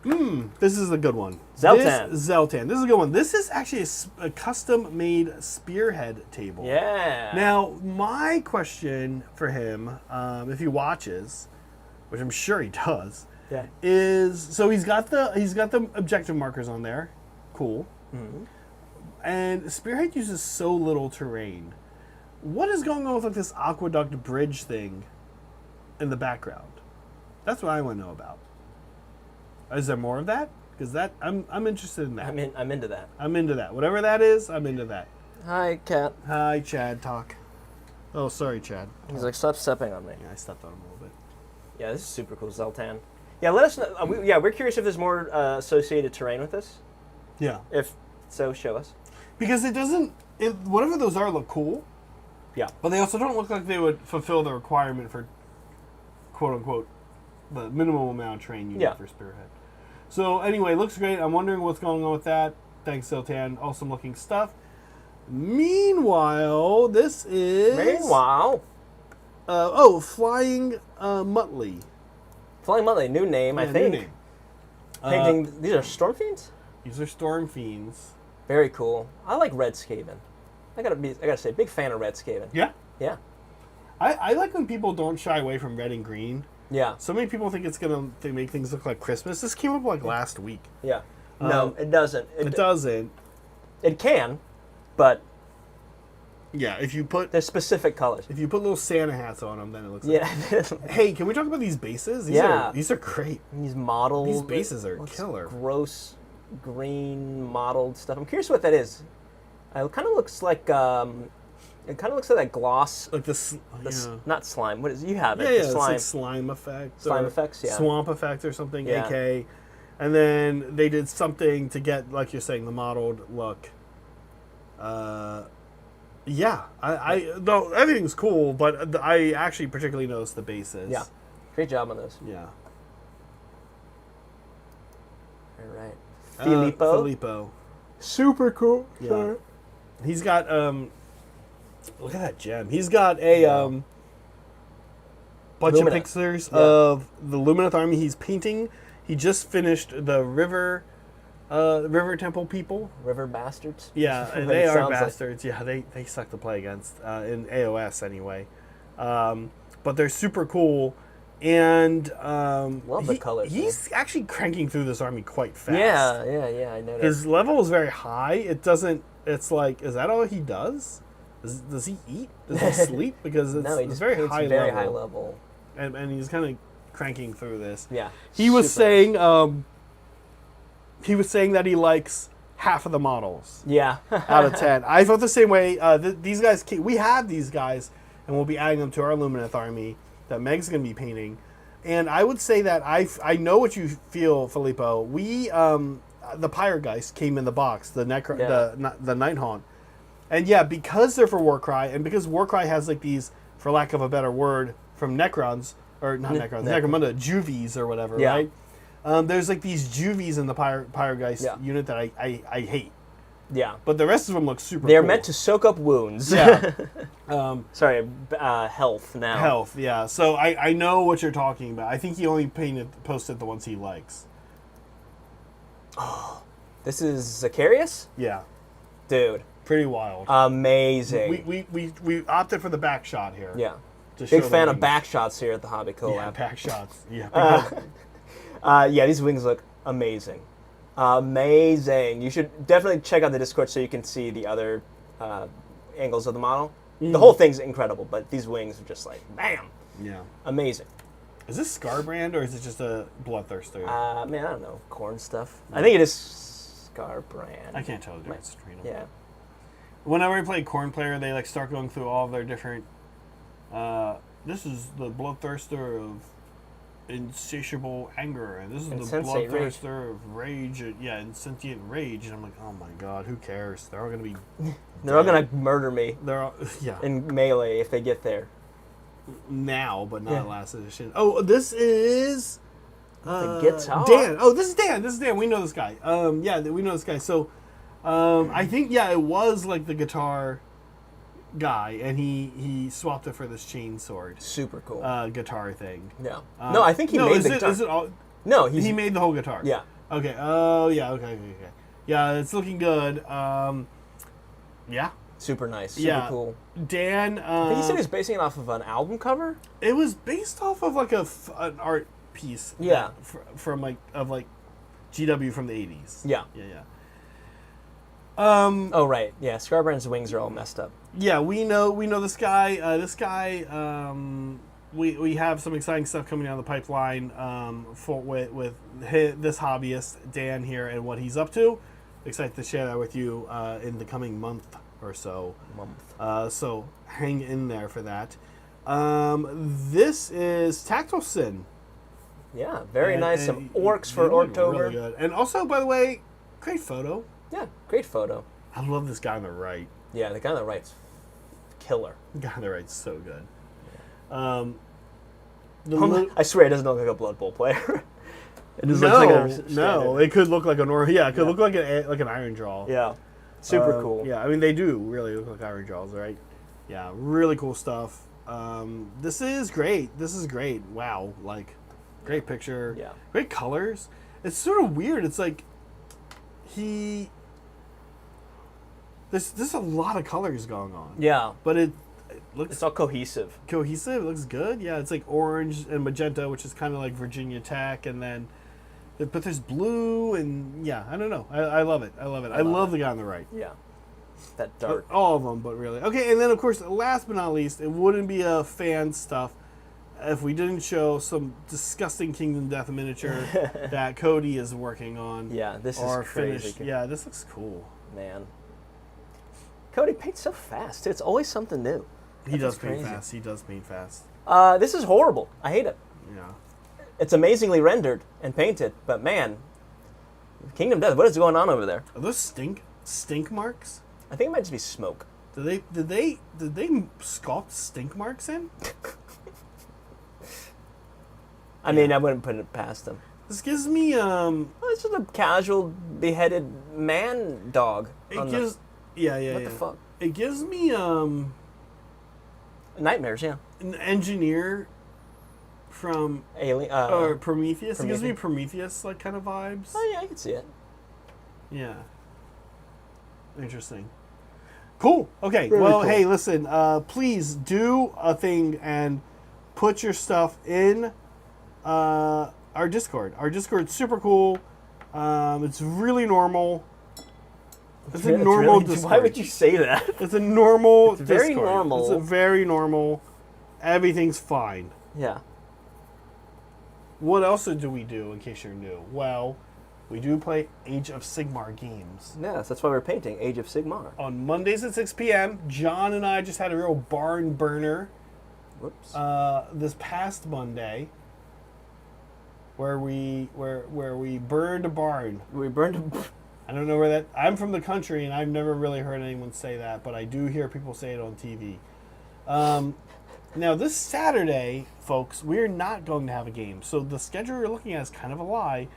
This is a good one. Zeltan. This is a good one. This is actually a custom-made spearhead table. Yeah. Now, my question for him, if he watches, which I'm sure he does, is so he's got the objective markers on there. Cool. Mm-hmm. And spearhead uses so little terrain. What is going on with like this aqueduct bridge thing in the background? That's what I want to know about. Is there more of that? Because I'm interested in that. I'm into that. I'm into that. Whatever that is, I'm into that. Hi, Cat. Hi, Chad. Talk. Oh, sorry, Chad. He's like, stop stepping on me. Yeah, I stepped on him a little bit. Yeah, this is super cool, Zeltan. Yeah, let us know. We're curious if there's more associated terrain with this. Yeah. If so, show us. Because it doesn't. Whatever those are look cool. Yeah. But they also don't look like they would fulfill the requirement for, quote unquote, the minimum amount of terrain you need for Spearhead. So anyway, looks great. I'm wondering what's going on with that. Thanks, Zoltan. Awesome looking stuff. Meanwhile, this is... Flying Muttley. Flying Muttley, new name, I think. New name. Painting, these are Storm Fiends? These are Storm Fiends. Very cool. I like Red Skaven. I gotta say, big fan of Red Skaven. Yeah? Yeah. I like when people don't shy away from red and green. Yeah. So many people think it's going to make things look like Christmas. This came up like last week. Yeah. No, it doesn't. It doesn't. It can, but... Yeah, if you put... There's specific colors. If you put little Santa hats on them, then it looks like... Yeah. Hey, can we talk about these bases? These are great. These models. These bases are killer. Gross green modeled stuff. I'm curious what that is. It kind of looks like... It kind of looks like that gloss. Like not slime. What is it? You have it. Yeah, the slime. It's like slime effect. Slime effects, yeah. Swamp effect or something, yeah. AK. And then they did something to get, like you're saying, the modeled look. Yeah. Though everything's cool, but I actually particularly noticed the bases. Yeah. Great job on those. Yeah. All right. Filippo. Super cool. Yeah. Sorry. He's got... Look at that gem. He's got a bunch of pictures of the Lumineth army he's painting. He just finished the River Temple people. River bastards? Yeah, and they are bastards. Like. Yeah, they suck to play against, in AOS anyway. But they're super cool. And love the colors. He's actually cranking through this army quite fast. Yeah, I noticed. His level is very high. It's like, is that all he does? Does he eat? Does he sleep? Because it's very high level. And he's kind of cranking through this. Yeah. He was saying that he likes half of the models. Yeah. out of 10. I felt the same way. These guys, we have these guys, and we'll be adding them to our Lumineth army that Meg's going to be painting. And I would say that I know what you feel, Filippo. We the Pyregeist came in the box, the Nighthaunt. And yeah, because they're for Warcry, and because Warcry has like these, for lack of a better word, from Necrons, or not Necrons, Necromunda, Juvies or whatever, right? There's like these Juvies in the Pyregeist unit that I hate. Yeah. But the rest of them look super They're cool. meant to soak up wounds. Yeah. Health now. Health, yeah. So I know what you're talking about. I think he only posted the ones he likes. Oh, this is Zacharias? Yeah. Dude. Pretty wild. Amazing. We opted for the back shot here. Yeah. Big fan of back shots here at the Hobby Collab. Yeah, back shots. Yeah. Yeah, these wings look amazing. Amazing. You should definitely check out the Discord so you can see the other angles of the model. The whole thing's incredible, but these wings are just like, bam! Yeah. Amazing. Is this Scarbrand or is it just a Bloodthirster? Man, I don't know. Corn stuff. I think it is Scarbrand. I can't tell the difference between them. Yeah. Whenever I play Corn Player, they like start going through all of their different. This is the Bloodthirster of insatiable anger, and this is the Insensate Bloodthirster of rage. Yeah, insentient rage, and I'm like, oh my god, who cares? They're all gonna be. They're all gonna murder me They're all yeah. in melee if they get there. Now, but not last edition. Oh, this is. The guitar. Dan. Oh, this is Dan. This is Dan. We know this guy. Yeah, we know this guy. So, I think it was like the guitar guy, and he swapped it for this chain sword. Super cool. Guitar thing. Yeah. No, I think he made the guitar. Is it all? No, he made the whole guitar. Yeah. Okay. Oh, yeah. Okay. Yeah, it's looking good. Yeah. Super nice. Super cool. Dan. I think he said he was basing it off of an album cover. It was based off of like an art piece. Yeah. From GW from the 80s. Yeah. Yeah. Oh right. Yeah. Scarbrand's wings are all messed up. Yeah, we know this guy. We have some exciting stuff coming down the pipeline with this hobbyist Dan here and what he's up to. Excited to share that with you in the coming month or so. So hang in there for that. This is Tactile Sin. Yeah, very nice. Some orcs for Orktober. Really good. And also, by the way, great photo. Yeah, great photo. I love this guy on the right. Yeah, the guy on the right's killer. The guy on the right's so good. I swear it doesn't look like a Blood Bowl player. It just no, looks like no, it could look like a normal. Yeah, it could look like an Iron Draw. Yeah, super cool. Yeah, I mean they do really look like Iron Draws, right? Yeah, really cool stuff. This is great. This is great. Wow, like great picture. Yeah, great colors. It's sort of weird. It's like there's a lot of colors going on. Yeah, but it looks. It's all cohesive. Cohesive. It looks good. Yeah, it's like orange and magenta, which is kind of like Virginia Tech, and then. But there's blue and yeah, I don't know. I love it. I love it. I love the guy on the right. Yeah, that dark. All of them, but really. Okay, and then of course, last but not least, it wouldn't be a fan stuff if we didn't show some disgusting Kingdom Death miniature that Cody is working on. Yeah, this is crazy. Yeah, this looks cool. Man, Cody paints so fast. It's always something new. He does paint fast. He does paint fast. This is horrible. I hate it. Yeah. It's amazingly rendered and painted, but man, Kingdom Death, what is going on over there? Are those stink marks? I think it might just be smoke. Did they sculpt stink marks in? I mean, I wouldn't put it past them. This gives me it's just a casual beheaded man dog. What the fuck? It gives me nightmares. Yeah. An engineer. From Alien or Prometheus. It gives me Prometheus like kind of vibes. Oh yeah, I can see it. Yeah. Interesting. Cool. Okay. Very well, cool. hey, listen. Please do a thing and put your stuff in our Discord. Our Discord's super cool. It's really normal. It's a normal Discord. Why would you say that? It's a normal. It's very Discord. normal. It's a very normal. Everything's fine. Yeah. What else do we do, in case you're new? Well, we do play Age of Sigmar games. Yes, that's why we're painting Age of Sigmar. On Mondays at 6 p.m., John and I just had a real barn burner. Whoops. This past Monday, where we burned a barn. We burned I don't know where that... I'm from the country, and I've never really heard anyone say that, but I do hear people say it on TV. Now, this Saturday, folks, we're not going to have a game. So the schedule you're looking at is kind of a lie.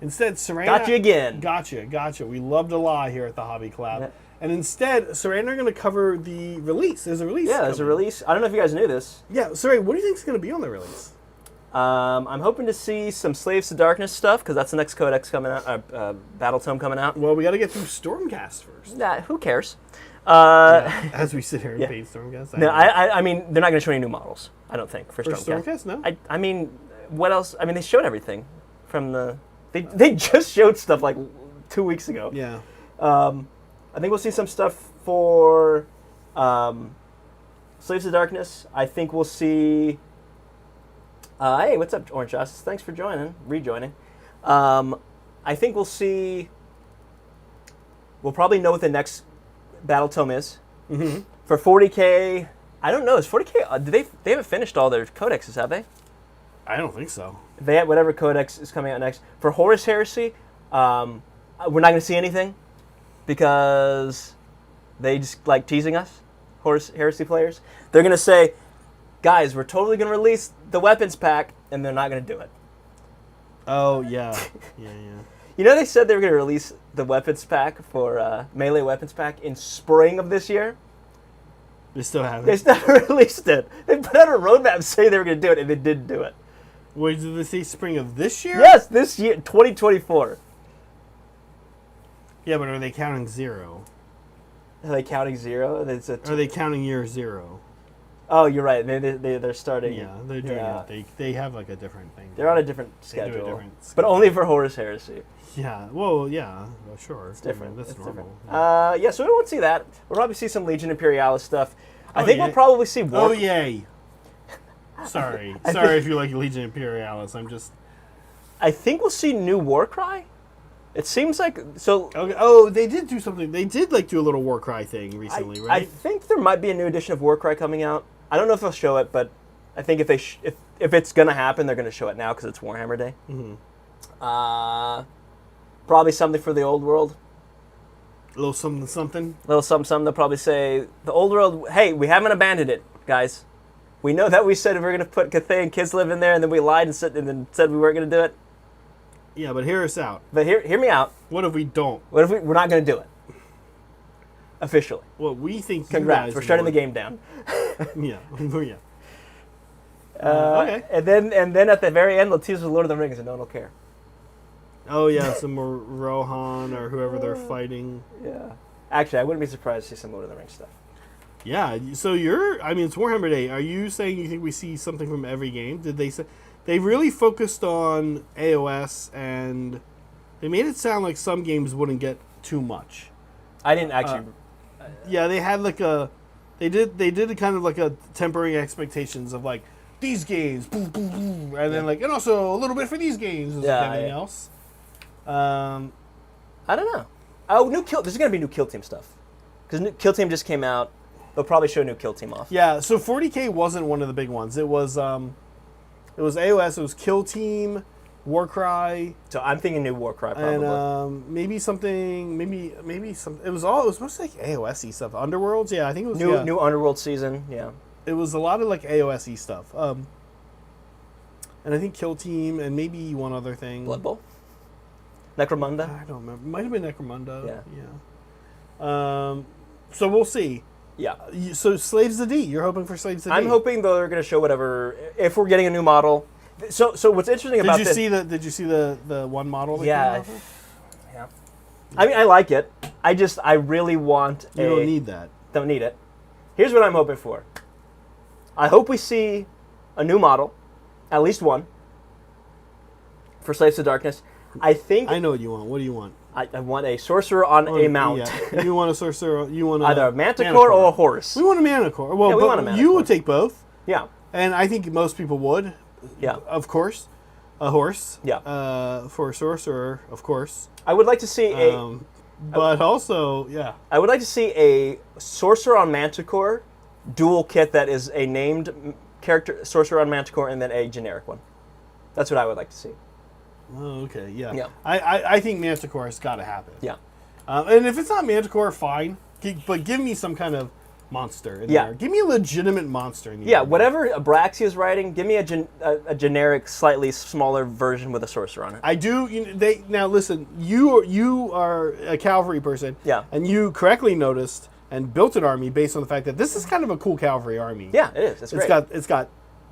Instead, Saran... Got you again. Gotcha. We love to lie here at the Hobby Club. Yeah. And instead, Saran and I are going to cover the release. There's a release. Yeah, there's a release. I don't know if you guys knew this. Yeah, Saran, what do you think is going to be on the release? I'm hoping to see some Slaves to Darkness stuff, because that's the next codex coming out, Battle Tome coming out. Well, we got to get through Stormcast first. Nah, who cares? As we sit here and paint Stormcast. No, I mean, they're not going to show any new models, I don't think, for Stormcast. Stormcast, no? I mean, what else? I mean, they showed everything from the. They just showed stuff like 2 weeks ago. Yeah. I think we'll see some stuff for Slaves of Darkness. I think we'll see. Hey, what's up, Orange Justice? Thanks for rejoining. I think we'll see. We'll probably know what the next battle tome is. Mm-hmm. For 40K, I don't know. Is 40K? They haven't finished all their codexes, have they? I don't think so. They have whatever codex is coming out next. For Horus Heresy, we're not going to see anything because they just like teasing us, Horus Heresy players. They're going to say, guys, we're totally going to release the weapons pack, and they're not going to do it. Oh, yeah. Yeah. You know, they said they were going to release the weapons pack for Melee weapons pack in spring of this year. They still haven't. They still haven't released it. They put out a roadmap saying they were going to do it, and they didn't do it. Wait, did they say spring of this year? Yes, this year, 2024. Yeah, but are they counting 0? Are they counting 0? Are they counting year 0? Oh, you're right. They're starting. Yeah, they're doing it. They have like a different thing. They're on a different They schedule. do a different But only for Horus Heresy. Yeah, well, yeah, well, sure. It's different. That's it's normal. different. Yeah, so we won't see that. We'll probably see some Legion Imperialis stuff. I think yeah. we'll probably see War. Oh, yay. Sorry. Sorry if you like Legion Imperialis. I'm just... I think we'll see new Warcry. It seems like... So. Okay. Oh, they did do something. They did like do a little Warcry thing recently, right? I think there might be a new edition of Warcry coming out. I don't know if they'll show it, but I think if it's going to happen, they're going to show it now because it's Warhammer Day. Mm-hmm. Probably something for the old world. A little something, something. A little something, something. They'll probably say, the old world, hey, we haven't abandoned it, guys. We know that we said we were going to put Cathay and Kislev in there, and then we lied and said we weren't going to do it. Yeah, but hear us out. But hear me out. What if we don't? What if we're not going to do it? Officially. Well, we think Congrats, you guys we're shutting the would. game down. Yeah, yeah. Okay. And then at the very end, they'll tease with Lord of the Rings, and no one will care. Oh, yeah, some more Rohan or whoever they're fighting. Yeah. Actually, I wouldn't be surprised to see some Lord of the Rings stuff. Yeah, so it's Warhammer Day. Are you saying you think we see something from every game? Did they say... They really focused on AOS, and they made it sound like some games wouldn't get too much. I didn't actually... Yeah, they had like a... They did kind of like a tempering expectations of like, these games, boom, boom, boom, and then like, and also a little bit for these games and everything else. I don't know. Oh, there's going to be new Kill Team stuff. Because Kill Team just came out. They'll probably show new Kill Team off. Yeah, so 40K wasn't one of the big ones. It was AOS, it was Kill Team, Warcry. So I'm thinking new Warcry probably. And maybe something, maybe some. It was mostly like AOS-y stuff. Underworlds, yeah, I think it was new Underworld season, yeah. It was a lot of like AOS-y stuff. And I think Kill Team and maybe one other thing. Blood Bowl? Necromunda? I don't remember. Might have been Necromunda. Yeah. So we'll see. Yeah. So Slaves of D, you're hoping for Slaves of D. I'm hoping they're going to show whatever, if we're getting a new model. So what's interesting about this... Did you see the one model that came out? Yeah. I mean, I like it. I really want You don't need that. Don't need it. Here's what I'm hoping for. I hope we see a new model, at least one, for Slaves of Darkness. I know what you want. What do you want? I want a sorcerer on a mount. Yeah. You want a sorcerer? You want either a manticore or a horse. We want a manticore. Well, we want a manticore. You would take both. Yeah. And I think most people would. Yeah. Of course. A horse. Yeah. For a sorcerer, of course. I would like to see but also, yeah. I would like to see a sorcerer on manticore dual kit that is a named character sorcerer on manticore and then a generic one. That's what I would like to see. Oh, okay, yeah. Yeah. I think Manticore has got to happen. Yeah. And if it's not Manticore, fine. But give me some kind of monster in there. Give me a legitimate monster in there. Yeah, whatever Abraxia is writing, give me a generic, slightly smaller version with a sorcerer on it. I do. Now listen, you are a cavalry person. Yeah. And you correctly noticed and built an army based on the fact that this is kind of a cool cavalry army. Yeah, it is. It's great. It's got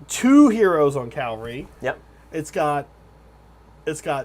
2 heroes on cavalry. Yep. It's got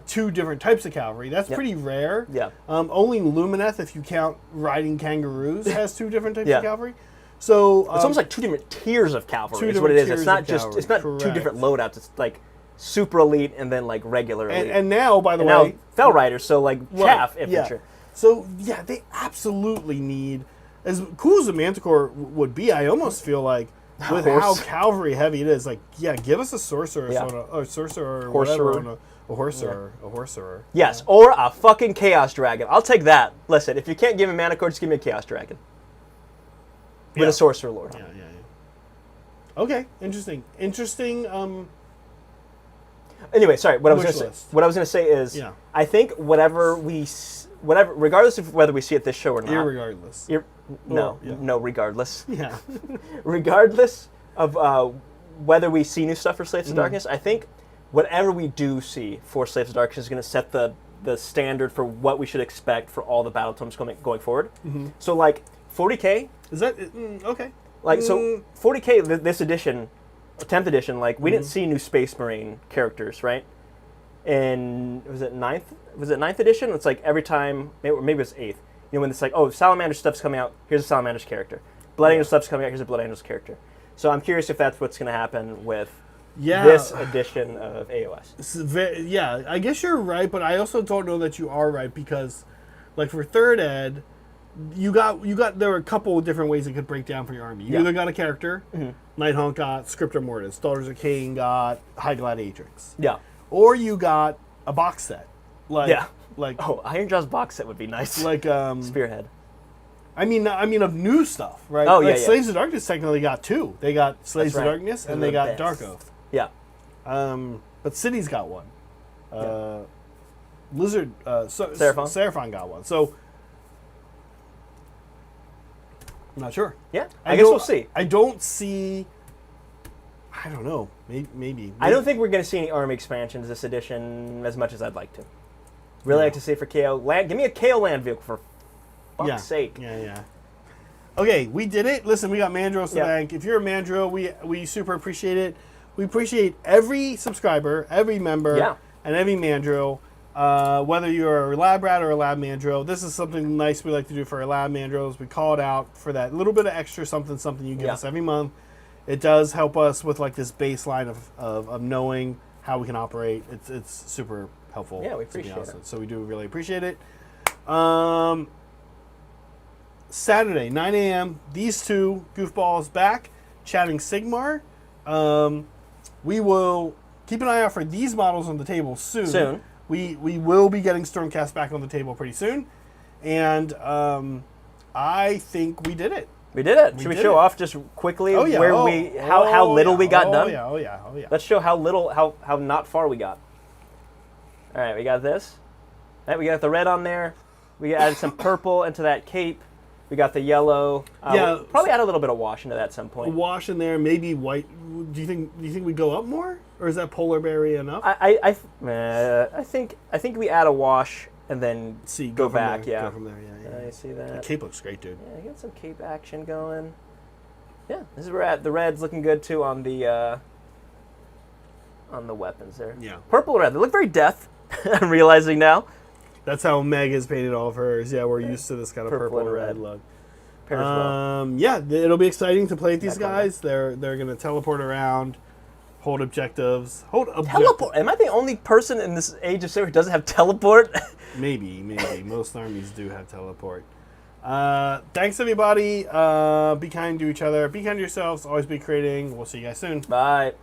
2 different types of cavalry. That's pretty rare. Yeah. Only Lumineth, if you count riding kangaroos, has 2 different types of cavalry. So it's almost like 2 different tiers of cavalry. Is what it is. It's not just. It's not correct. 2 different loadouts. It's like super elite, and then like regular elite. And now, by the And way, now Fell Riders, so like chaff yeah. infantry. So yeah, they absolutely need. As cool as a Manticore would be, I almost feel like with how cavalry heavy it is, like give us a sorcerer, or sorcerer, or whatever, a horserer. Yes, or a fucking Chaos Dragon. I'll take that. Listen, if you can't give me Manticore, just give me a Chaos Dragon with a Sorcerer Lord. Yeah. Okay, interesting. Anyway, sorry. What I was going to say is, I think regardless of whether we see it this show or not. Irregardless. Regardless. Yeah. Regardless of whether we see new stuff for Slaves of Darkness, I think whatever we do see for Slaves of Darkness is going to set the standard for what we should expect for all the battle tomes going forward. So like 40K. Is that okay? Like so 40K this edition, 10th edition, like we didn't see new Space Marine characters, right? And was it 9th edition? It's like every time, maybe it was 8th. You know, when it's like, oh, Salamander stuff's coming out, here's a Salamander's character. Blood Angel stuff's coming out, here's a Blood Angel's character. So I'm curious if that's what's going to happen with this edition of AOS. I guess you're right, but I also don't know that you are right because, like for 3rd ed, there were a couple of different ways it could break down for your army. You either got a character, Nighthawk got Scriptor Mortis, Daughters of Cain got High Gladiatrix. Yeah. Or you got a box set. Ironjaw's box set would be nice. Like Spearhead. I mean of new stuff, right? Oh, Slaves of Darkness technically got 2. They got Slaves of Darkness and they got Dark Oath. Yeah. But City's got one. Lizard Seraphon got one. So I'm not sure. Yeah. I guess we'll see. I don't see. I don't know. Maybe. I don't think we're going to see any army expansions this edition as much as I'd like to. Really like to see for KO land. Give me a KO land vehicle for fuck's sake. Yeah. Okay, we did it. Listen, we got Mandros to thank. If you're a Mandro, we super appreciate it. We appreciate every subscriber, every member, and every Mandro. Whether you're a lab rat or a lab mandro, this is something nice we like to do for our lab mandros. We call it out for that little bit of extra something you give us every month. It does help us with like this baseline of knowing how we can operate. It's super helpful. Yeah, we appreciate it. So we do really appreciate it. Saturday, 9 a.m., these two goofballs back chatting Sigmar. We will keep an eye out for these models on the table soon. We will be getting Stormcast back on the table pretty soon, and I think we did it. We did it. Should we show off just quickly how little we got done? Oh yeah. Let's show how not far we got. All right, we got this. All right, we got the red on there. We added some purple into that cape. We got the yellow. We'll probably add a little bit of wash into that at some point. Wash in there, maybe white. Do you think we go up more, or is that polar berry enough? I think we add a wash and then go back. Go from there. Yeah. I see that. The cape looks great, dude. Yeah, I got some cape action going. Yeah, this is where we're at. The red's looking good too on the weapons there. Yeah. Purple and red. They look very death. I'm realizing now. That's how Meg has painted all of hers. Yeah, we're used to this kind of purple and red look. Yeah, it'll be exciting to play with these guys. They're going to teleport around, hold objectives. Teleport? Am I the only person in this Age of Saber who doesn't have teleport? Maybe. Most armies do have teleport. Thanks, everybody. Be kind to each other. Be kind to yourselves. Always be creating. We'll see you guys soon. Bye.